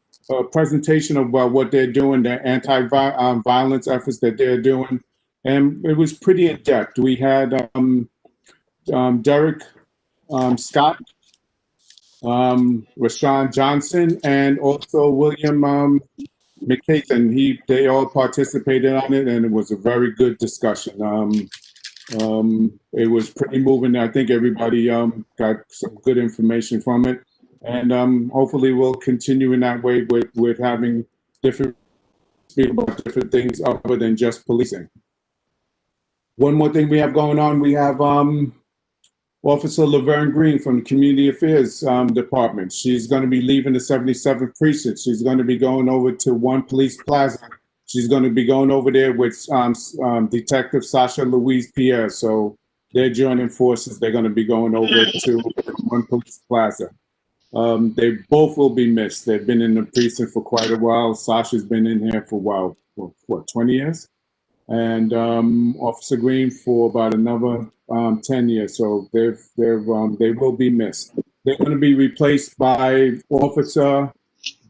presentation about what they're doing, the anti-violence efforts that they're doing. And it was pretty in-depth. We had Derek Scott Rashawn Johnson, and also William McCain. They all participated on it, and it was a very good discussion. It was pretty moving. I think everybody got some good information from it, and hopefully we'll continue in that way with having different people about different things other than just policing. One more thing we have going on, we have Officer Laverne Green from the Community Affairs Department. She's going to be leaving the 77th Precinct. She's going to be going over to One Police Plaza. She's going to be going over there with Detective Sasha Louise Pierre. So they're joining forces. They're going to be going over to One Police Plaza. They both will be missed. They've been in the precinct for quite a while. Sasha's been in here for a while, what, 20 years? And Officer Green for about another 10 years. So they will be missed. They're going to be replaced by Officer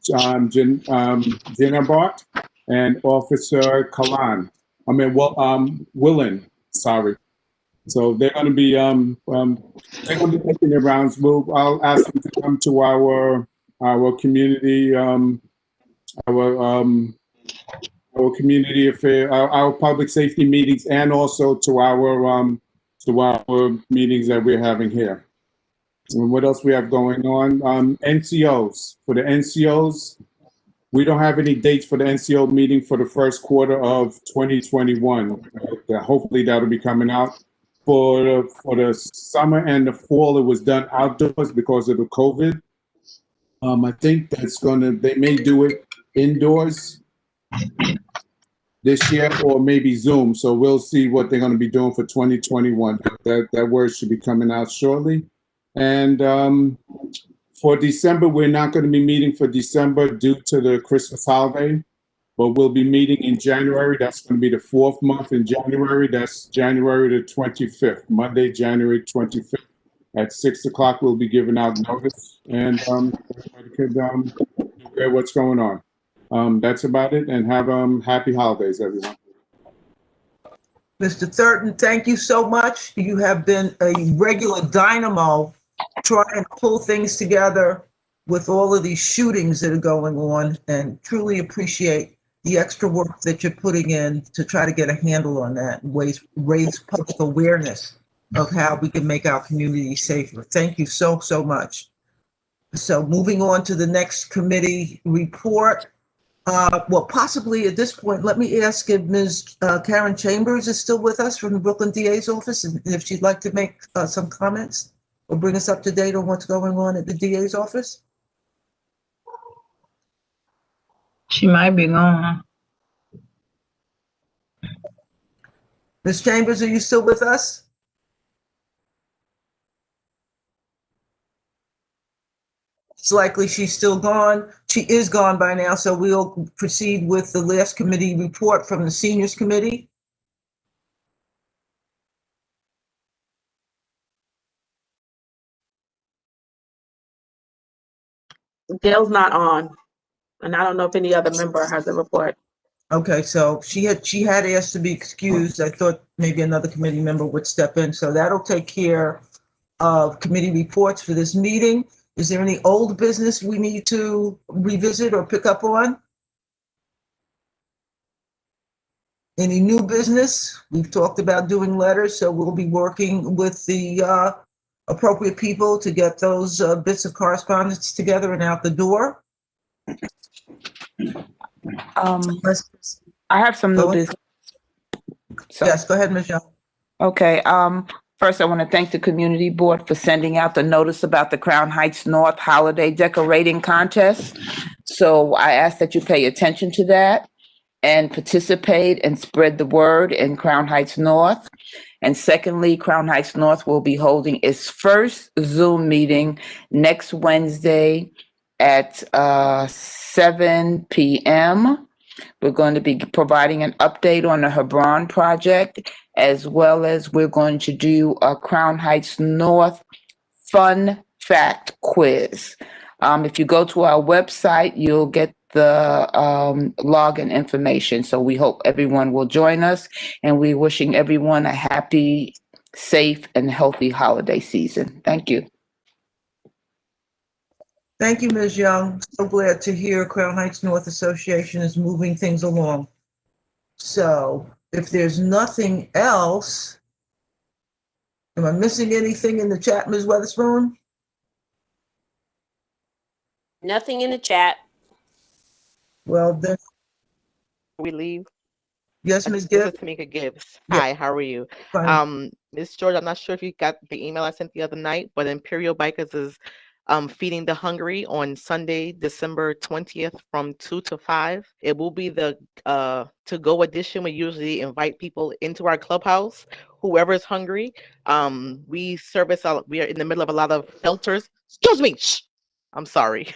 Jenna Bart and Officer Willen. Sorry. So they're going to be taking their rounds. I'll ask them to come to our community community affair, our public safety meetings, and also to our meetings that we're having here. And what else we have going on? NCOs. For the NCOs, we don't have any dates for the NCO meeting for the first quarter of 2021. Hopefully that'll be coming out. For the summer and the fall, it was done outdoors because of the COVID. I think they may do it indoors this year, or maybe Zoom. So we'll see what they're going to be doing for 2021. That word should be coming out shortly. And for December, we're not going to be meeting for December due to the Christmas holiday, but we'll be meeting in January. That's going to be the 4th month in January. That's January the 25th, Monday, January 25th. At 6 o'clock, we'll be giving out notice, and everybody could hear what's going on. That's about it, and have happy holidays, everyone. Mr. Thurton, thank you so much. You have been a regular dynamo trying to pull things together with all of these shootings that are going on, and truly appreciate the extra work that you're putting in to try to get a handle on that and raise public awareness of how we can make our community safer. Thank you so, so much. So moving on to the next committee report. Well, possibly at this point, let me ask if Ms. Karen Chambers is still with us from the Brooklyn DA's office, and if she'd like to make some comments or bring us up to date on what's going on at the DA's office. She might be gone. Ms. Chambers, are you still with us? It's likely she's still gone. She is gone by now, so we'll proceed with the last committee report from the Seniors Committee. Gail's not on, and I don't know if any other member has a report. Okay, so she had asked to be excused. I thought maybe another committee member would step in, so that'll take care of committee reports for this meeting. Is there any old business we need to revisit or pick up on? Any new business? We've talked about doing letters, so we'll be working with the appropriate people to get those bits of correspondence together and out the door. I have some new business. So, yes, go ahead, Michelle. Okay. First, I want to thank the community board for sending out the notice about the Crown Heights North Holiday Decorating Contest. So I ask that you pay attention to that and participate and spread the word in Crown Heights North. And secondly, Crown Heights North will be holding its first Zoom meeting next Wednesday at 7 p.m. We're going to be providing an update on the Hebron project, as well as we're going to do a Crown Heights North fun fact quiz. If you go to our website, you'll get the login information. So we hope everyone will join us, and we're wishing everyone a happy, safe, and healthy holiday season. Thank you. Thank you, Ms. Young. So glad to hear Crown Heights North Association is moving things along. So if there's nothing else, am I missing anything in the chat, Ms. Weatherspoon? Nothing in the chat. Well, then, We leave. yes, Ms. This Gibbs? is Tamika Gibbs. Yeah. Hi, how are you? Fine. Ms. George, I'm not sure if you got the email I sent the other night, but Imperial Bikers is feeding the hungry on Sunday, December 20th from 2 to 5. It will be the to-go edition. We usually invite people into our clubhouse, whoever is hungry. We are in the middle of a lot of shelters. Excuse me. Shh. I'm sorry.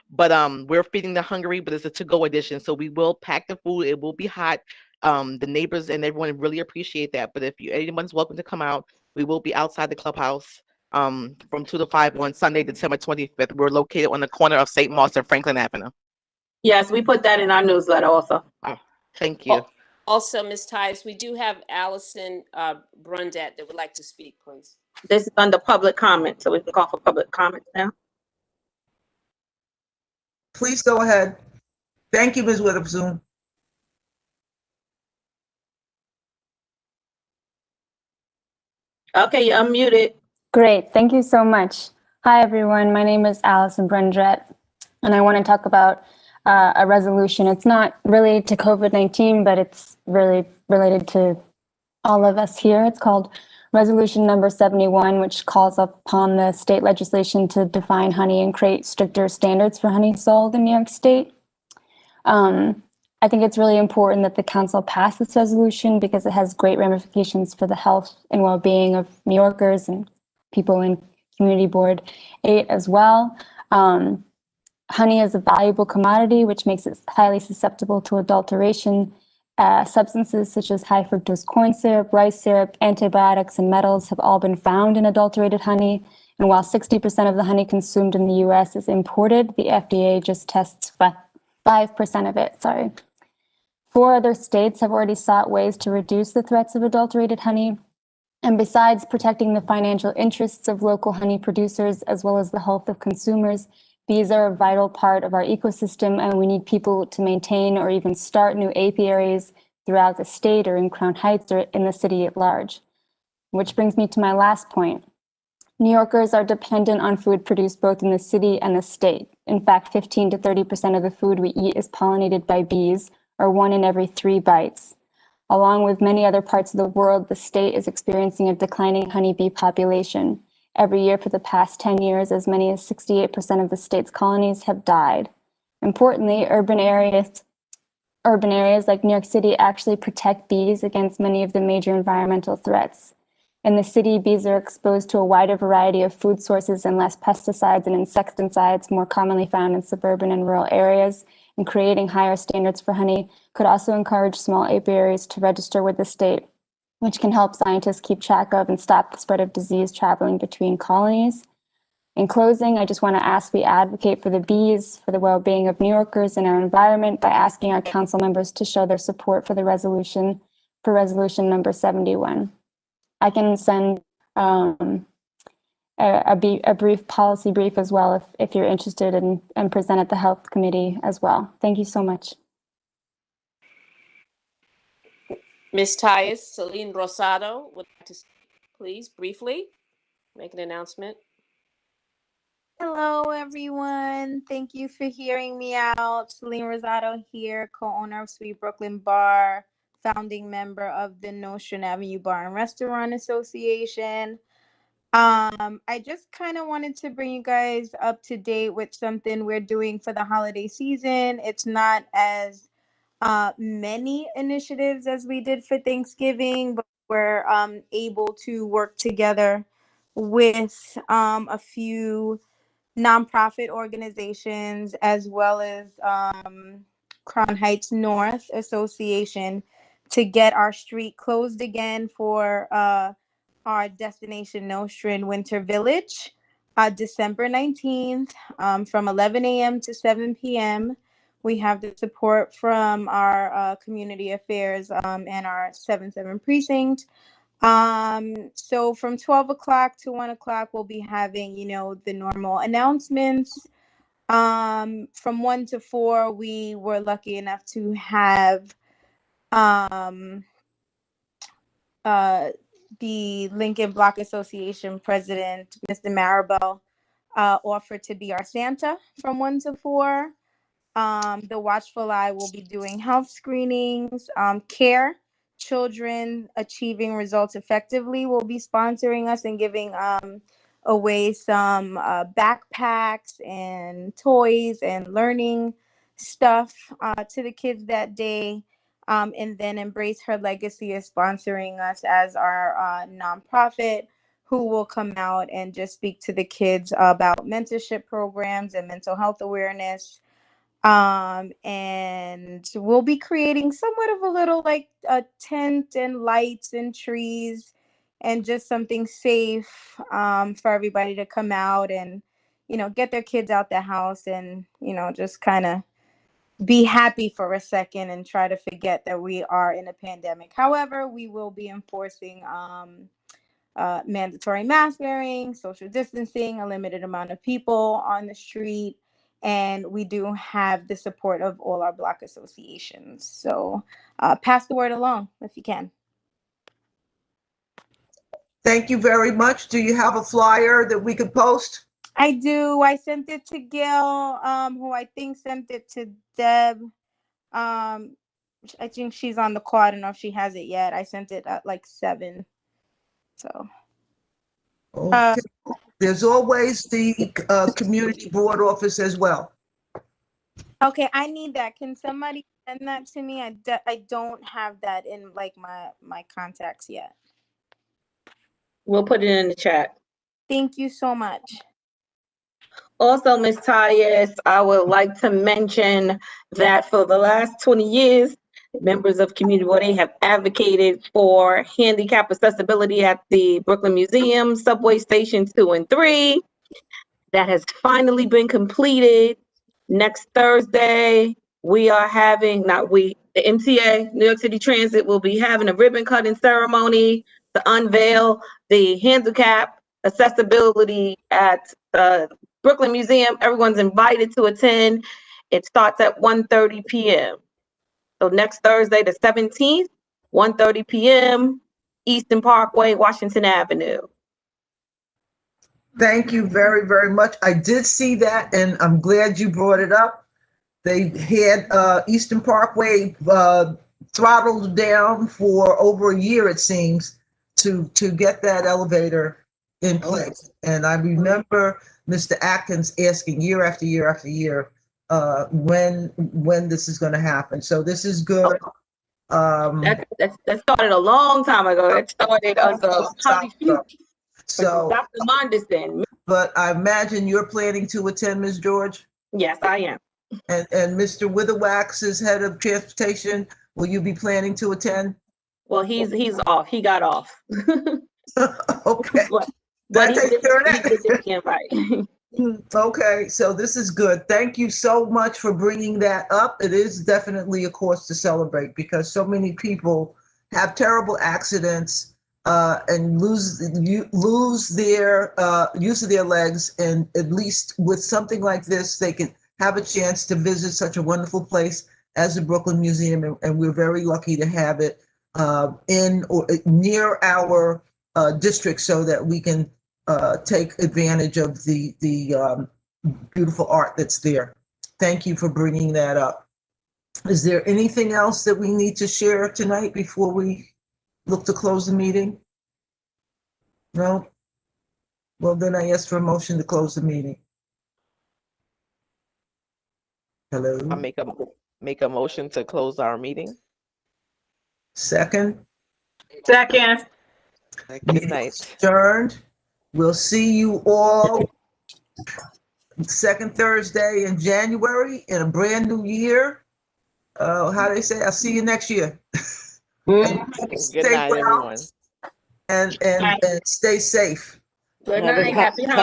But we're feeding the hungry, but it's a to-go edition. So we will pack the food. It will be hot. The neighbors and everyone really appreciate that. But if anyone's welcome to come out, we will be outside the clubhouse from 2 to 5 on Sunday, December 25th. We're located on the corner of St. Mark's and Franklin Avenue. Yes, we put that in our newsletter also. Oh, thank you. Also, Ms. Tice, we do have Allison Brundet that would like to speak, please. This is under public comment, so we can call for public comment now. Please go ahead. Thank you, Ms. Witherspoon. Okay, you're unmuted. Great, thank you so much. Hi, everyone. My name is Allison Brundrett, and I want to talk about a resolution. It's not related to COVID-19, but it's really related to all of us here. It's called Resolution number 71, which calls upon the state legislation to define honey and create stricter standards for honey sold in New York State. I think it's really important that the council pass this resolution because it has great ramifications for the health and well-being of New Yorkers and people in Community Board 8 as well. Honey is a valuable commodity, which makes it highly susceptible to adulteration. Substances such as high fructose corn syrup, rice syrup, antibiotics, and metals have all been found in adulterated honey. And while 60% of the honey consumed in the US is imported, the FDA just tests 5% of it, 4 other states have already sought ways to reduce the threats of adulterated honey. And besides protecting the financial interests of local honey producers, as well as the health of consumers, bees are a vital part of our ecosystem, and we need people to maintain or even start new apiaries throughout the state or in Crown Heights or in the city at large. Which brings me to my last point. New Yorkers are dependent on food produced both in the city and the state. In fact, 15 to 30% of the food we eat is pollinated by bees, or 1 in every 3 bites. Along with many other parts of the world, the state is experiencing a declining honeybee population. Every year for the past 10 years, as many as 68% of the state's colonies have died. Importantly, urban areas like New York City actually protect bees against many of the major environmental threats. In the city, bees are exposed to a wider variety of food sources and less pesticides and insecticides more commonly found in suburban and rural areas, and creating higher standards for honey could also encourage small apiaries to register with the state, which can help scientists keep track of and stop the spread of disease traveling between colonies. In closing, I just want to ask we advocate for the bees, for the well-being of New Yorkers and our environment by asking our council members to show their support for the resolution, for resolution number 71. I can send a brief policy brief as well if you're interested and present at the health committee as well. Thank you so much. Ms. Tias, Celine Rosado would like to please briefly make an announcement. Hello, everyone. Thank you for hearing me out. Celine Rosado here, co-owner of Sweet Brooklyn Bar, founding member of the Nostrand Avenue Bar and Restaurant Association. I just kind of wanted to bring you guys up to date with something we're doing for the holiday season. It's not as many initiatives as we did for Thanksgiving, but we're able to work together with a few nonprofit organizations as well as Crown Heights North Association to get our street closed again for our Destination Nostrand Winter Village, December 19th from 11 a.m. to 7 p.m. We have the support from our community affairs and our 7-7 precinct. So from 12 o'clock to 1 o'clock, we'll be having, the normal announcements From 1 to 4, we were lucky enough to have the Lincoln Block Association president, Mr. Maribel, offered to be our Santa from 1 to 4. The Watchful Eye will be doing health screenings. CARE, Children Achieving Results Effectively, will be sponsoring us and giving away some backpacks and toys and learning stuff to the kids that day. And then Embrace Her Legacy is sponsoring us as our nonprofit, who will come out and just speak to the kids about mentorship programs and mental health awareness. And we'll be creating somewhat of a little like a tent and lights and trees and just something safe for everybody to come out and, get their kids out the house and, just kind of be happy for a second and try to forget that we are in a pandemic. However, we will be enforcing mandatory mask wearing, social distancing, a limited amount of people on the street, and we do have the support of all our block associations. So pass the word along if you can. Thank you very much. Do you have a flyer that we could post? I do. I sent it to Gail, who I think sent it to Deb. I think she's on the call. I don't know if she has it yet. I sent it at like 7. So. Okay. There's always the community board office as well. Okay, I need that. Can somebody send that to me? I don't have that in like my contacts yet. We'll put it in the chat. Thank you so much. Also, Ms. Tyus, I would like to mention that for the last 20 years, members of Community Board A have advocated for handicap accessibility at the Brooklyn Museum, subway station 2 and 3. That has finally been completed. Next Thursday, we are having, the MTA, New York City Transit, will be having a ribbon cutting ceremony to unveil the handicap accessibility at the Brooklyn Museum. Everyone's invited to attend. It starts at 1:30 p.m. So next Thursday, the 17th, 1:30 p.m., Eastern Parkway, Washington Avenue. Thank you very, very much. I did see that, and I'm glad you brought it up. They had Eastern Parkway throttled down for over a year, it seems, to get that elevator in place. And I remember Mr. Atkins asking year after year after year when this is going to happen. So this is good. That started a long time ago. That started So Dr. Monderson. But I imagine you're planning to attend, Ms. George? Yes, I am. And Mr. Witherwax is head of transportation. Will you be planning to attend? Well, he's off. He got off. Okay. But he did invite. Okay, so this is good. Thank you so much for bringing that up. It is definitely a cause to celebrate because so many people have terrible accidents and lose their use of their legs. And at least with something like this, they can have a chance to visit such a wonderful place as the Brooklyn Museum. And we're very lucky to have it in or near our district so that we can take advantage of the beautiful art that's there. Thank you for bringing that up. Is there anything else that we need to share tonight before we look to close the meeting? No? Well, then I ask for a motion to close the meeting. Hello? I'll make a motion to close our meeting. Second? Second. Good night. Adjourned. We'll see you all second Thursday in January in a brand new year. How do they say? I'll see you next year. Good night, everyone. And stay safe. Good night. Happy holidays.